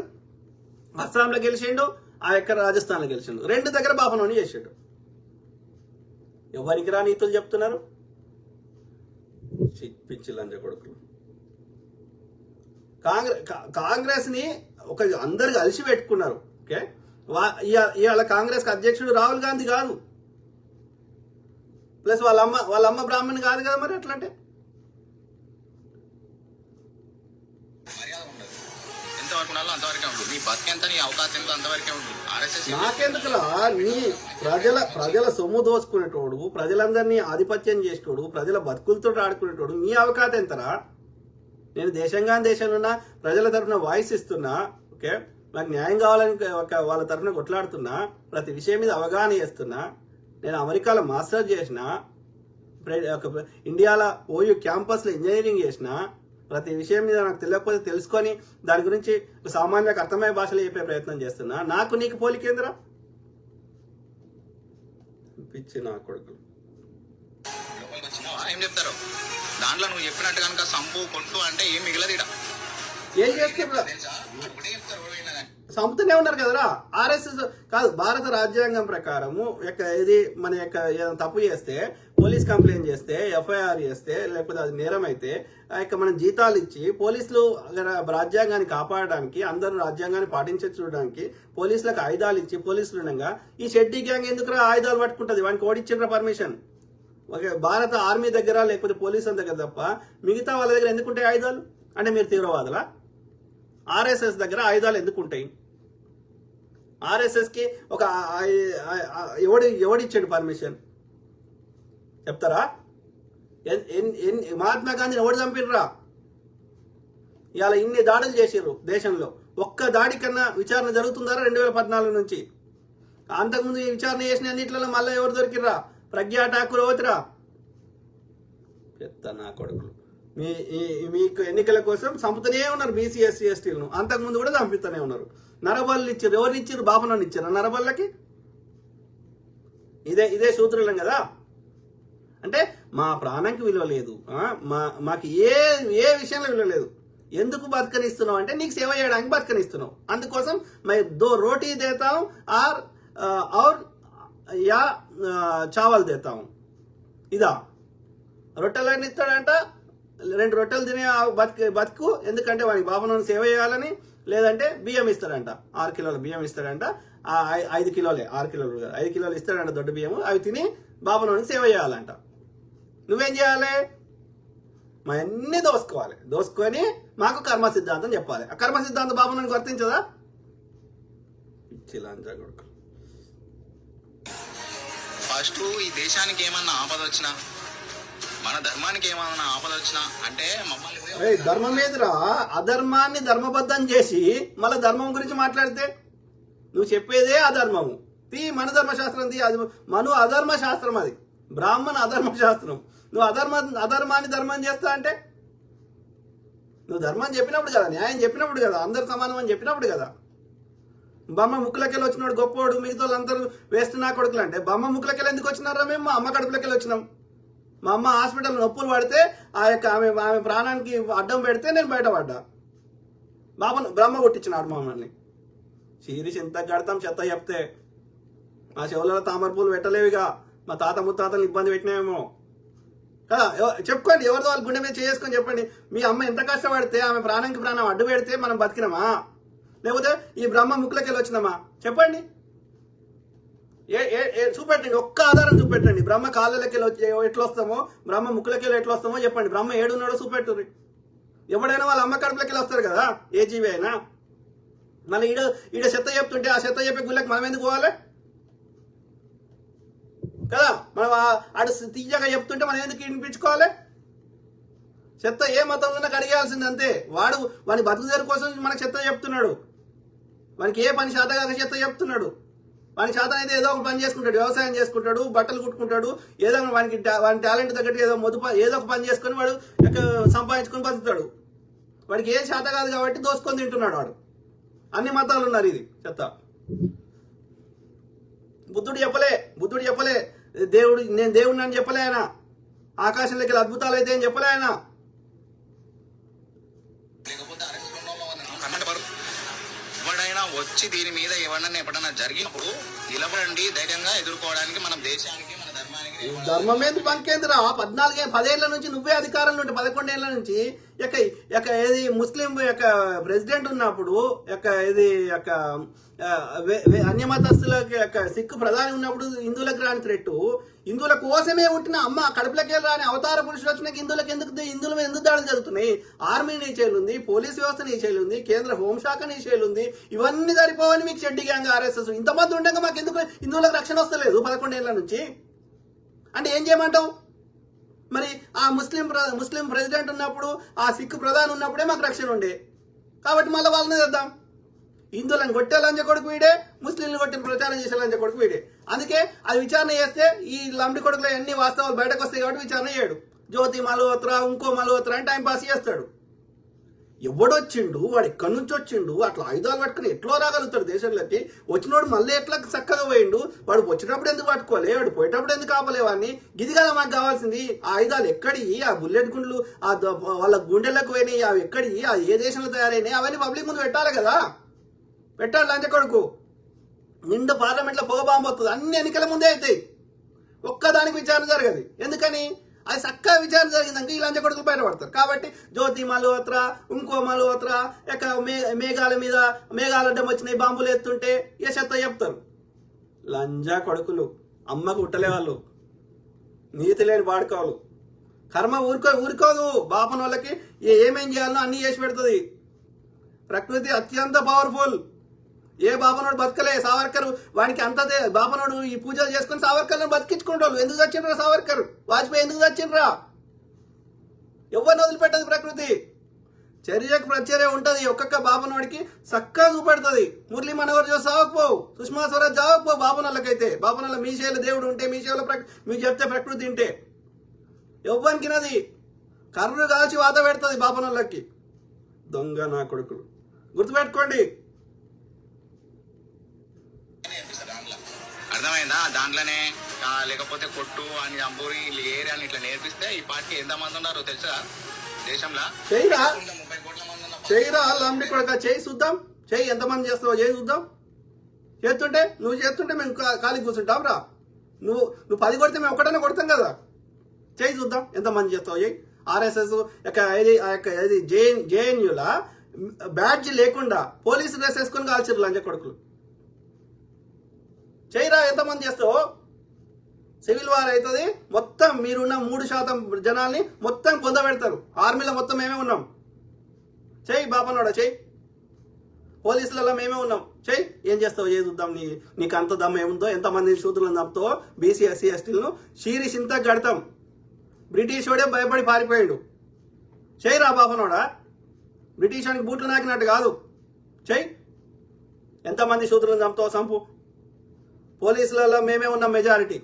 అస్సాంలో గెలిచిండు, ఆ యొక్క రాజస్థాన్లో గెలిచిండు. 2 దగ్గర బాపనోని చేసాడు. ఎవరికి రా నీతులు చెప్తున్నారు? పిచ్చి లంజ కొడుకులు. కాంగ్రెస్ ని అందరు కలిసి పెట్టుకున్నారు. ఓకే, ఇవాళ కాంగ్రెస్ అధ్యక్షుడు రాహుల్ గాంధీ కాదు, ప్లస్ వాళ్ళ అమ్మ బ్రాహ్మణి కాదు కదా. మరి ఎట్లా అంటే అంతవరకే ఉంటుంది. నీ బతికెంత, నీ అవకాశం ఎంత అంతవరకే ఉంటుంది. నాకెందుకులా? నీ ప్రజల సొమ్ము దోచుకునేటోడు, ప్రజలందరినీ ఆధిపత్యం చేసేటోడు, ప్రజల బతుకులతో ఆడుకునేటోడు నీ అవకాశం ఎంతరా? నేను దేశంలో ఉన్న ప్రజల తరఫున వాయిస్ ఇస్తున్నా. ఓకే, నాకు న్యాయం కావాలని వాళ్ళ తరఫున కొట్లాడుతున్నా. ప్రతి విషయం మీద అవగాహన చేస్తున్నా. నేను అమెరికాలో మాస్టర్స్ చేసిన, ఇండియాలో ఓయూ క్యాంపస్లో ఇంజనీరింగ్ చేసిన. ప్రతి విషయం మీద నాకు తెలియకపోతే తెలుసుకొని దాని గురించి సామాన్యులకు అర్థమయ్యే భాషలో చెప్పే ప్రయత్నం చేస్తున్నా. నాకు నీకు పోలికేంద్రా? పిచ్చి నా కొడుకు. ఏం చెప్తారు దాంట్లో? నువ్వు చెప్పినట్టు కనుక సంపు కొట్టు అంటే ఏం మిగలదు. ఏం చేస్తే సంపుతూనే ఉన్నారు కదరా. ఆర్ఎస్ఎస్ కాదు, భారత రాజ్యాంగం ప్రకారము ఇది మన ఏదైనా తప్పు చేస్తే, పోలీస్ కంప్లైంట్ చేస్తే, ఎఫ్ఐఆర్ చేస్తే, లేకపోతే అది నేరం అయితే మనం జీతాలు ఇచ్చి పోలీసులు రాజ్యాంగాన్ని కాపాడడానికి, అందరూ రాజ్యాంగాన్ని పాటించడానికి పోలీసులకు ఆయుధాలు ఇచ్చి, పోలీసులు ఉండగా ఈ షెడ్డీ గ్యాంగ్ ఎందుకు ఆయుధాలు పట్టుకుంటుంది? వానికి ఓడిచ్చిండ్ర పర్మిషన్? ఓకే, భారత ఆర్మీ దగ్గర లేకపోతే పోలీసుల దగ్గర తప్ప మిగతా వాళ్ళ దగ్గర ఎందుకుంటాయి ఆయుధాలు? అంటే మీరు తీవ్రవాదులా? ఆర్ఎస్ఎస్ దగ్గర ఆయుధాలు ఎందుకుంటాయి? ఆర్ఎస్ఎస్ కి ఒక ఎవడిచ్చాడు పర్మిషన్ చెప్తారా? మహాత్మా గాంధీని ఎవడు చంపినరా? ఇవాళ ఇన్ని దాడులు చేసిర్రు దేశంలో. ఒక్క దాడి కన్నా విచారణ జరుగుతుందారా 2014 నుంచి? అంతకుముందు ఈ విచారణ చేసిన అన్నిట్లలో మళ్ళీ ఎవరు దొరికిర్రా? ప్రజ్ఞా ఠాకూర్ ఓతిరా? పెద్ద నా కొడుకులు. మీకు ఎన్నికల కోసం చంపుతూనే ఉన్నారు బీసీ ఎస్సీ ఎస్టీలను. అంతకుముందు కూడా చంపుతూనే ఉన్నారు. నరబళ్ళు ఇచ్చారు. ఎవరు ఇచ్చారు? బాపనోళ్ళు ఇచ్చారు నరబళ్ళకి. ఇదే సూత్రులం కదా. అంటే మా ప్రాణానికి విలువ లేదు, మాకు ఏ విషయంలో విలువ లేదు. ఎందుకు బతకనిస్తున్నావు అంటే నీకు సేవ చేయడానికి బతకనిస్తున్నావు. అందుకోసం దో రోటీ దేతాం और या చావల్ దేతాం. ఇదా రొట్టెలని ఇస్తాడంట. 2 రొట్టెలు తినే బతుకు. ఎందుకంటే వాడికి బాబును సేవ చేయాలని. లేదంటే బియ్యం ఇస్తాడంట. 6 కిలోల బియ్యం ఇస్తాడంట. 5 కిలోలే, 6 కిలోలు కాదు, 5 కిలోలు ఇస్తాడంట దొడ్డు బియ్యము. అవి తిని బాబును సేవ చేయాలంట. నువ్వేం చేయాలి? మా అన్ని దోసుకొని మాకు కర్మ సిద్ధాంతం చెప్పాలి. ఆ కర్మ సిద్ధాంతం బాబును వర్తించదా? ఫస్ట్ ఈ దేశానికి ఏమన్నా ఆపద వచ్చినా, మన ధర్మానికి ఏమన్నా ఆపద వచ్చినా అంటే మమ్మల్ని ధర్మం ఏదిరా? అధర్మాన్ని ధర్మబద్ధం చేసి మళ్ళీ ధర్మం గురించి మాట్లాడితే నువ్వు చెప్పేదే అధర్మము. మన ధర్మశాస్త్రం అది మను అధర్మ శాస్త్రం. అది బ్రాహ్మణ అధర్మ శాస్త్రం. నువ్వు అధర్మాన్ని ధర్మం చేస్తా అంటే నువ్వు ధర్మం చెప్పినప్పుడు కదా, న్యాయం చెప్పినప్పుడు కదా, అందరు సమానం అని చెప్పినప్పుడు కదా. బొమ్మ ముక్కులకెళ్ళి వచ్చినాడు గొప్పోడు, మిగతా వాళ్ళందరూ వేస్తున్నా కొడుకులు అంటే బొమ్మ ముక్కులకెళ్ళి ఎందుకు వచ్చినారా? మేము మా అమ్మ కడుపులకెళ్ళి వచ్చినాం. మా అమ్మ హాస్పిటల్ నొప్పులు పడితే ఆమె ప్రాణానికి అడ్డం పెడితే నేను బయటపడ్డా. బ్రహ్మ కొట్టించినాడు మమ్మల్ని. చీరి చింత కడతాం చెత్త చెప్తే. మా చెవులలో తామర పూలు పెట్టలేవిగా. మా తాత ముత్తాతలు ఇబ్బంది పెట్టినామేమో కదా. చెప్పుకోండి, ఎవరితో వాళ్ళు గుండె మీద చేసుకొని చెప్పండి. మీ అమ్మ ఎంత కష్టపడితే ఆమె ప్రాణానికి ప్రాణం అడ్డు పెడితే మనం బతికినామా? లేకపోతే ఈ బ్రహ్మ ముక్కులకెళ్ళి వచ్చినామా? చెప్పండి. చూపెట్టండి, ఒక్క ఆధారం చూపెట్టండి. బ్రహ్మ కాళ్ళకెళ్ళి ఎట్లా వస్తామో, బ్రహ్మ ముక్కులకెళ్ళి ఎట్లా వస్తామో చెప్పండి. బ్రహ్మ ఏడున్నాడో చూపెట్టుర్రి. ఎవడైనా వాళ్ళ అమ్మ కడుపులకెళ్ళి వస్తారు కదా, ఏ జీవి అయినా. మళ్ళీ ఈడ చెత్త చెప్తుంటే ఆ చెత్త చెప్పే గుళ్ళకి మనం ఎందుకు పోవాలి కదా? మనం ఆడు తీయగా చెప్తుంటే మనం ఎందుకు వినిపించుకోవాలి? చెత్త ఏ మతంలో కడిగేయాల్సింది అంతే. వాడి బతుకుదేరు కోసం మనకు చెత్త చెప్తున్నాడు. వానికి ఏ పని శాత కాక చెత్త చెప్తున్నాడు. వాని శాతం అయితే ఏదో ఒక పని చేసుకుంటాడు, వ్యవసాయం చేసుకుంటాడు, బట్టలు కుట్టుకుంటాడు, ఏదో వాని టాలెంట్ తగ్గట్టు ఏదో ఒక పని చేసుకొని వాడు సంపాదించుకొని బతుకుతాడు. వాడికి ఏం శాత కాదు కాబట్టి దోసుకొని తింటున్నాడు వాడు. అన్ని మతాలు ఉన్నారు. ఇది చెత్త. బుద్ధుడు చెప్పలే దేవుడు, నేను దేవుడిని అని చెప్పలే ఆయన. ఆకాశంలోకి అద్భుతాలు అయితే అని చెప్పలే ఆయన. ఎవడైనా వచ్చి దీని మీద ఎప్పుడన్నా జరిగినప్పుడు నిలబడండి, ధైర్యంగా ఎదుర్కోవడానికి మనం దేశానికి మన ధర్మానికి. ధర్మం ఏంది బంకేంద్ర? 10 ఏళ్ల నుంచి నువ్వే అధికారంలో ఉంటే 11 ఏళ్ల నుంచి ఏది ముస్లిం ప్రెసిడెంట్ ఉన్నప్పుడు అన్యమతస్తులకి సిక్కు ప్రధాని ఉన్నప్పుడు హిందువులకు రాని థ్రెట్, హిందువుల కోసమే పుట్టిన అమ్మ కడుపులకే రాని అవతార పురుషులు వచ్చినాక హిందువుల మీద ఎందుకు దాడులు జరుగుతున్నాయి? ఆర్మీ నీ చేలుంది, పోలీస్ వ్యవస్థ నీ చేలుంది, కేంద్ర హోంశాఖ నీ చేలుంది. ఇవన్నీ సరిపోవని మీకు షెడ్డి గ్యాంగ్, ఆర్ఎస్ఎస్ ఇంతమంది ఉండగా మాకు ఎందుకు హిందువులకు రక్షణ వస్తలేదు 11 ఏళ్ల నుంచి? అంటే ఏం చేయమంటావు? మరి ఆ ముస్లిం ప్రెసిడెంట్ ఉన్నప్పుడు, ఆ సిక్కు ప్రధాని ఉన్నప్పుడే మాకు రక్షణ ఉండే కాబట్టి మళ్ళీ వాళ్ళని చేద్దాం. హిందువులను కొట్టే లంచ కొడుకు వీడే, ముస్లింలు కొట్టిన ప్రచారం చేసే లంచ కొడుకు వీడే. అందుకే అది విచారణ చేస్తే ఈ లంబడి కొడుకులో అన్ని వాస్తవాలు బయటకు వస్తాయి కాబట్టి విచారణ చేయడు. జ్యోతి మల్హోత్రా, ఇంకో మల్హోత్రా అని టైం పాస్ చేస్తాడు. ఎవడొచ్చిండు, వాడు ఎక్కడి నుంచి వచ్చిండు, అట్లా ఆయుధాలు పట్టుకుని ఎట్లా రాగలుగుతాడు దేశంలోకి? వచ్చినోడు మళ్ళీ ఎట్లా చక్కగా పోయిండు? వాడు వచ్చేటప్పుడు ఎందుకు పట్టుకోలే, వాడు పోయేటప్పుడు ఎందుకు ఆపలే వాడిని? ఇది కదా మాకు కావాల్సింది. ఆ ఆయుధాలు ఎక్కడి, ఆ బుల్లెట్ గుండ్లు వాళ్ళ గుండెలకు పోయినాయి, అవి ఎక్కడి, ఏ దేశంలో తయారైనాయి, అవన్నీ పబ్లిక్ ముందు పెట్టాలి కదా. పెట్టాలి. లంచ కొడుకు నిండు పార్లమెంట్లో పొగ బాంబు వస్తుంది. అన్ని ఎన్నికల ముందే అవుతాయి. ఒక్కదానికి విచారణ జరగదు. ఎందుకని? అది చక్కగా విచారణ జరిగిందంటే ఈ లంచ కొడుకులు బయటపడతారు. కాబట్టి జ్యోతి మల్హోత్రా, ఇంకో మల్హోత్రా మేఘాల అడ్డం వచ్చినాయి, బాంబులు ఎత్తుంటే ఏ చెత్త చెప్తారు. లంజా కొడుకులు, అమ్మకు ఉట్టలే వాళ్ళు, నీతి లేని వాడుకోవాలి. కర్మ ఊరుకోదు. బాపన వాళ్ళకి ఏమేం చేయాలనో అన్ని చేసి పెడుతుంది. ప్రకృతి అత్యంత పవర్ఫుల్. ఏ బాపనోడు బతకలే. సావర్కర్ వానికి అంత బాపనోడు ఈ పూజలు చేసుకుని సావర్కర్లను బతికించుకుంటారు. ఎందుకు చచ్చిండ్రా సావర్కర్? వాజ్పేయి ఎందుకు చచ్చిండ్రా? ఎవరిని వదిలిపెట్టదు ప్రకృతి. చర్యకు ప్రచర్య ఉంటది. ఒక్కొక్క బాపనోడికి చక్కగా చూపెడుతుంది. మురళీ మనోహర్ జోషి సావకపోవు, సుష్మా స్వరాజ్ జావకపోవు. బాపనోళ్ళకైతే బాపనోళ్ళ మీ చేలు దేవుడు ఉంటే, మీ చేలో మీకు చెప్తే ప్రకృతి ఉంటే ఎవ్వరికినది. కర్రు కాల్చి వాత పెడుతుంది బాపనోళ్ళకి. దొంగ నా కొడుకులు, గుర్తుపెట్టుకోండి. అర్థమైందా? దాంట్లోనే లేకపోతే కొట్టు అని అంబూరి ఏరియాని ఇట్లా నేర్పిస్తే ఈ పార్టీకి ఎంతమంది ఉన్నారు తెలుసా దేశంలో? చెయ్యిరా 30 కోట్ల మంది ఉన్నారు. చెయ్యిరా లంబడి కొడుక, చెయ్యి చూద్దాం. చెయ్యి ఎంతమంది చేస్తావో చేయి చూద్దాం. నువ్వు చేస్తుంటే మేము ఖాళీ కూర్చుంటాం రా. నువ్వు 10 కొడితే మేము ఒకటనే కొడతాం కదా. చేయి చూద్దాం ఎంతమంది చేస్తావు. చెయ్యి. ఆర్ఎస్ఎస్ ఇది జేఎన్యూలా బ్యాడ్జ్ లేకుండా పోలీసు డ్రెస్ వేసుకొని కాల్చారు లంజ కొడుకులు. చేయరా ఎంతమంది చేస్తావు. సివిల్ వార్ అవుతుంది. మొత్తం మీరున్న 3% జనాల్ని మొత్తం పొందబెడతారు. ఆర్మీలో మొత్తం మేమే ఉన్నాం. చెయ్యి బాపనోడా, చెయ్యి. పోలీసులలో మేమే ఉన్నాం. చెయ్యి. ఏం చేస్తావు చేయి చూద్దాం. నీకు అంత దమ్ము ఏముందో, ఎంతమంది శూద్రులను చంపుతావో. బీసీ ఎస్సీ ఎస్టీలను షీరిషింత గడతాం. బ్రిటిష్ వాడే భయపడి పారిపోయాడు. చెయ్యిరా బాపనోడా. బ్రిటిష్ వాడికి బూట్లు నాకినట్టు కాదు. చెయ్యి. ఎంతమంది శూద్రులను చంపుతావో చంపు. పోలీసులలో మేమే ఉన్నాం మెజారిటీ.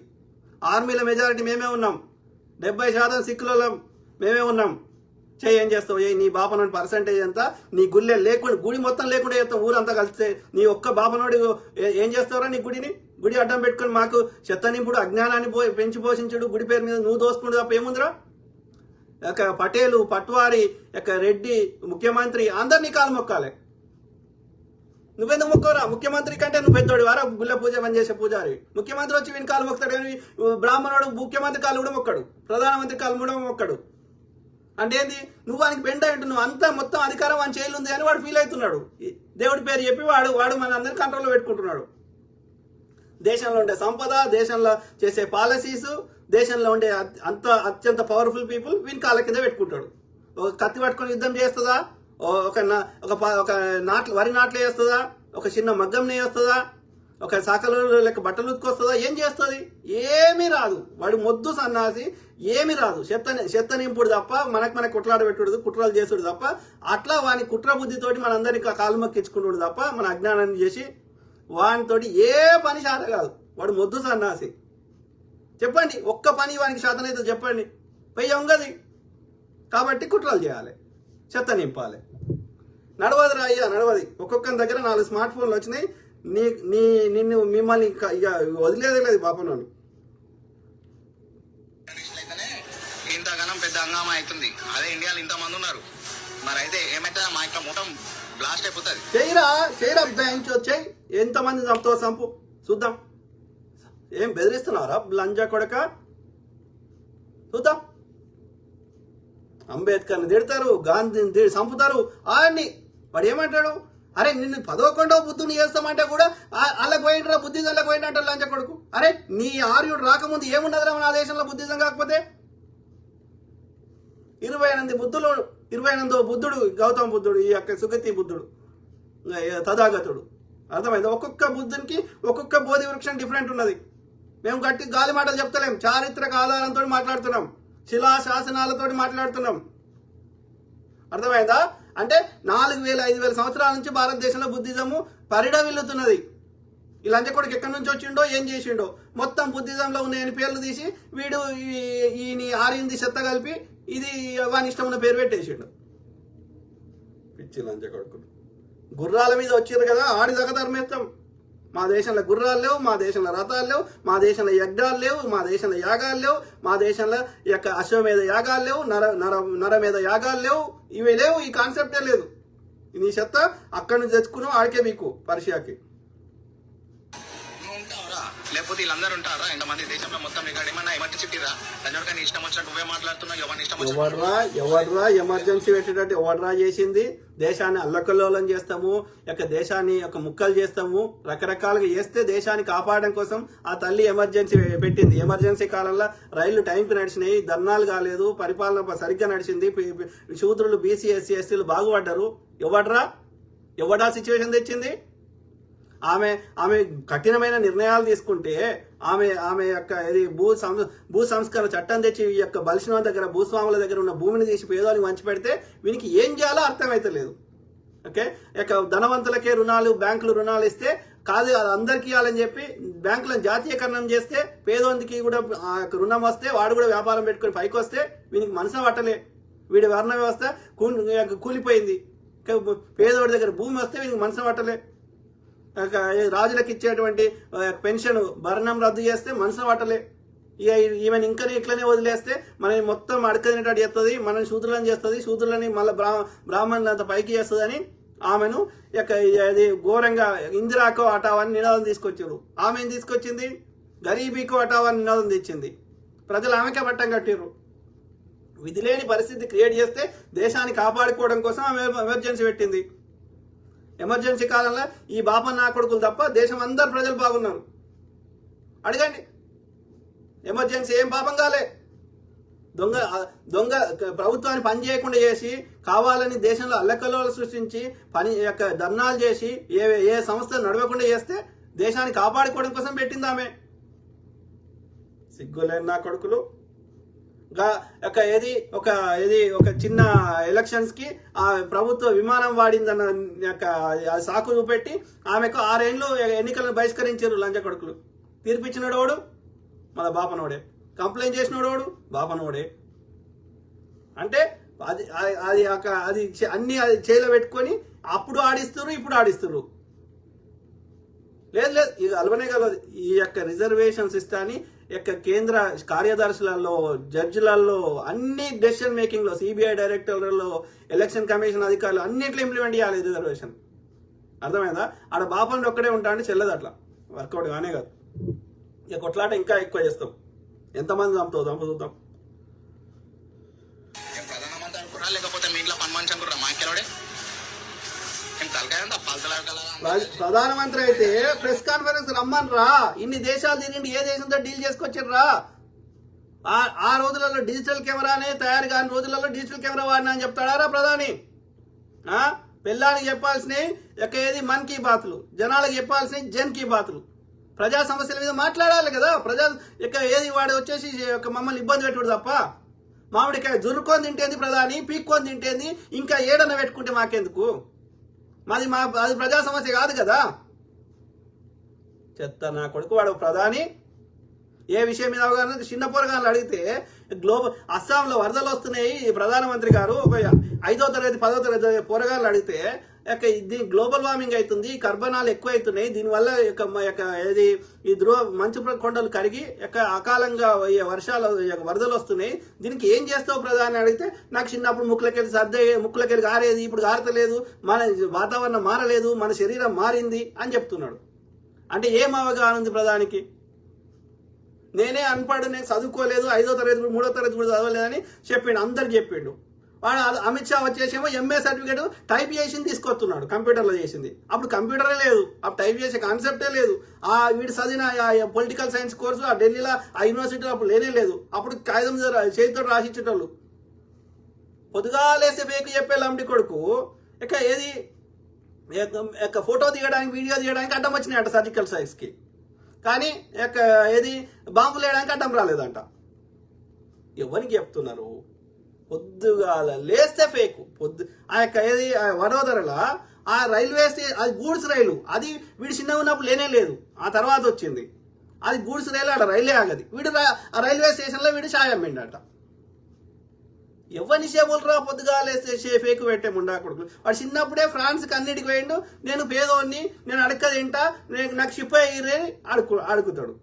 ఆర్మీలో మెజారిటీ మేమే ఉన్నాం. 70% సిక్కులలో మేమే ఉన్నాం. చెయ్యి. ఏం చేస్తావు చెయ్యి. నీ బాపనోడి పర్సంటేజ్ ఎంత, నీ గుళ్ళే లేకుండా, గుడి మొత్తం లేకుండా చేస్తాం. ఊరంతా కలిస్తే నీ ఒక్క బాపనోడి ఏం చేస్తావురా? నీ గుడి అడ్డం పెట్టుకుని మాకు చెత్త నింపుడు, అజ్ఞానాన్ని పెంచి పోషించుడు, గుడి పేరు మీద నువ్వు దోసుకుంటు తప్ప ఏముందిరా? పటేలు, పట్వారి, రెడ్డి, ముఖ్యమంత్రి అందరినీ కాలు మొక్కాలి. నువ్వెందుకు మొక్కవరా? ముఖ్యమంత్రి కంటే నువ్వు పెద్దోడు వారా? గుళ్ళ పూజ పని చేసే పూజారి. ముఖ్యమంత్రి వచ్చి వీని కాలు మొక్కుతాడు కానీ బ్రాహ్మణుడు ముఖ్యమంత్రి కాలు కూడా మొక్కడు, ప్రధానమంత్రి కాలు కూడా మొక్కడు. అంటే ఏంది? నువ్వు వానికి బెండ అంటు, నువ్వు అంతా మొత్తం అధికారం వాని చేయిలు ఉంది అని వాడు ఫీల్ అవుతున్నాడు. దేవుడి పేరు చెప్పి వాడు మన అందరినీ కంట్రోల్లో పెట్టుకుంటున్నాడు. దేశంలో ఉండే సంపద, దేశంలో చేసే పాలసీస్, దేశంలో ఉండే అత్యంత పవర్ఫుల్ పీపుల్ వీని కాళ్ళ కింద పెట్టుకుంటాడు. ఒక కత్తి పట్టుకొని యుద్ధం చేస్తుందా? ఒక వరి నాట్లు వేస్తుందా? ఒక చిన్న మగ్గం వేస్తుందా? ఒక శాఖలు లెక్క బట్టలు ఉతుకొస్తుందా? ఏం చేస్తుంది? ఏమీ రాదు. వాడు మొద్దు సన్నాసి. ఏమి రాదు. చెత్త నింపుడు తప్ప మనకు కుట్రాడు పెట్టుడు, కుట్రాలు చేసుడు తప్ప. అట్లా వాని కుట్ర బుద్ధితోటి మనందరినీ కాలు మొక్కించుకుంటుడు తప్ప మన అజ్ఞానాన్ని చేసి వానితోటి ఏ పని శాత కాదు. వాడు మొద్దు సన్నాసి. చెప్పండి, ఒక్క పని వానికి శాతనైతే చెప్పండి. పోయి ఉంగది కాబట్టి కుట్రలు చేయాలి, చెత్త నింపాలి. నడవదురా అయ్యా, నడవది. ఒక్కొక్కరి దగ్గర 4 స్మార్ట్ ఫోన్లు వచ్చినాయి. మిమ్మల్ని ఇక వదిలేదే లేదు పాపం. ఇంతగానం పెద్ద హంగామా అవుతుంది. అదే ఇండియాలో ఇంతమంది ఉన్నారు. మరి అయితే ఏమైతే మా యొక్క మొత్తం బ్లాస్ట్ అయిపోతుంది. చేయరా బెంచ్ వచ్చాయి. ఎంతమంది చంపుతావో చంపు చూద్దాం. ఏం బెదిరిస్తున్నారా లంజా కొడక? చూద్దాం. అంబేద్కర్ని తిడతారు, గాంధీని చంపుతారు. ఆడిని వాడు ఏమంటాడు? అరే నిన్ను 11వ బుద్ధుని చేస్తామంటే కూడా అల్లకి పోయిండ్రా, బుద్ధిజంలోకి పోయిందంటారు లంచ కొడుకు. అరే నీ ఆర్యుడు రాకముందు ఏముండదురా మన దేశంలో బుద్ధిజం కాకపోతే? 28వ బుద్ధుడు గౌతమ బుద్ధుడు, ఈ యొక్క సుగతి బుద్ధుడు, తథాగతుడు. అర్థమైంది? ఒక్కొక్క బుద్ధునికి ఒక్కొక్క బోధి వృక్షం డిఫరెంట్ ఉన్నది. మేము గట్టి గాలి మాటలు చెప్తలేం, చారిత్రక ఆధారంతో మాట్లాడుతున్నాం, శిలా శాసనాలతో మాట్లాడుతున్నాం. అర్థమైందా? అంటే 4000-5000 సంవత్సరాల నుంచి భారతదేశంలో బుద్ధిజము పరిడవిల్లుతున్నది. ఈ లంచకొడుకు ఎక్కడి నుంచి వచ్చిండో, ఏం చేసిండో, మొత్తం బుద్ధిజంలో ఉన్నాయని పేర్లు తీసి వీడు ఈ ఆర్యుంది చెత్త కలిపి ఇది వాని ఇష్టం ఉన్న పేరు పెట్టేసిండు. పిచ్చి లంచకొడుకులు. గుర్రాల మీద వచ్చారు కదా, ఆడి దగ్గర ధర్మేస్తాం. మా దేశంలో గుర్రాలు లేవు, మా దేశంలో రథాలు లేవు, మా దేశంలో యజ్ఞాలు లేవు, మా దేశంలో యాగాలు లేవు, మా దేశంలో ఈ యొక్క అశ్వమేధ యాగాలు లేవు, నరమేధ యాగాలు లేవు. ఇవి లేవు, ఈ కాన్సెప్టే లేదు. నీ చెత్త అక్కడి నుంచి తెచ్చుకున్నావు, ఆడికే మీకు పర్షియాకి. లేకపోతే వీళ్ళందరూ ఉంటారా? ఇంతమంది దేశంలో మొత్తం రికార్డ్ ఏమన్నా ఎమర్జెన్సీ చెప్పిరా? లంజోడకని ఇష్టం వచ్చినట్టు నువ్వే మాట్లాడుతున్నావు. ఎవడ్రా ఎమర్జెన్సీ పెట్టేటట్టు ఎవడ్రా చేసింది? దేశాన్ని అల్లకల్లోలం చేస్తాము, దేశాన్ని ముక్కలు చేస్తాము, రకరకాలుగా చేస్తే దేశాన్ని కాపాడడం కోసం ఆ తల్లి ఎమర్జెన్సీ పెట్టింది. ఎమర్జెన్సీ కాలంలో రైళ్లు టైంకి నడిచినాయి, ధర్నాలు కాలేదు, పరిపాలన సరిగ్గా నడిచింది, శూద్రులు, బీసీ, ఎస్సీ, ఎస్టీలు బాగుపడ్డారు. ఎవడా సిచ్యువేషన్ తెచ్చింది? ఆమె కఠినమైన నిర్ణయాలు తీసుకుంటే ఆమె యొక్క భూ సంస్కరణ చట్టం తెచ్చి ఈ యొక్క బలిసిన దగ్గర, భూస్వాముల దగ్గర ఉన్న భూమిని తీసి పేదవాళ్ళకి మంచి పెడితే వీనికి ఏం చేయాలో అర్థమైతలేదు. ఓకే, ధనవంతులకే రుణాలు, బ్యాంకులు రుణాలు ఇస్తే కాదు అది అందరికీ ఇవ్వాలని చెప్పి బ్యాంకులను జాతీయకరణం చేస్తే పేదోనికి కూడా రుణం వస్తే వాడు కూడా వ్యాపారం పెట్టుకుని పైకి వస్తే వీనికి మనసు పట్టలే. వీడి వర్ణ వ్యవస్థ కూలిపోయింది. పేదవాడి దగ్గర భూమి వస్తే వీడికి మనసు పట్టలే. రాజులకు ఇచ్చేటువంటి పెన్షన్ భరణం రద్దు చేస్తే మనసు పట్టలే. ఇక ఈమెను ఇంకా ఇట్లనే వదిలేస్తే మనని మొత్తం అడకదినట్టు చేస్తుంది, మనని శూద్రులను చేస్తుంది, శూద్రులని మళ్ళీ బ్రాహ్మణులు అంత పైకి చేస్తుంది అని ఆమెను అది ఘోరంగా ఇందిరాకో హటావని నినాదం తీసుకొచ్చారు. ఆమె ఏం తీసుకొచ్చింది? గరీబీకో హటావని నినాదం తెచ్చింది. ప్రజలు ఆమెకే పట్టం కట్టారు. విధి లేని పరిస్థితి క్రియేట్ చేస్తే దేశాన్ని కాపాడుకోవడం కోసం ఆమె ఎమర్జెన్సీ పెట్టింది. ఎమర్జెన్సీ కాలంలో ఈ బాపన్న నా కొడుకులు తప్ప దేశం అందరు ప్రజలు బాగున్నారు. అడగండి, ఎమర్జెన్సీ ఏం పాపం కాలే. దొంగ ప్రభుత్వాన్ని పని చేయకుండా చేసి కావాలని దేశంలో అల్లకల్లోలు సృష్టించి ధర్నాలు చేసి ఏ సంస్థ నడవకుండా చేస్తే దేశాన్ని కాపాడుకోవడం కోసం పెట్టింది ఆమె. సిగ్గులేని నా కొడుకులు. ఒక చిన్న ఎలక్షన్స్ కి ఆ ప్రభుత్వ విమానం వాడిందన్న సాకు చూపెట్టి ఆమెకు 6 ఏళ్ళు ఎన్నికలను బహిష్కరించారు లంచ కొడుకులు. తీర్పిచ్చినోడు మన బాపనోడే, కంప్లైంట్ చేసినోడు బాపనోడే. అంటే అది అన్ని చేలో పెట్టుకొని అప్పుడు ఆడిస్తున్నారు, ఇప్పుడు ఆడిస్తున్నారు. లేదు ఇక అలవనే కలదు. ఈ రిజర్వేషన్ సిస్టాన్ని కేంద్ర కార్యదర్శులలో, జడ్జిలలో, అన్ని డెసిషన్ మేకింగ్ లో, సిబిఐ డైరెక్టర్లలో, ఎలక్షన్ కమిషన్ అధికారులు అన్నింటిలో ఇంప్లిమెంట్ చేయాలి రిజర్వేషన్. అర్థమైందా? ఆడ బాపన్ ఒక్కడే ఉంటా అంటే చెల్లదు, అట్లా వర్కౌట్ కానే కాదు. ఇక కొట్లాట ఇంకా ఎక్కువ చేస్తాం. ఎంతమంది చంపుతాం చూద్దాం. ప్రధానమంత్రి అనుకున్నా లేకపోతే మీ ఇంట్లో పని మనిషి అనుకున్నా మాకెలోడే ప్రధానమంత్రి అయితే ప్రెస్ కాన్ఫరెన్స్ రమ్మని రా. ఇన్ని దేశాలు తిరిగి ఏ దేశంతో డీల్ చేసుకొచ్చారు రా. ఆ రోజులలో డిజిటల్ కెమెరానే తయారు కాని రోజులలో డిజిటల్ కెమెరా వాడినా అని చెప్తాడారా ప్రధాని? పిల్లానికి చెప్పాల్సినవి ఏది మన్ కీ బాతులు, జనాలకు చెప్పాల్సినవి జన్ కీ బాతులు. ప్రజా సమస్యల మీద మాట్లాడాలి కదా. ఏది వాడు వచ్చేసి మమ్మల్ని ఇబ్బంది పెట్టుడు తప్ప మామిడికాయ జురుకొని తింటేంది ప్రధాని, పీక్కొని తింటేంది, ఇంకా ఏడన్న పెట్టుకుంటే మాకెందుకు? అది ప్రజా సమస్య కాదు కదా. చెత్త నా కొడుకు వాడు ప్రధాని. ఏ విషయం మీద అవగాహన చిన్న పోరగాళ్ళు అడిగితే అస్సాంలో వరదలు వస్తున్నాయి, ప్రధానమంత్రి గారు 5వ తరగతి 10వ తరగతి పోరగాళ్ళు అడిగితే ఇది గ్లోబల్ వార్మింగ్ అవుతుంది, కర్బనాలు ఎక్కువ అవుతున్నాయి, దీనివల్ల ఈ మంచు కొండలు కరిగి అకాలంగా వర్షాలు వరదలు వస్తున్నాయి, దీనికి ఏం చేస్తావు ప్రధాని అడిగితే నాకు చిన్నప్పుడు ముక్కులకెళ్ళి గారేది, ఇప్పుడు గారతలేదు, మన వాతావరణం మారలేదు, మన శరీరం మారింది అని చెప్తున్నాడు. అంటే ఏం అవగాహన ఉంది ప్రధానికి? నేనే అన్పడు, నేను చదువుకోలేదు, 5వ తరగతి 3వ తరగతి కూడా చదవలేదని చెప్పిండు, అందరికి చెప్పిండు. వాడు అమిత్ షా వచ్చేసేమో ఎంఏ సర్టిఫికేట్ టైప్ చేసింది తీసుకొస్తున్నాడు, కంప్యూటర్లో చేసింది. అప్పుడు కంప్యూటరే లేదు, అప్పుడు టైప్ చేసే కాన్సెప్టే లేదు. వీడు చదివిన పొలిటికల్ సైన్స్ కోర్సు ఆ ఢిల్లీలో ఆ యూనివర్సిటీలో అప్పుడు లేనే లేదు. అప్పుడు కాగితం చేతితో రాసిచ్చేటోళ్ళు. పొద్దుగాలేసే ఫేక్ చెప్పే లంబడి కొడుకు ఏది ఫోటో దిగడానికి, వీడియో తీయడానికి అడ్డం వచ్చినాయట సర్జికల్ సైన్స్కి. కానీ ఏది బాంబులు వేయడానికి అడ్డం రాలేదంట. ఎవరికి చెప్తున్నారు? పొద్దుగాల లేస్తే ఫేక్. ఏది వడోదరలా ఆ రైల్వే అది గూడ్స్ రైలు, అది వీడు చిన్న ఉన్నప్పుడు లేనే లేదు, ఆ తర్వాత వచ్చింది. అది గూడ్స్ రైలు, ఆడ రైలే ఆగది. వీడు ఆ రైల్వే స్టేషన్లో వీడు ఛాయ్ అమ్మిండట. ఎవరిని చేపలరా పొద్దుగాలేస్తే ఫేక్ పెట్టే ముండా కొడుకులు. వాడు చిన్నప్పుడే ఫ్రాన్స్కి అన్నిటికి పోయిండు, నేను పేదోడిని, నేను అడక్క తింటా, నాకు షిప్ అయ్యి అడుగుతాడు.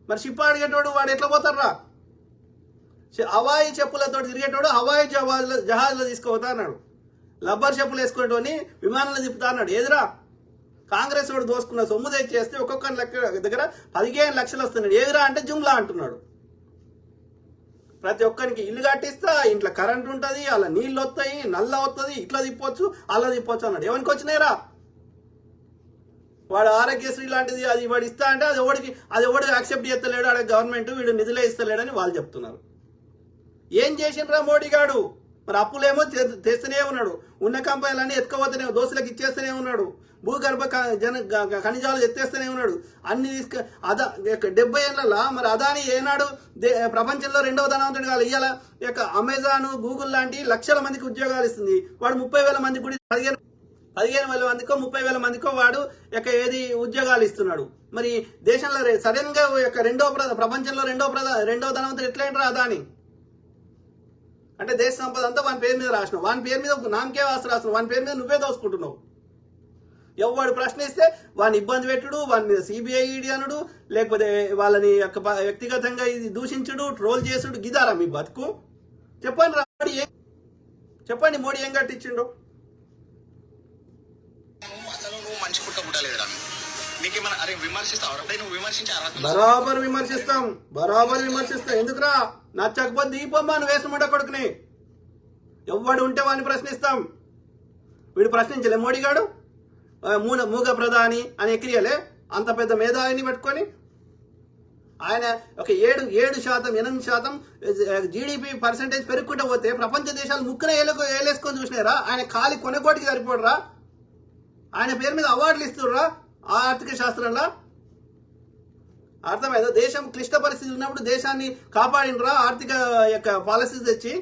మరి షిప్ అడిగేటోడు వాడు ఎట్లా పోతారా? హవాయి చెప్పులతో తిరిగేటోడు హవాయి జహాజ్లో తీసుకుపోతా అన్నాడు. లబ్బర్ చెప్పులు వేసుకునేటోని విమానంలో తిప్పుతా అన్నాడు. ఏదిరా కాంగ్రెస్ వాడు దోసుకున్న సొమ్ము తెచ్చేస్తే ఒక్కొక్క దగ్గర 15 లక్షలు వస్తున్నాడు. ఏదిరా అంటే జుమ్లా అంటున్నాడు. ప్రతి ఒక్కరికి ఇల్లు కట్టిస్తా, ఇంట్లో కరెంట్ ఉంటుంది, అలా నీళ్ళు వస్తాయి, నల్ల వస్తుంది, ఇట్లా తిప్పొచ్చు, అలా తిప్పొచ్చు అన్నాడు. ఎవరికి వచ్చినాయిరా? వాడు ఆరోగ్యశ్రీ లాంటిది అది వాడు ఇస్తా అంటే అది ఎవడికి యాక్సెప్ట్ చేస్తలేడు, ఆడ గవర్నమెంట్ వీడు నిధులే ఇస్తలేడని వాళ్ళు చెప్తున్నారు. ఏం చేసిండ్రా మోడీ గాడు? మరి అప్పులేమో తెస్తూనే ఉన్నాడు, ఉన్న కంపెనీలన్నీ ఎత్తుకోబోతూనే, దోస్తులకు ఇచ్చేస్తూనే ఉన్నాడు, భూగర్భ ఖనిజాలు ఎత్తేస్తూనే ఉన్నాడు. అన్ని 70 ఏళ్ళ మరి అదాని ఏనాడు ప్రపంచంలో 2వ ధనవంతుడు కాదు. ఇవాళ అమెజాన్, గూగుల్ లాంటి లక్షల మందికి ఉద్యోగాలు ఇస్తుంది. వాడు 30,000 మందికి కూడా 15,000 మందికో 30,000 మందికో వాడు ఏది ఉద్యోగాలు ఇస్తున్నాడు. మరి దేశంలో సడన్ గా ప్రపంచంలో రెండవ ధనవంతుడు ఎట్లయింటారా అదాని? అంటే దేశ సంపద అంతా వాని పేరు మీద రాసినావు, వాని పేరు మీద నామకే వాస్తు రాసినావు, వాని పేరు మీద నువ్వే దోసుకుంటున్నావు. ఎవడు ప్రశ్నిస్తే వాడిని ఇబ్బంది పెట్టుడు, వాని మీద సిబిఐ ఈడీ అనుడు, లేకపోతే వాళ్ళని వ్యక్తిగతంగా ఇది దూషించుడు, ట్రోల్ చేసుడు, గిదారా మీ బతుకు? చెప్పండి రా, చెప్పండి మోడీ ఏం కట్టించిండు? అసలు నువ్వు మంచి పుట్ట పుట్టలేదురా, నీకేమన్నా అరే విమర్శిస్తావు, నువ్వు విమర్శించారు బరాబర్ విమర్శిస్తాం. ఎందుకురా? నచ్చకపోతే దీపమ్మా నువ్వు వేసుకుంటా కొడుకుని. ఎవడు ఉంటే వాడిని ప్రశ్నిస్తాం. వీడు ప్రశ్నించలే మోడీ గాడు, మూగ ప్రధాని అని ఎక్కిరియలే అంత పెద్ద మేధావిని పెట్టుకొని. ఆయన ఒక 7-8% జీడిపి పర్సెంటేజ్ పెరుగుకుంటూ పోతే ప్రపంచ దేశాలు ముక్కున ఏలేసుకొని చూసినారా? ఆయన ఖాళీ కొనకోటికి సరిపోడరా? ఆయన పేరు మీద అవార్డులు ఇస్తుర్రా ఆర్థిక శాస్త్రంలో? అర్థమైందో? దేశం క్లిష్ట పరిస్థితులు ఉన్నప్పుడు దేశాన్ని కాపాడినరా ఆర్థిక యొక్క పాలసీస్ తెచ్చి.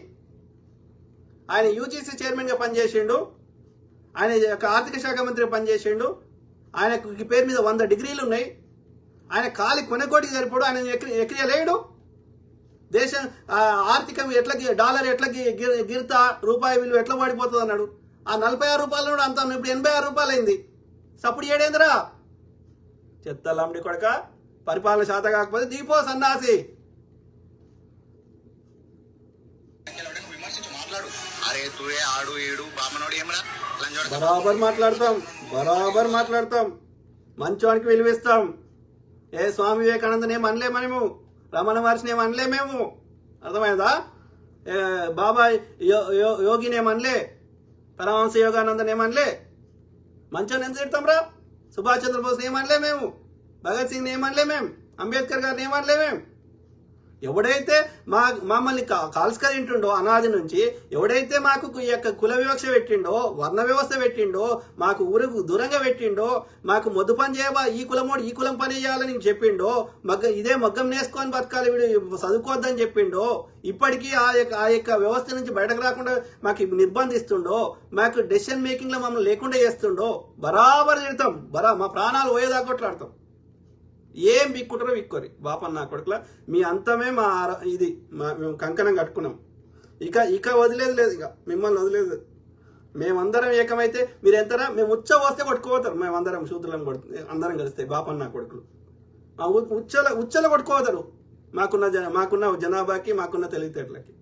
ఆయన యూజీసీ చైర్మన్గా పనిచేసిండు, ఆయన యొక్క ఆర్థిక శాఖ మంత్రిగా పనిచేసిండు, ఆయనకి పేరు మీద 100 డిగ్రీలు ఉన్నాయి. ఆయన ఖాళీ కొనకోటికి సరిపోడు, ఆయన ఎక్రియలేడు. దేశం ఆర్థికం ఎట్లా, డాలర్ ఎట్లా గిరితా, రూపాయి విలువ ఎట్లా పడిపోతుంది అన్నాడు. ఆ 46 రూపాయలు అంత ఇప్పుడు 86 రూపాయలు అయింది. సప్పుడు ఏడేందిరా? చెత్తలండి కొడక, పరిపాలన శాత కాకపోతే దీపో సన్నాసి. అరే తురే ఆడు ఏడు బామనోడు ఏమరా బరాబర్ మాట్లాడతాం. మంచోనికి విలువిస్తాం. ఏ స్వామి వివేకానందన్ ఏం అనలే మనము, రమణ మహర్షిని ఏం అనలే మేము. అర్థమైందా? బాబా యోగిని ఏమనలే, పరమహంస యోగానందన్ ఏమనలే. మంచోని ఎంత తిడతాం రా? సుభాష్ చంద్రబోస్ ఏమనలే మేము, భగత్ సింగ్ ఏమనలే మేము, అంబేద్కర్ గారిని ఏమనలే మేము. ఎవడైతే మమ్మల్ని కాల్స్కరింటుండో అనాది నుంచి, ఎవడైతే మాకు ఈ యొక్క కుల వివక్ష పెట్టిండో, వర్ణ వ్యవస్థ పెట్టిండో, మాకు ఊరుకు దూరంగా పెట్టిండో, మాకు మొద్దు పని చేయబా, ఈ కులమోడు ఈ కులం పని చేయాలని చెప్పిండో, ఇదే మగ్గం నేసుకొని బతకాలి వీడు చదువుకోవద్దని చెప్పిండో, ఇప్పటికీ ఆ యొక్క వ్యవస్థ నుంచి బయటకు రాకుండా మాకు నిర్బంధిస్తుండో, మాకు డెసిషన్ మేకింగ్ లో మమ్మల్ని లేకుండా చేస్తుండో, బరాబర్ తిడతాం. మా ప్రాణాలు పోయేదాకా కొట్లాడతాం. ఏం బిక్కుంటారో బిక్కోరి బాపన్న కొడుకులా. మీ అంతమే మేము కంకణం కట్టుకున్నాం. ఇక వదిలేదు లేదు, ఇక మిమ్మల్ని వదిలేదు. మేమందరం ఏకమైతే మీరు ఎంతరా? మేము వస్తే కొట్టుకోపోతారు. మేమందరం శూద్రులను అందరం కలిస్తే బాపన్న కొడుకులు ఉచ్చల కొట్టుకోపోతారు. మాకున్న జనాభాకి, మాకున్న తెలివితేటలకి.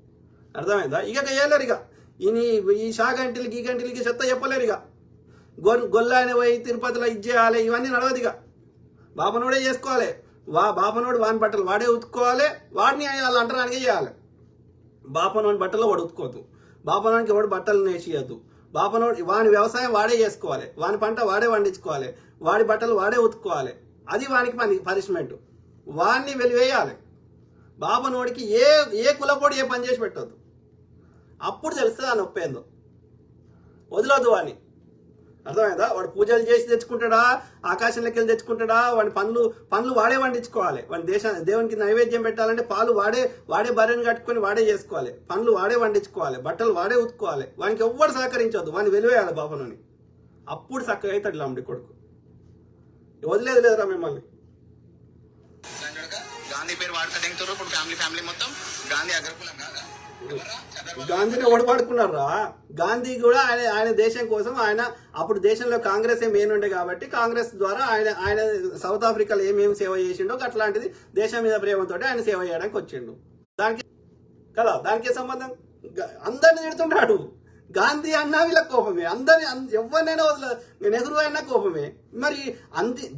అర్థమైందా? ఇక చేయలేరు. ఇక ఈ షాగంటిలకి ఈ గంటలకి చెత్త చెప్పలేరు. ఇక గొల్లాని పోయి తిరుపతిలో ఇచ్చేయాలి, ఇవన్నీ నడవదు. ఇక బాపనోడే చేసుకోవాలి. బాపనోడు వాని బట్టలు వాడే ఉతుక్కోవాలి, వాడిని వాళ్ళు అంటరానికే చేయాలి. బాపనోడి బట్టలు వాడు ఉతుక్కోవద్దు, బాపనోడికి వాడు బట్టలు నేసియద్దు. వాని వ్యవసాయం వాడే చేసుకోవాలి, వాని పంట వాడే పండించుకోవాలి, వాడి బట్టలు వాడే ఉతుక్కోవాలి. అది వానికి పనిష్మెంట్. వాడిని వెలివేయాలి. బాపనోడికి ఏ కులపోడు ఏ పని చేసి పెట్టద్దు. అప్పుడు తెలుస్తుంది ఆ నొప్పి ఏందో. వదిలొద్దు వాడిని. అర్థమైందా? వాడు పూజలు చేసి తెచ్చుకుంటాడా, ఆకాశంలోకి వెళ్ళి తెచ్చుకుంటాడా, వాడి పండ్లు వాడే వండించుకోవాలి. వాడి దేవునికి నైవేద్యం పెట్టాలంటే పాలు వాడే బర్రెని కట్టుకొని వాడే చేసుకోవాలి, పండ్లు వాడే వండించుకోవాలి, బట్టలు వాడే ఉతుక్కోవాలి. వానికి ఎవ్వరు సహకరించవద్దు, వాడిని వెలివేయాలి బాబునని. అప్పుడు చక్కగా అవుతాడు లాంటి కొడుకు. వదిలేదు లేదురా మిమ్మల్ని. గాంధీ పేరు వాడుతారు ఇప్పుడు ఫ్యామిలీ మొత్తం గాంధీ అగ్రకులం కాదా? గాంధీని ఓడపాడుకున్నారా? గాంధీ కూడా ఆయన దేశం కోసం, ఆయన అప్పుడు దేశంలో కాంగ్రెస్ మెయిన్ ఉండే కాబట్టి కాంగ్రెస్ ద్వారా ఆయన సౌత్ ఆఫ్రికాలో ఏమేమి సేవ చేసిండో అట్లాంటిది దేశం మీద ప్రేమతో ఆయన సేవ చేయడానికి వచ్చిండు. దానికి సంబంధం. అందరిని తిడుతున్నాడు. గాంధీ అన్నా వీళ్ళ కోపమే, ఎవరినైనా నెహ్రూ అయినా కోపమే. మరి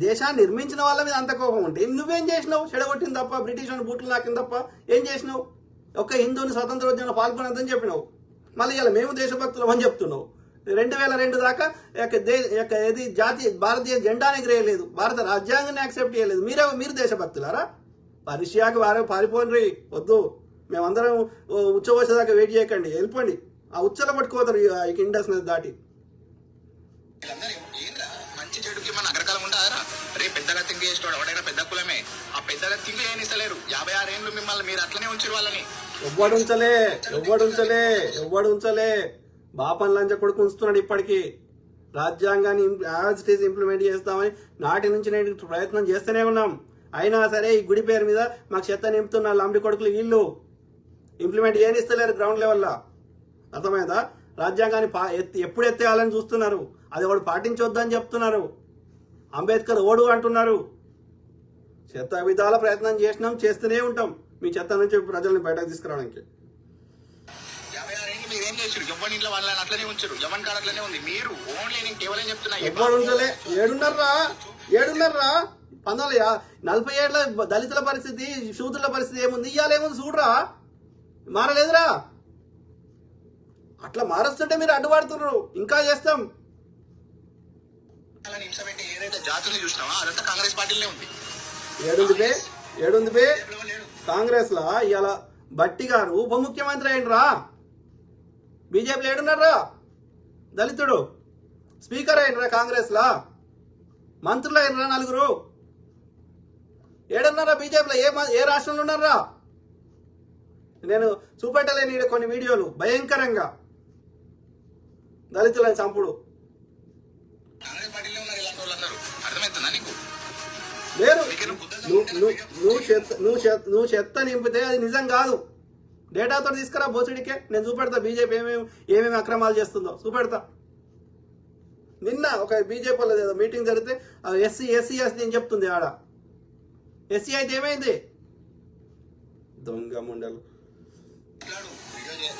దేశాన్ని నిర్మించిన వాళ్ళ మీద అంత కోపం ఉంటే నువ్వేం చేసినావు? చెడగొట్టింది తప్ప, బ్రిటిష్ అని బూట్లు నాకింది తప్ప ఏం చేసినావు? ఒక్క హిందువుని స్వతంత్రోద్యమంలో పాల్గొనద్దని చెప్పినావు. మళ్ళీ ఇలా మేము దేశభక్తులం అని చెప్తున్నావు. 2002 దాకా భారతీయ జెండాని ఎగరేయలేదు, భారత రాజ్యాంగాన్ని యాక్సెప్ట్ చేయలేదు. మీరు దేశభక్తులారా? పరీక్షకి పారిపోండి, వద్దు. మేమందరం ఉచ్చవచ్చేదాకా వెయిట్ చేయకండి, వెళ్ళిపోండి. ఆ ఉచ్చల పట్టుకోతారు ఇండస్ దాటి. మంచి చెడుకి మన అగ్రకాలం ఉంటారా? రేపు పెద్దగా థింక్ చేసేవాడు ఎవడైనా పెద్ద కులమే. ఆ పెద్దగా థింక్ చేయనిస్తలేరు. 56 ఏళ్ళు మిమ్మల్ని మీరు అట్లనే ఉంచారు వాళ్ళని. ఎవ్వడు ఉంచలే. బాపన్ లంచ కొడుకు ఉంచుతున్నాడు ఇప్పటికీ. రాజ్యాంగాన్ని యాజ్ ఇట్ ఈజ్ ఇంప్లిమెంట్ చేస్తామని నాటి నుంచి నేను ప్రయత్నం చేస్తూనే ఉన్నాం. అయినా సరే ఈ గుడి పేరు మీద మాకు చెత్త నింపుతున్న లంబడి కొడుకులు వీళ్ళు ఇంప్లిమెంట్ చేయనిస్తలేరు గ్రౌండ్ లెవెల్లో. అర్థమైందా? రాజ్యాంగాన్ని ఎప్పుడు ఎత్తేయాలని చూస్తున్నారు, అది ఒకడు పాటించొద్దని చెప్తున్నారు. అంబేద్కర్ ఓడు అంటున్నారు. చెత్త విధాల ప్రయత్నం చేసినాం, చేస్తూనే ఉంటాం మీ చెత్త నుంచి ప్రజల్ని బయటకు తీసుకురావడానికి. 56 ఏళ్ళు మీరేం చేశారు? ఎవరి ఇంట్లో వాళ్ళని అట్లనే ఉంచారు, ఎవరి కాడ అట్లనే ఉంది. మీరు ఓన్లీ నేను కేవలం చెప్తున్నా, ఎవ్వరు ఉండలే. ఏడున్నారా 1947 దళితుల పరిస్థితి, శూద్రుల పరిస్థితి ఏముంది, ఇయ్యాలేముంది చూడరా, మారలేదురా. అట్లా మారుస్తుంటే మీరు అడ్డుపడుతున్నారు. ఇంకా చేస్తాం. హింసపెట్టి ఏదైతే జాతులు చూసినావా అదంతా కాంగ్రెస్ పార్టీలోనే ఉంది. ఏడుంది బే కాంగ్రెస్ లా ఇవాళ బట్టి గారు ఉప ముఖ్యమంత్రి అయినరా, బీజేపీలో ఏడున్నారా, దళితుడు స్పీకర్ అయినరా, కాంగ్రెస్ లా మంత్రులు అయినరా, 4 ఏడున్నారా బీజేపీలో, ఏ రాష్ట్రంలో ఉన్నారా? నేను చూపెట్టలేని కొన్ని వీడియోలు భయంకరంగా దళితులని చంపుడు. కాంగ్రెస్ పార్టీలో ఉన్నారు ఇలాంటి వాళ్ళందరూ. అర్థమవుతుందా నీకు? లేరు. నువ్వు చెత్త నింపితే అది నిజం కాదు. డేటాతో తీసుకురా బోసుడికే, నేను చూపెడతా బీజేపీ ఏమేమి అక్రమాలు చేస్తుందో చూపెడతా. నిన్న ఒక బీజేపీ వాళ్ళది ఏదో మీటింగ్ జరిగితే ఎస్సీ అని చెప్తుంది. ఆడ ఎస్సీ అయితే ఏమైంది? దొంగ ముండలు.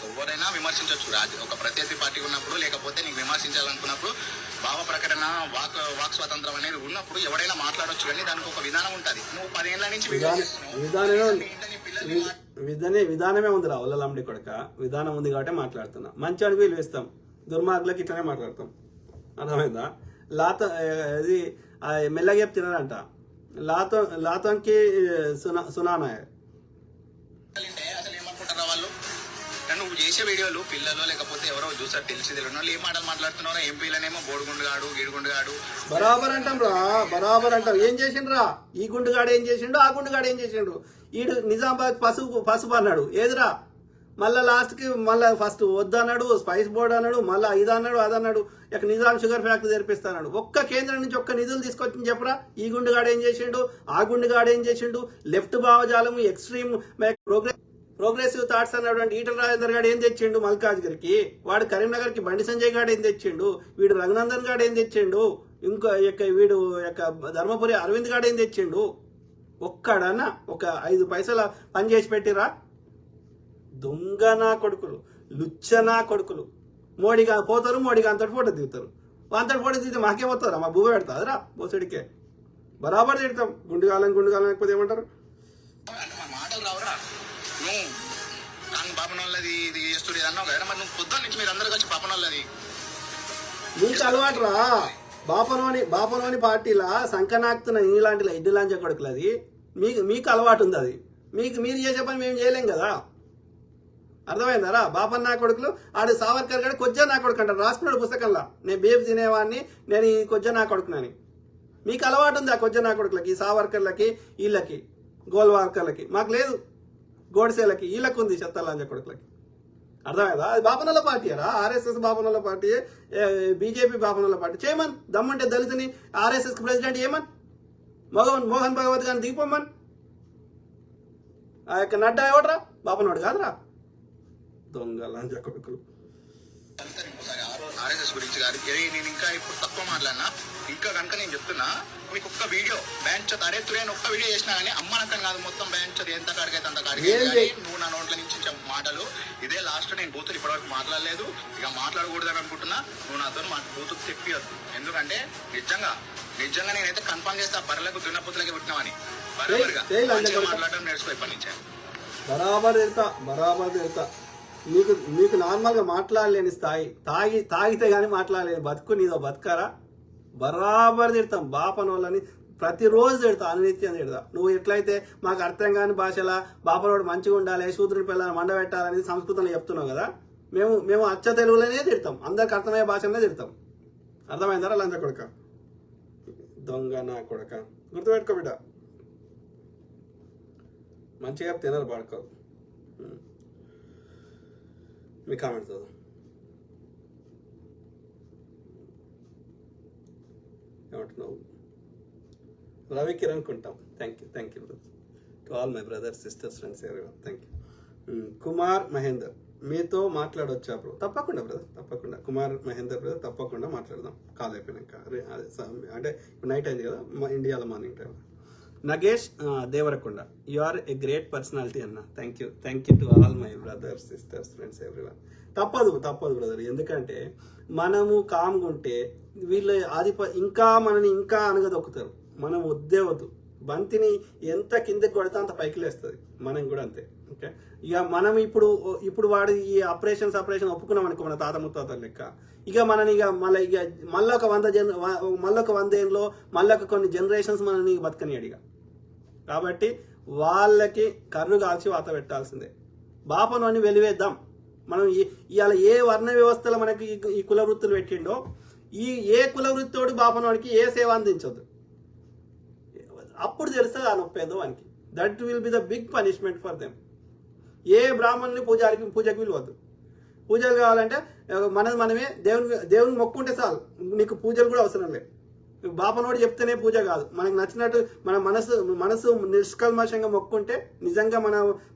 ఎవరైనా విమర్శించవచ్చు. ఒక ప్రత్యర్థి పార్టీ ఉన్నప్పుడు, లేకపోతే నీకు విమర్శించాలనుకున్నప్పుడు భావ ప్రకటన, వాక్ స్వాతంత్రం అనేది ఉన్నప్పుడు ఎవడైనా మాట్లాడొచ్చు. కానీ దానికి ఒక విధానం ఉంటుంది. నువ్వు 10 ఏళ్ల నుంచి విధానమే ఉందిరా ఒల్లలంబడి కొడక. విధానం ఉంది కాబట్టి మాట్లాడుతున్నా. మంచి అడుగు విలువిస్తాం, దుర్మార్గులకి ఇట్లనే మాట్లాడతాం. అర్థమైందా? ఇది మెల్లగా చెప్తున్నారంట. లాతంకి సునానాయ. అసలు ఏమనుకుంటారా వాళ్ళు? నువ్వు చేసే వీడియోలు పిల్లలు లేకపోతే ఎవరో చూసారు తెలిసి తెలియని వాళ్ళు ఏం మాటలు మాట్లాడుతున్నారో. ఎంపీలనేమో బోడుగుండుగాడు, గీడుగుండుగాడు. బరాబర్ అంటాం రా, బరాబర్ అంటాం. ఏం చేసిండ్రా? ఈ గుండుగాడు ఏం చేసిండు, ఆ గుండుగాడు ఏం చేసిండు. ఈడు నిజామాబాద్ పసుపు అన్నాడు, ఏదిరా? మళ్ళా లాస్ట్కి మళ్ళీ ఫస్ట్ వద్దన్నాడు, స్పైస్ బోర్డు అన్నాడు, మళ్ళీ ఇది అన్నాడు, అదన్నాడు, ఇక నిజాం షుగర్ ఫ్యాక్టరీ తెరిపిస్తాడు. ఒక్క కేంద్రం నుంచి ఒక్క నిధులు తీసుకొచ్చి చెప్పరా? ఈ గుండుగాడు ఏం చేసిండు, ఆ గుండుగాడు ఏం చేసిండు. లెఫ్ట్ భావజాలము, ఎక్స్ట్రీమ్ ప్రోగ్రెసివ్ థాట్స్ అన్నటువంటి ఈటల రాజేందర్ గారు ఏం తెచ్చిండు మల్కాజ్గిరికి? వాడు కరీంనగర్కి బండి సంజయ్ గారు ఏం తెచ్చిండు? వీడు రఘునందన్ గారు ఏం తెచ్చిండు? వీడు ధర్మపురి అరవింద్ గారు ఏం తెచ్చిండు? ఒక్కడన్నా ఒక 5 పైసల పని చేసి పెట్టిరా? దొంగ నా కొడుకులు, లుచ్చ నా కొడుకులు. మోడీగా పోతారు, మోడీగా అంతటి ఫోటో దిగుతారు. అంతటి ఫోటో దిగితే మాకే పోతారా? మా భూమి పెడతాదిరా బోసుడికే. బరాబర్ తిడతాం. గుండుగాలని లేకపోతే ఏమంటారు? మాటలు రావురా. నువ్వు కానీ పాపన వాళ్ళది ఇది చేస్తుంది అన్నావు కదా, మరి నువ్వు పొద్దున్న నుంచి మీరు అందరూ కలిసి పాపన వాళ్ళది నీకు అలవాటు రా. బాపనోని పార్టీలా సంకనాక్తున్న ఇలాంటి ఎడ్డు లాంచ కొడుకులు. అది మీకు అలవాటు ఉంది. అది మీరు చేసే పని మేము చేయలేం కదా. అర్థమైందారా? బాపన్ నా కొడుకులు. ఆడు సావర్కర్ గారు కొజ్జా నా కొడుకు అంటారు, రాసుకున్నాడు పుస్తకంలో. నేను బీఫ్ తినేవాడిని, నేను ఈ కొజ్జా నా కొడుకునని. మీకు అలవాటు ఉంది ఆ కొజ్జా నా కొడుకులకి, ఈ సావర్కర్లకి, వీళ్ళకి, గోల్వార్కర్లకి. మాకు లేదు. గోడ్సేలకి, వీళ్ళకు ఉంది చెత్త కొడుకులకి. అర్థమైందా? అది బాపనోళ్ళ పార్టీయరా? ఆర్ఎస్ఎస్ బాపనోళ్ళ పార్టీ, బీజేపీ బాపనోళ్ళ పార్టీ. చేయమన్ దమ్ముంటే దళితుని ఆర్ఎస్ఎస్ ప్రెసిడెంట్ ఏమన్ మోహన్ భగవత్ గారిని దిగిపోమన్. ఆ యొక్క నడ్డా ఎవడరా? బాపనోడు కాదురా. దొంగ లంజ కొడుకులు. ఆర్ఎస్ఎస్ గురించి కాదు, నేను ఇంకా ఇప్పుడు తక్కువ మాట్లాడినా. ఇంకా కనుక నేను చెప్తున్నా, మీకు ఒక్క వీడియో బ్యాంచ్ అరే తురే ఒక్క వీడియో చేసినా కానీ అమ్మనంతం కాదు, మొత్తం బ్యాంచ్ ఎంత కాడికైతే అంత కాడికి. నువ్వు నా నోట్ల నుంచి మాటలు ఇదే లాస్ట్. నేను బూతులు ఇప్పటివరకు మాట్లాడలేదు, ఇక మాట్లాడకూడదని అనుకుంటున్నా. నువ్వు నాతో బూతులు తెప్పియద్దు. ఎందుకంటే నిజంగా నేనైతే కన్ఫర్మ్ చేస్తా, బర్రెలకు దున్నపుతులకి పుట్టినామని. బరాబర్గా మాట్లాడడం నేర్చుకో ఇప్పటి నుంచే. బరాబర్ తిడతా. నీకు నార్మల్గా మాట్లాడలేని స్థాయి, తాగితే గానీ మాట్లాడలేని బతుకు నీదో బతకరా? బరాబర్ తిడతాం. బాపనోళ్ళని ప్రతిరోజు తిడతా, అనునిత్యం తిడతా. నువ్వు ఎట్లయితే మాకు అర్థం కాని భాషలా బాపనోడు మంచిగా ఉండాలి, శూద్రుని పిల్లలు మండబెట్టాలని సంస్కృతంలో చెప్తున్నావు కదా. మేము అచ్చ తెలుగులోనే తిడతాం, అందరికి అర్థమయ్యే భాషలోనే తిడతాం. అర్థమైందరా లంచ కొడక, దొంగ నా కొడక. గుర్తుపెట్టుకో బిడ్డ, మంచిగా తినరు పడుకో. మీ కామెంట్ చదువు. ఏమంటున్నావు? రవి కిరణ్ కుంటాం. Thank you to all my brothers, sisters, friends, everyone. Thank you. Kumar Mahender, మీతో మాట్లాడొచ్చా బ్రో? తప్పకుండా బ్రదర్, తప్పకుండా. కుమార్ మహేందర్ బ్రదర్, తప్పకుండా మాట్లాడదాం కాల్ అయిపోయినాక. అంటే నైట్ అయింది కదా ఇండియాలో, morning time. Nagesh Devarakonda, you are a great personality అన్న. Thank you to all my brothers, sisters, friends, everyone. తప్పదు బ్రదర్, ఎందుకంటే మనము కామ్గా ఉంటే వీళ్ళు ఇంకా మనని ఇంకా అనగదొక్కుతారు. మనం వద్దు బంతిని ఎంత కిందకి కొడితే అంత పైకి లేస్తుంది. మనం కూడా అంతే. ఓకే, ఇక మనం ఇప్పుడు వాడు ఈ ఆపరేషన్ ఒప్పుకున్నాం అనుకో, మన తాత ముత్తాతల లెక్క. ఇక మనని మళ్ళీ ఒక 100 ఏళ్ళలో మళ్ళీ ఒక కొన్ని జనరేషన్స్ మనని బతకనియాడు ఇక. కాబట్టి వాళ్ళకి కర్రు కాల్చి వాత పెట్టాల్సిందే. బాపను అని వెలివేద్దాం. మనం ఇవాళ ఏ వర్ణ వ్యవస్థలో మనకి ఈ కుల వృత్తులు పెట్టిండో, ఏ కుల వృత్తోడు బాపనవాడికి ఏ సేవ అందించదు. అప్పుడు తెలుస్తుంది ఆ నొప్పేందో వానికి. That will be the big punishment for them. ఏ బ్రాహ్మణుని పూజకి విలువద్దు. పూజలు కావాలంటే మనమే దేవుని మొక్కుంటే చాలు, నీకు పూజలు కూడా అవసరం లేదు. బాపనోడు చెప్తేనే పూజ కాదు. మనకు నచ్చినట్టు మన మనసు నిష్కల్మషంగా మొక్కుంటే, నిజంగా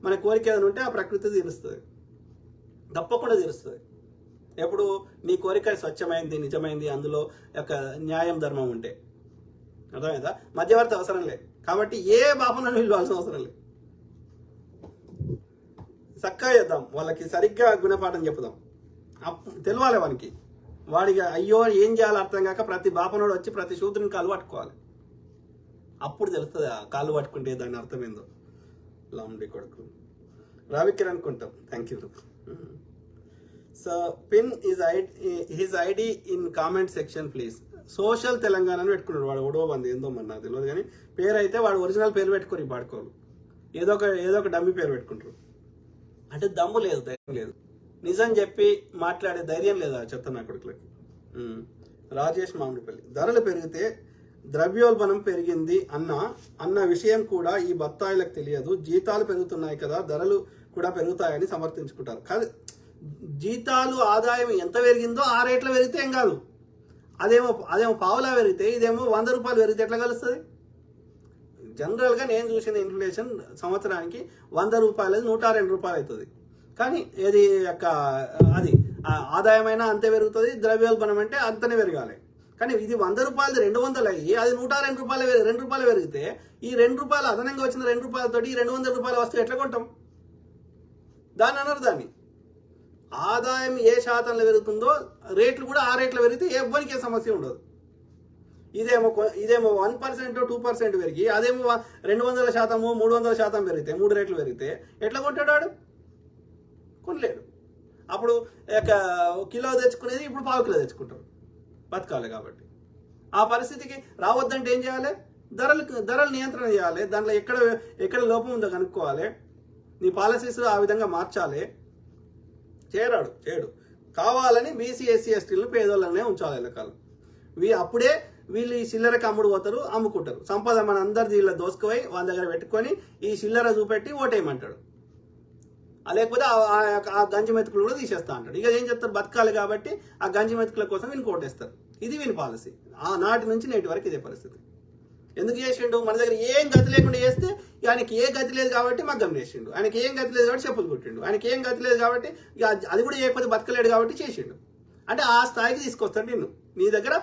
మన కోరిక ఏదైనా ఉంటే ఆ ప్రకృతి తీరుస్తుంది, తప్పకుండా తీరుస్తుంది. ఎప్పుడు నీ కోరిక స్వచ్ఛమైంది, నిజమైంది, అందులో యొక్క న్యాయం ధర్మం ఉంటే. అర్థమైందా? మధ్యవర్తి అవసరం లేదు. కాబట్టి ఏ బాపనోడు పిలవాల్సిన అవసరం లేదు. చక్కగా చేద్దాం, వాళ్ళకి సరిగ్గా గుణపాఠం చెప్పుదాం. తెలవాలి వాడికి అయ్యో ఏం చేయాలో అర్థం కాక ప్రతి బాపనోడు వచ్చి ప్రతి శూద్రుని కాలు పట్టుకోవాలి. అప్పుడు తెలుస్తుంది ఆ కాలు పట్టుకుంటే దాని అర్థం ఏందో. లాంబడి కొడుకు రావికిర్ అనుకుంటాం. Thank you. So pin his ID in comment section please. Social Telangana అని పెట్టుకున్నాడు వాడు. ఓడో మంది ఏందో మరి నాకు తెలియదు, కానీ పేరు అయితే వాడు ఒరిజినల్ పేరు పెట్టుకోరు ఈ పాడుకోరు. ఏదో ఒక డమ్మి పేరు పెట్టుకుంటారు. అంటే దమ్ము లేదు, ధైర్యం లేదు, నిజం చెప్పి మాట్లాడే ధైర్యం లేదా చెప్తా నా కొడుకులకి. రాజేష్ మామిడిపల్లి, ధరలు పెరిగితే ద్రవ్యోల్బణం పెరిగింది అన్న విషయం కూడా ఈ బత్తాయిలకు తెలియదు. జీతాలు పెరుగుతున్నాయి కదా, ధరలు కూడా పెరుగుతాయని సమర్థించుకుంటారు. కాదు, జీతాలు ఆదాయం ఎంత పెరిగిందో ఆ రేట్లో పెరిగితే ఏం కాదు. అదేమో పావులా పెరిగితే, ఇదేమో 100 రూపాయలు పెరిగితే ఎట్లా కలుస్తుంది? జనరల్గా నేను చూసిన ఇన్ఫ్లేషన్ సంవత్సరానికి 100 రూపాయలు 102 రూపాయలు అవుతుంది. కానీ అది ఆదాయమైనా అంతే పెరుగుతుంది, ద్రవ్యోల్బణం అంటే అంతనే పెరగాలి. కానీ ఇది 100 రూపాయలు 200 అయ్యి అది 102 రూపాయలు పెరిగితే, ఈ 2 రూపాయలు అదనంగా వచ్చిన 2 రూపాయలతోటి ఈ 200 రూపాయల వస్తువు ఎట్లా కొంటాం? దాన్ని అనరు. దాన్ని ఆదాయం ఏ శాతంలో పెరుగుతుందో రేట్లు కూడా ఆ రేట్లో పెరిగితే ఎవ్వరికి సమస్య ఉండదు. ఇదేమో 1% 2% పెరిగి అదేమో 200%, 300% పెరిగితే, 3 రేట్లు పెరిగితే ఎట్లా కొంటాడు వాడు? కొనలేడు. అప్పుడు కిలో తెచ్చుకునేది ఇప్పుడు 1/2 కిలో తెచ్చుకుంటారు, బతకాలి. కాబట్టి ఆ పరిస్థితికి రావద్దంటే ఏం చేయాలి? ధరలు నియంత్రణ చేయాలి. దాంట్లో ఎక్కడ లోపం ఉందో కనుక్కోవాలి. నీ పాలసీస్ ఆ విధంగా మార్చాలి. చేయడు. కావాలని బీసీ ఎస్సీ ఎస్టీలను పేదోళ్ళనే ఉంచాలి ఎల్లకాలం. అప్పుడే వీళ్ళు ఈ చిల్లరకి పోతారు, అమ్ముకుంటారు. సంపద మన అందరి దీనిలో దోసుకుపోయి వాళ్ళ దగ్గర పెట్టుకొని ఈ చిల్లర చూపెట్టి ఓటేయమంటాడు. లేకపోతే ఆ గంజి మెతుకులు కూడా తీసేస్తా అంటాడు. ఇక ఏం చెప్తారు? బతకాలి కాబట్టి ఆ గంజి మెతుకుల కోసం వీని ఓటేస్తారు. ఇది వీని పాలసీ. ఆ నాటి నుంచి నేటి వరకు ఇదే పరిస్థితి. ఎందుకు చేసిండు? మన దగ్గర ఏం గతి లేకుండా చేస్తే ఆయనకి ఏ గతి లేదు కాబట్టి మగ్గం చేసిండు. ఆయనకి ఏం గతి లేదు కాబట్టి చెప్పులు కుట్టిండు. ఆయనకి ఏం గతి లేదు కాబట్టి అది కూడా చేయకపోతే బతకలేడు కాబట్టి చేసిండు. అంటే ఆ స్థాయికి తీసుకొస్తాడు నిన్ను. నీ దగ్గర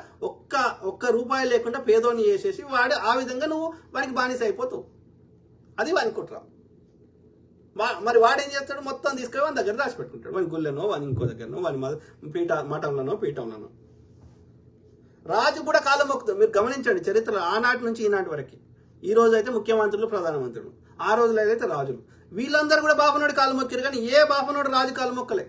ఒక్క రూపాయి లేకుండా పేదోని చేసేసి వాడు ఆ విధంగా నువ్వు వానికి బానిస అయిపోతావు. అది వాని కుట్ర. మరి వాడేం చేస్తాడు? మొత్తం తీసుకొని వాని దగ్గర దాచిపెట్టుకుంటాడు. వాని గుళ్ళనో, వాని ఇంకో దగ్గరనో, వాని మఠంలోనో. రాజు కూడా కాలం మొక్కుతాడు. మీరు గమనించండి చరిత్ర ఆనాటి నుంచి ఈనాటి వరకు. ఈ రోజు అయితే ముఖ్యమంత్రులు, ప్రధానమంత్రులు, ఆ రోజులో అయితే రాజులు, వీళ్ళందరూ కూడా బాపనోడి కాలు మొక్కారు. కానీ ఏ బాపనోడు రాజు కాలు మొక్కలే.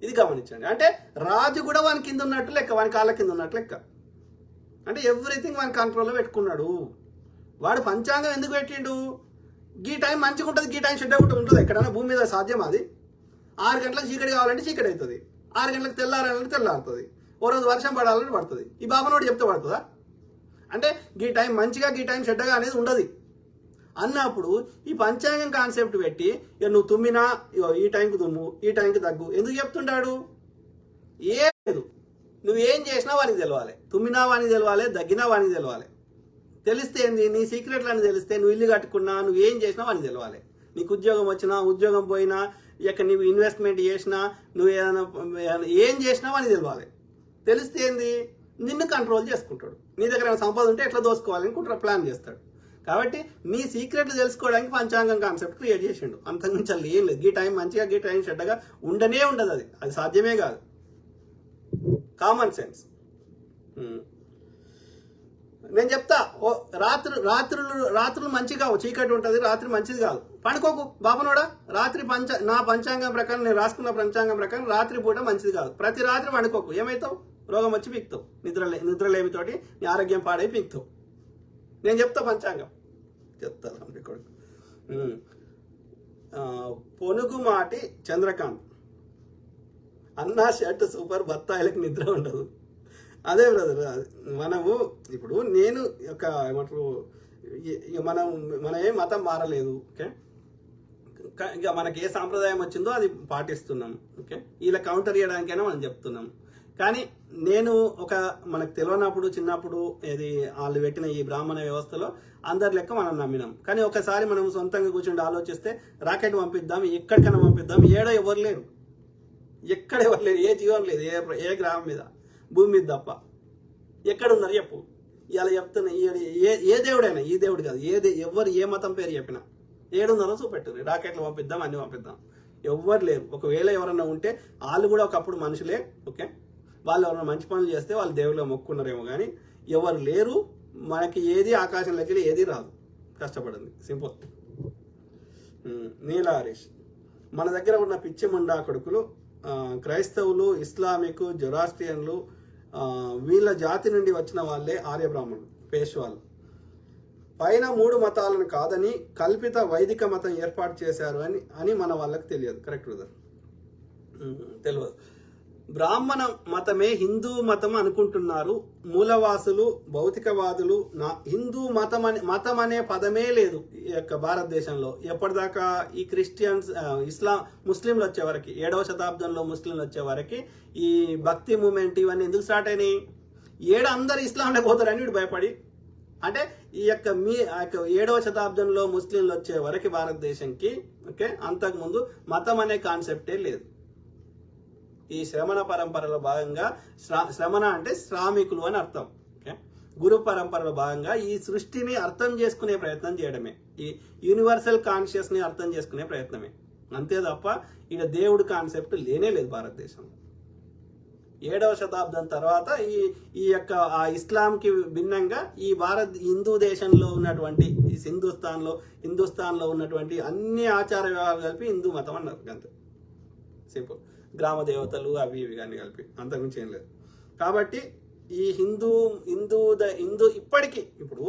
ఇది గమనించండి. అంటే రాజు కూడా వాని కింద ఉన్నట్టు లెక్క, వాని కాళ్ళ కింద ఉన్నట్టు లెక్క. అంటే ఎవ్రీథింగ్ వాని కంట్రోల్లో పెట్టుకున్నాడు. వాడు పంచాంగం ఎందుకు పెట్టిండు? గీ టైం మంచిగా ఉంటుంది, గీ టైం చెడ్డ ఉంటుంది. ఎక్కడైనా భూమి మీద సాధ్యం అది? 6 గంటలకు చీకటి కావాలంటే చీకటి అవుతుంది, 6 గంటలకు తెల్లారాలంటే తెల్లారుతుంది, ఓ రోజు వర్షం పడాలంటే పడుతుంది. ఈ బాపనోడు చెప్తే పడుతుందా? అంటే గీ టైం మంచిగా, గీ టైం చెడ్డగా అనేది ఉండదు అన్నప్పుడు ఈ పంచాంగం కాన్సెప్ట్ పెట్టి నువ్వు తుమ్మినా ఈ టైంకి తుమ్ము, ఈ టైంకి దగ్గు ఎందుకు చెప్తుంటాడు? ఏం లేదు. నువ్వేం చేసినా వానికి తెలవాలి. తుమ్మినా వానికి తెలవాలి, దగ్గినా వానికి తెలవాలి. తెలిస్తే ఏంది? నీ సీక్రెట్లని తెలిస్తే నువ్వు ఇల్లు కట్టుకున్నా, నువ్వేం చేసినా వానికి తెలవాలి. నీకు ఉద్యోగం వచ్చినా ఉద్యోగం పోయినా ఇక నువ్వు ఇన్వెస్ట్మెంట్ చేసినా నువ్వు ఏదైనా ఏం చేసినా వానికి తెలియాలి. తెలిస్తే ఏంది, నిన్ను కంట్రోల్ చేసుకుంటాడు. నీ దగ్గర ఏమైనా సంపద ఉంటే ఎట్లా దోసుకోవాలని కుట్ర ప్లాన్ చేస్తాడు. కాబట్టి నీ సీక్రెట్లు తెలుసుకోవడానికి పంచాంగం కాన్సెప్ట్ క్రియేట్ చేసిండు. అంతకుమించి అసలు ఏం లేదు. ఈ టైం మంచిగా ఈ టైం చెడ్డగా ఉండనే ఉండదు. అది సాధ్యమే కాదు. Common sense. నేను చెప్తా, రాత్రులు మంచిగా చీకటి ఉంటుంది, రాత్రి మంచిది కాదు. పండుకోకు బాబునోడా. రాత్రి నా పంచాంగం ప్రకారం, నేను రాసుకున్న పంచాంగం ప్రకారం రాత్రి పూట మంచిది కాదు. ప్రతి రాత్రి పండుకోకు. ఏమవుతావు? రోగం వచ్చి పీక్తావు. నిద్రలేమితోటి నీ ఆరోగ్యం పాడై పీక్తావు. నేను చెప్తా పంచాంగం చెప్తాను కొడుకు. పొనుగుమాటి చంద్రకాంత్, అన్నా షర్ట్ సూపర్, బత్తాయిలకు నిద్ర ఉండదు. అదే బ్రదర్, మనము ఇప్పుడు నేను ఒక ఏమంటారు, మన ఏ మతం మారలేదు. ఓకే, ఇక మనకి ఏ సాంప్రదాయం వచ్చిందో అది పాటిస్తున్నాం. ఓకే, ఇలా కౌంటర్ చేయడానికైనా మనం చెప్తున్నాం. కానీ నేను మనకు తెలియనప్పుడు చిన్నప్పుడు వాళ్ళు పెట్టిన ఈ బ్రాహ్మణ వ్యవస్థలో అందరి లెక్క మనం నమ్మినాం. కానీ ఒకసారి మనం సొంతంగా కూర్చుండి ఆలోచిస్తే రాకెట్ పంపిద్దాం, ఎక్కడికైనా పంపిద్దాం, ఏడో ఎవరు లేరు, ఎక్కడ ఎవరు లేరు, ఏ జీవం లేదు, ఏ గ్రహం మీద, భూమి మీద తప్ప. ఎక్కడున్నారు చెప్పు. ఇలా చెప్తున్నా, ఏ దేవుడైనా, ఈ దేవుడు కాదు, ఎవరు ఏ మతం పేరు చెప్పినా ఏడున్నారో చూపెట్టారు. రాకెట్లు పంపిద్దాం, అన్ని పంపిద్దాం, ఎవ్వరు లేరు. ఒకవేళ ఎవరన్నా ఉంటే వాళ్ళు కూడా ఒకప్పుడు మనుషులే. ఓకే, వాళ్ళు ఎవరైనా మంచి పనులు చేస్తే వాళ్ళు దేవుళ్ళ మొక్కున్నారేమో, కానీ ఎవరు లేరు. మనకి ఏది ఆకాశంలోకి ఏది రాదు, కష్టపడింది. సింపుల్. నీలా హరీష్, మన దగ్గర ఉన్న పిచ్చి ముండా కొడుకులు క్రైస్తవులు, ఇస్లామిక్, జొరాస్ట్రియన్లు, వీళ్ళ జాతి నుండి వచ్చిన వాళ్ళే ఆర్య బ్రాహ్మణులు, పేష్వాలు. పైన 3 మతాలను కాదని కల్పిత వైదిక మతం ఏర్పాటు చేశారు అని మన వాళ్ళకి తెలియదు. కరెక్ట్ బ్రదర్, తెలియదు. బ్రాహ్మణ మతమే హిందూ మతం అనుకుంటున్నారు మూలవాసులు, భౌతికవాదులు. హిందూ మతం అనే పదమే లేదు ఈ యొక్క భారతదేశంలో. ఎప్పటిదాకా ఈ క్రిస్టియన్స్, ముస్లింలు వచ్చే వరకు, 7వ శతాబ్దంలో ముస్లింలు వచ్చే వరకు ఈ భక్తి మూమెంట్ ఇవన్నీ ఎందుకు స్టార్ట్ అయినాయి? అందరు ఇస్లాంలో పోతారని వీడు భయపడి. అంటే ఈ యొక్క 7వ శతాబ్దంలో ముస్లింలు వచ్చే వరకు భారతదేశంకి, ఓకే, అంతకుముందు మతం అనే కాన్సెప్టే లేదు. ఈ శ్రమణ పరంపరలో భాగంగా, శ్రమణ అంటే శ్రామికులు అని అర్థం. ఓకే, గురు పరంపరలో భాగంగా ఈ సృష్టిని అర్థం చేసుకునే ప్రయత్నం చేయడమే, ఈ యూనివర్సల్ కాన్షియస్ ని అర్థం చేసుకునే ప్రయత్నమే. అంతే తప్ప ఈడ దేవుడు కాన్సెప్ట్ లేనే లేదు భారతదేశంలో. 7వ శతాబ్దం తర్వాత ఈ యొక్క ఆ ఇస్లాంకి భిన్నంగా ఈ హిందూ దేశంలో ఉన్నటువంటి ఈ హిందుస్థాన్లో ఉన్నటువంటి అన్ని ఆచార వ్యవహారాలు కలిపి హిందూ మతం అన్నారు. అంతే, సింపుల్. గ్రామ దేవతలు అవి ఇవి కానీ కలిపి, అంతకుమించి ఏం లేదు. కాబట్టి ఈ హిందూ ఇప్పటికీ, ఇప్పుడు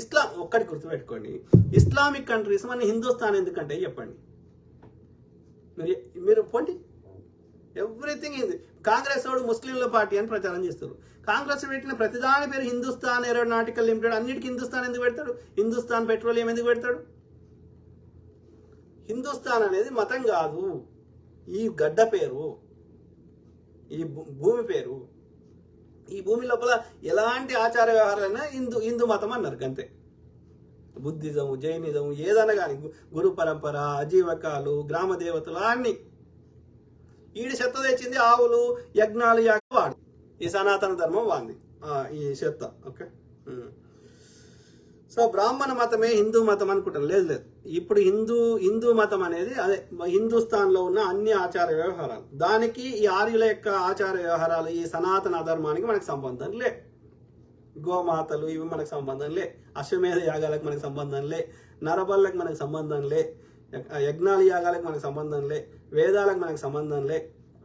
ఇస్లాం ఒక్కటి గుర్తుపెట్టుకోండి, ఇస్లామిక్ కంట్రీస్ మన హిందుస్థాన్ ఎందుకంటే చెప్పండి మీరు పోండి. ఎవ్రీథింగ్ ఇది. కాంగ్రెస్ వాడు ముస్లింల పార్టీ అని ప్రచారం చేస్తారు. కాంగ్రెస్ పెట్టిన ప్రతిదాని పేరు హిందుస్థాన్ ఏరోనాటికల్ లిమిటెడ్, అన్నిటికీ హిందుస్థాన్ ఎందుకు పెడతాడు? హిందుస్థాన్ పెట్రోలియం ఎందుకు పెడతాడు? హిందుస్థాన్ అనేది మతం కాదు, ఈ గడ్డ పేరు, ఈ భూమి పేరు. ఈ భూమి లోపల ఎలాంటి ఆచార వ్యవహారాలైనా హిందూ మతం అన్నారు అంతే. బుద్ధిజం, జైనిజం ఏదైనా కానీ, గురు పరంపర, అజీవకాలు, గ్రామ దేవతలు అన్ని. ఈడి చెత్త తెచ్చింది ఆవులు, యజ్ఞాలు, వాడు ఈ సనాతన ధర్మం వాంది ఈ చెత్త. ఓకే, సో బ్రాహ్మణ మతమే హిందూ మతం అనుకుంటారు. లేదు. ఇప్పుడు హిందూ మతం అనేది అదే హిందుస్థాన్ లో ఉన్న అన్ని ఆచార వ్యవహారాలు. దానికి ఈ ఆర్యుల యొక్క ఆచార వ్యవహారాలు, ఈ సనాతన ధర్మానికి మనకు సంబంధం లే. గోమాతలు ఇవి మనకు సంబంధం లే. అశ్వమేధ యాగాలకు మనకు సంబంధం లే. నరబళ్ళకు మనకు సంబంధం లే. యజ్ఞాల యాగాలకు మనకు సంబంధం లే. వేదాలకు మనకు సంబంధం లే.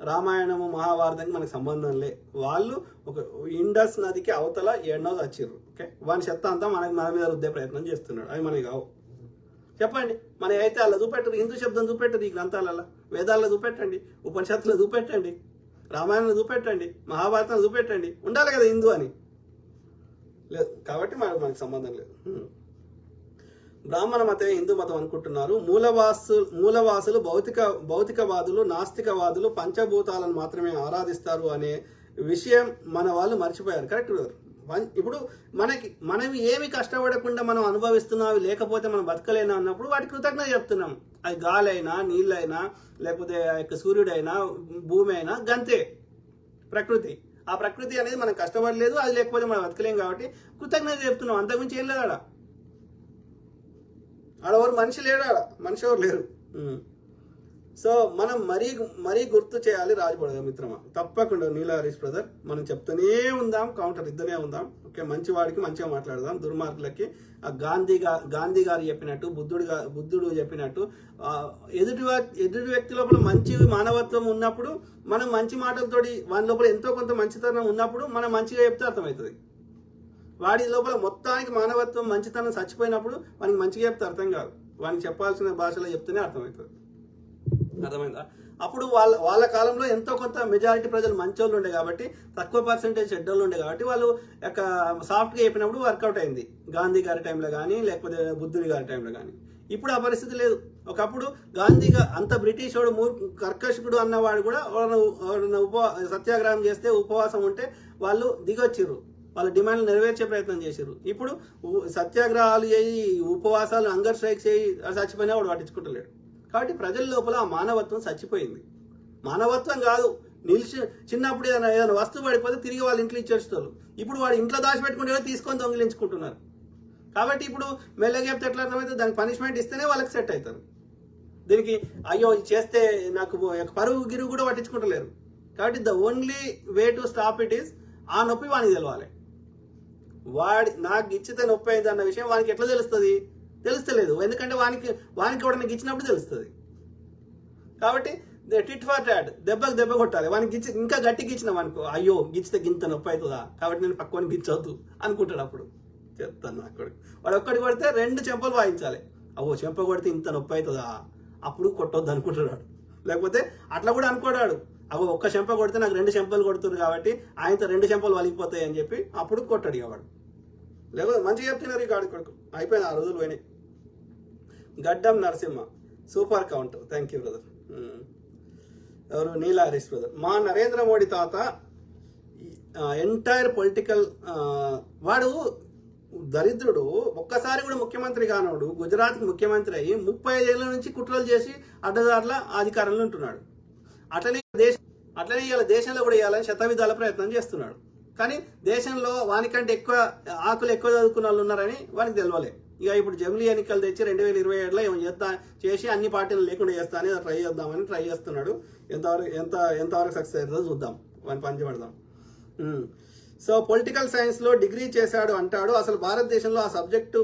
రామాయణము, మహాభారతానికి మనకు సంబంధం లే. వాళ్ళు ఒక ఇండస్ నదికి అవతల ఎన్నో వచ్చిర్రు. ఓకే, వాని చెత్త అంతా మన మీద రుద్దే ప్రయత్నం చేస్తున్నాడు. అవి మనకి కావు. చెప్పండి, మన అయితే అలా చూపెట్టరు. హిందూ శబ్దం చూపెట్టరు ఈ గ్రంథాలలో. వేదాల్లో చూపెట్టండి, ఉపనిషత్తులు చూపెట్టండి, రామాయణంలో చూపెట్టండి, మహాభారతంలో చూపెట్టండి. ఉండాలి కదా హిందూ అని. లేదు కాబట్టి మనకు సంబంధం లేదు. బ్రాహ్మణ మతమే హిందూ మతం అనుకుంటున్నారు మూలవాసులు భౌతికవాదులు, నాస్తికవాదులు పంచభూతాలను మాత్రమే ఆరాధిస్తారు అనే విషయం మన వాళ్ళు మర్చిపోయారు. కరెక్ట్. ఇప్పుడు మనవి ఏమి కష్టపడకుండా మనం అనుభవిస్తున్నాం, లేకపోతే మనం బతకలేనా అన్నప్పుడు వాటి కృతజ్ఞత చెప్తున్నాం. అది గాలైనా నీళ్ళైనా లేకపోతే ఆ యొక్క సూర్యుడైనా భూమి అయినా గంతే ప్రకృతి. ఆ ప్రకృతి అనేది మనం కష్టపడలేదు, అది లేకపోతే మనం బతకలేం కాబట్టి కృతజ్ఞత చెప్తున్నాం, అంతకుమించి ఏం లేదు ఆడెవరు మనిషి లేడు, మనిషి ఎవరు లేరు. సో మనం మరీ గుర్తు చేయాలి రాజుపడగ మిత్రమా, తప్పకుండా నీలా హరీష్ బ్రదర్ మనం చెప్తూనే ఉందాం, కౌంటర్ ఇద్దనే ఉందాం. ఓకే, మంచి వాడికి మంచిగా మాట్లాడదాం, దుర్మార్గులకి ఆ గాంధీ గారు చెప్పినట్టు, బుద్ధుడు చెప్పినట్టు ఎదుటి వ్యక్తి లోపల మంచి మానవత్వం ఉన్నప్పుడు మనం మంచి మాటలతోటి వాని లోపల ఎంతో కొంత మంచితనం ఉన్నప్పుడు మనం మంచిగా చెప్తే అర్థమవుతుంది. వాడి లోపల మొత్తానికి మానవత్వం మంచితనం చచ్చిపోయినప్పుడు వానికి మంచిగా చెప్తే అర్థం కాదు, వానికి చెప్పాల్సిన భాషలో చెప్తేనే అర్థమవుతుంది. అర్థమైందా? అప్పుడు వాళ్ళ కాలంలో ఎంతో కొంత మెజారిటీ ప్రజలు మంచోళ్ళు ఉండే కాబట్టి, తక్కువ పర్సెంటేజ్ చెడ్డోళ్ళు ఉండే కాబట్టి వాళ్ళు యొక్క సాఫ్ట్గా చెప్పినప్పుడు వర్కౌట్ అయింది, గాంధీ గారి టైంలో కానీ లేకపోతే బుద్ధుడి గారి టైంలో కానీ. ఇప్పుడు ఆ పరిస్థితి లేదు. ఒకప్పుడు గాంధీగా అంత బ్రిటిష్ వాడు కర్కశకుడు అన్నవాడు కూడా సత్యాగ్రహం చేస్తే ఉపవాసం ఉంటే వాళ్ళు దిగొచ్చిర్రు, వాళ్ళ డిమాండ్లు నెరవేర్చే ప్రయత్నం చేశారు. ఇప్పుడు సత్యాగ్రహాలు చేయి, ఉపవాసాలు, హంగర్ స్ట్రైక్స్ చేయి, చచ్చిపోయినా వాడు పట్టించుకుంటలేడు. కాబట్టి ప్రజల లోపల ఆ మానవత్వం చచ్చిపోయింది. మానవత్వం కాదు, చిన్నప్పుడు ఏదైనా వస్తువు పడిపోతే తిరిగి వాళ్ళ ఇంట్లో ఇచ్చేస్తారు. ఇప్పుడు వాడు ఇంట్లో దాచిపెట్టుకుంటే తీసుకొని దొంగిలించుకుంటున్నారు. కాబట్టి ఇప్పుడు మెల్లగా చెప్తే ఎట్లా అర్థమైతే దానికి పనిష్మెంట్ ఇస్తేనే వాళ్ళకి సెట్ అవుతారు. దీనికి అయ్యో చేస్తే నాకు పరువు గిరువు కూడా పట్టించుకుంటలేరు. కాబట్టి the only way to stop it is ఆ నొప్పి వానికి తెలవాలి. నాకు ఇచ్చితే నొప్పి అయింది అన్న విషయం వానికి ఎట్లా తెలుస్తుంది? తెలుస్తలేదు, ఎందుకంటే వానికి కూడా నాకు ఇచ్చినప్పుడు తెలుస్తుంది. కాబట్టి టిట్ ఫర్ టాట్, దెబ్బకు దెబ్బ కొట్టాలి. వానికి ఇంకా గట్టికి ఇచ్చినాం అనుకో, అయ్యో గిచ్చితే గింత నొప్పి అవుతుందా కాబట్టి నేను పక్కన గిచ్చవద్దు అనుకుంటాడు. అప్పుడు చెప్తాను అక్కడికి వాడు ఒక్కడి కొడితే 2 చెంపలు వాయించాలి. అవ్వో చెంప కొడితే ఇంత నొప్పి అవుతుందా, అప్పుడు కొట్టొద్దు అనుకుంటున్నాడు. లేకపోతే అట్లా కూడా అనుకోడాడు, అవ్వ ఒక్క చెంప కొడితే నాకు 2 చెంపలు కొడుతున్నారు కాబట్టి ఆయనతో 2 చెంపలు వలిగిపోతాయి అని చెప్పి అప్పుడు కొట్టాడు ఇవాడు. లేకపోతే మంచిగా చెప్తున్నారు ఈ కాడి కొడుకు. అయిపోయింది, ఆ రోజులు పోయినాయి. గడ్డం Narasimha super count, thank you brother. ఎవరు? నీలా హరీష్ బ్రదర్. మా నరేంద్ర మోడీ తాత ఎంటైర్ పొలిటికల్ వాడు దరిద్రుడు, ఒక్కసారి కూడా ముఖ్యమంత్రి కానోడు గుజరాత్కి ముఖ్యమంత్రి అయ్యి 35 ఏళ్ల నుంచి కుట్రలు చేసి అడ్డదారుల అధికారంలో ఉంటున్నాడు. అట్లనే ఇలా దేశంలో కూడా ఇవ్వాలని శతవిధాల ప్రయత్నం చేస్తున్నాడు. కానీ దేశంలో వానికంటే ఎక్కువ ఆకులు ఎక్కువ చదువుకున్న వాళ్ళు ఉన్నారని వానికి తెలియలే. ఇక ఇప్పుడు జమిలీ ఎన్నికలు తెచ్చి 2027లో ఏమో చేసి అన్ని పార్టీలు లేకుండా చేస్తా అని ట్రై చేస్తున్నాడు. ఎంతవరకు సక్సెస్ అవుతుందో చూద్దాం, వాని పని పెడదాం. సో పొలిటికల్ సైన్స్లో డిగ్రీ చేశాడు అంటాడు, అసలు భారతదేశంలో ఆ సబ్జెక్టు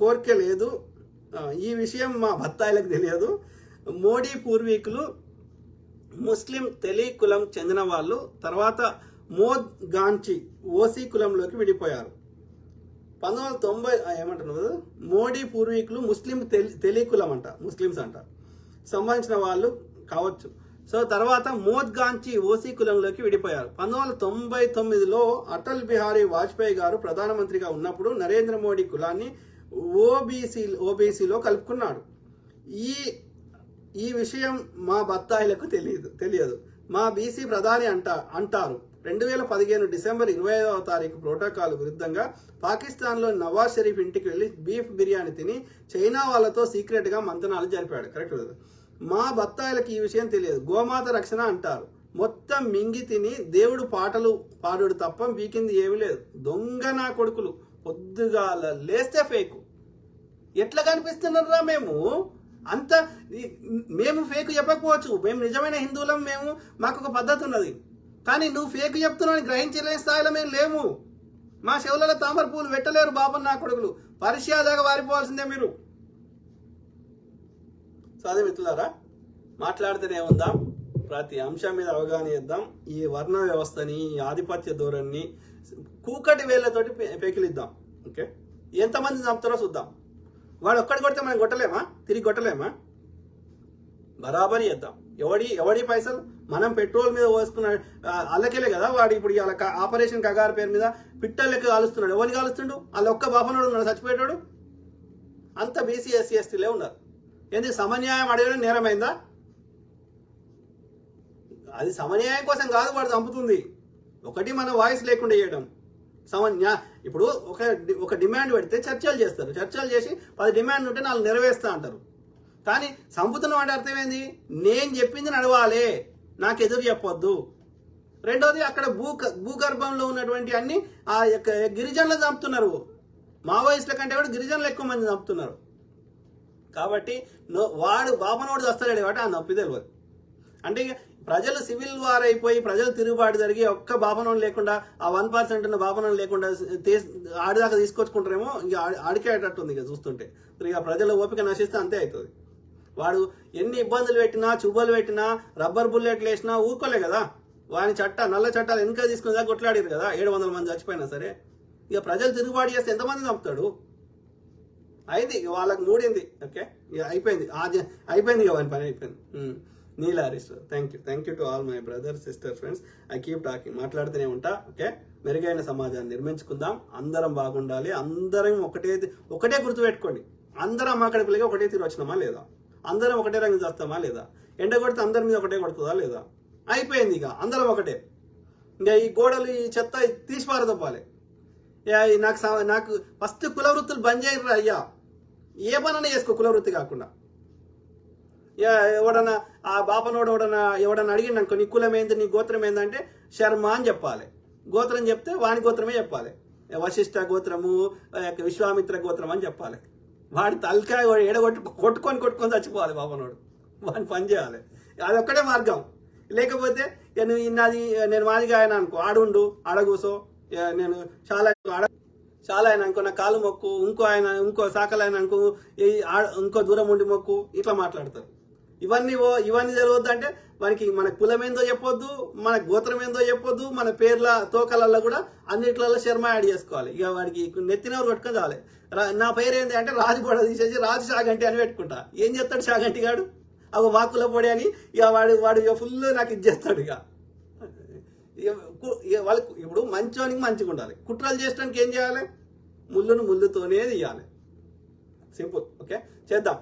కోరికే లేదు. ఈ విషయం మా బత్తాయిలకు తెలియదు. మోడీ పూర్వీకులు ముస్లిం తెలి కులం చెందిన వాళ్ళు, తర్వాత మోద్ గాంచి ఓసీ కులంలోకి విడిపోయారు. 1990 ఏమంటున్నారు, మోడీ పూర్వీకులు ముస్లిం తెలి కులం అంట, ముస్లిమ్స్ అంట సంబంధించిన వాళ్ళు కావచ్చు. సో తర్వాత మోద్ గాంచి ఓసీ కులంలోకి విడిపోయారు. 1999లో అటల్ బిహారీ వాజ్పేయి గారు ప్రధానమంత్రిగా ఉన్నప్పుడు నరేంద్ర మోడీ కులాన్ని ఓబీసీలో కలుపుకున్నాడు. ఈ విషయం మా బత్తాయిలకు తెలియదు. మా బీసీ ప్రధాని అంటారు. 2015 డిసెంబర్ 25వ తారీఖు ప్రోటోకాల్ విరుద్ధంగా పాకిస్తాన్లో నవాజ్ షరీఫ్ ఇంటికి వెళ్లి బీఫ్ బిర్యానీ తిని చైనా వాళ్ళతో సీక్రెట్ గా మంతనాలు జరిపాడు. కరెక్ట్ కదా? మా బత్తాయిలకు ఈ విషయం తెలియదు. గోమాత రక్షణ అంటారు. మొత్తం మింగి తిని దేవుడు పాటలు పాడు తప్ప వీకింది ఏమీ లేదు. దొంగ నా కొడుకులు, పొద్దుగాల లేస్తే ఫేకు. ఎట్లా కనిపిస్తున్నారా మేము? మేము ఫేక్ చెప్పకపోవచ్చు, మేము నిజమైన హిందువులం, మాకు ఒక పద్ధతి ఉన్నది. కానీ నువ్వు ఫేక్ చెప్తున్నావు గ్రహించలేని స్థాయిలో మేము లేము. మా చెవులలో తామర పూలు పెట్టలేరు బాబు నా కొడుకులు. పరిశ్యాదాగా వారిపోవాల్సిందే మీరు. సాధి మిత్రులారా, మాట్లాడితేనే ఉందాం, ప్రతి అంశం మీద అవగాహన చేద్దాం. ఈ వర్ణ వ్యవస్థని, ఈ ఆధిపత్య ధోరణిని కూకటి వేళ్లతోటి పెకిలిద్దాం. ఓకే, ఎంతమంది చంపుతారో చూద్దాం. వాడు ఒక్కడి కొడితే మనం కొట్టలేమా? తిరిగి కొట్టలేమా? బరాబరి చేద్దాం. ఎవడి పైసలు మనం పెట్రోల్ మీద పోసుకున్న అల్లకెళ్ళే కదా వాడు ఇప్పుడు ఇలా ఆపరేషన్ కగారు పేరు మీద పిట్టల లెక్క కాలుస్తున్నాడు. ఎవరిని కాలుస్తుండు? వాళ్ళ ఒక్క బాపనోడు ఉన్నాడు చచ్చిపోయేటాడు. అంత బీసీ ఎస్సీ ఎస్టీలే ఉన్నారు. ఎందుకు సమన్యాయం అడగడం నేరమైందా? అది సమన్యాయం కోసం కాదు, వాడు చంపుతుంది. ఒకటి మన వాయిస్ లేకుండా చేయడం ఇప్పుడు ఒక డిమాండ్ పెడితే చర్చలు చేస్తారు. చర్చలు చేసి 10 డిమాండ్ ఉంటే 4 నెరవేరుస్తా అంటారు. కానీ సంపుతున్న అంటే అర్థమైంది, నేను చెప్పింది నడవాలి, నాకు ఎదురు చెప్పొద్దు. రెండోది అక్కడ భూగర్భంలో ఉన్నటువంటి అన్ని ఆ యొక్క గిరిజనులు చంపుతున్నారు. మావోయిస్టుల కంటే కూడా గిరిజనులు ఎక్కువ మంది చంపుతున్నారు. కాబట్టి వాడు బాపనోడు వస్తాడు కాబట్టి ఆ నొప్పి తెలియదు. అంటే ఇక ప్రజలు సివిల్ వార్ అయిపోయి ప్రజలు తిరుగుబాటు జరిగి ఒక్క బాపనోడు లేకుండా ఆ 1% ఉన్న బాపనోడు లేకుండా ఆడిదాకా తీసుకొచ్చుకుంటారేమో, ఇక ఆడికేటట్టుంది ఇక చూస్తుంటే. ఇక ప్రజల ఓపిక నశిస్తే అంతే అవుతుంది. వాడు ఎన్ని ఇబ్బందులు పెట్టినా, చుబ్బలు పెట్టినా, రబ్బర్ బుల్లెట్లు వేసినా ఊరుకోలే కదా. వాని నల్ల చట్టాలు వెనుక తీసుకుని దాకా కొట్లాడారు కదా, 700 మంది చచ్చిపోయినా సరే. ఇక ప్రజలు తిరుగుబాటు చేస్తే ఎంతమంది చంపుతాడు? అయింది ఇక వాళ్ళకి మూడింది. ఓకే, ఇక అయిపోయింది, అయిపోయింది ఇక వాని పని అయిపోయింది. Neil Harris, thank you to all my brother sister friends. I keep talking, మాట్లాడుతూనే ఉంటా. ఓకే, మెరుగైన సమాజాన్ని నిర్మించుకుందాం, అందరం బాగుండాలి. అందరం ఒకటే గుర్తుపెట్టుకోండి, అందరం అక్కడి పిల్లగా ఒకటే తీరు వచ్చినామా లేదా, అందరం ఒకటే రంగు చేస్తామా లేదా, ఎండ కొడితే అందరి మీద ఒకటే కొడుతుందా లేదా, అయిపోయింది ఇక అందరం ఒకటే. ఇంకా ఈ గోడలు ఈ చెత్త తీసి పారదొప్పాలి. నాకు ఫస్ట్ కుల వృత్తులు బంద్ చేయరు అయ్యా, ఏ పనైనా చేసుకో కుల వృత్తి కాకుండా. ఎవడన్నా ఆ బాపనోడు ఎవడన్నా అడిగిండు అనుకో, నీ కులం ఏంది, నీ గోత్రం ఏందంటే శర్మ అని చెప్పాలి. గోత్రం చెప్తే వాని గోత్రమే చెప్పాలి. వశిష్ఠ గోత్రము, విశ్వామిత్ర గోత్రం అని చెప్పాలి. వాడి తలకాయ కొట్టుకొని చచ్చిపోవాలి బాపనోడు. వాడిని పని చేయాలి, అదొక్కటే మార్గం. లేకపోతే నేను మాదిగా ఆయన అనుకో, ఆడుండు, ఆడగూసో, నేను చాలా ఆయన అనుకో, నా కాలు మొక్కు, ఇంకో సాకలు ఆయన అనుకో, ఇంకో దూరం ఉండి మొక్కు, ఇట్లా మాట్లాడతారు. ఇవన్నీ తెలియద్దు అంటే మనకి మన కులం ఏందో చెప్పొద్దు, మన గోత్రం ఏందో చెప్పొద్దు, మన పేర్ల తోకలల్లో కూడా అన్నిట్లలో శర్మ యాడ్ చేసుకోవాలి. ఇక వాడికి నెత్తినవరు కొట్టుకొని చాలే. నా పేరు ఏంటి అంటే రాజు గొడ తీసేసి రాజు షాగంటి అని పెట్టుకుంటా. ఏం చేస్తాడు షాగంటి గాడు? అవి మా కుల పొడి అని ఇక వాడు ఇక ఫుల్ నాకు ఇది చేస్తాడు. ఇక వాళ్ళకి ఇప్పుడు మంచోనికి మంచిగా ఉండాలి, కుట్రలు చేయడానికి ఏం చేయాలి? ముళ్ళును ముళ్ళుతోనే తీయాలి. సింపుల్. ఓకే, చేద్దాం.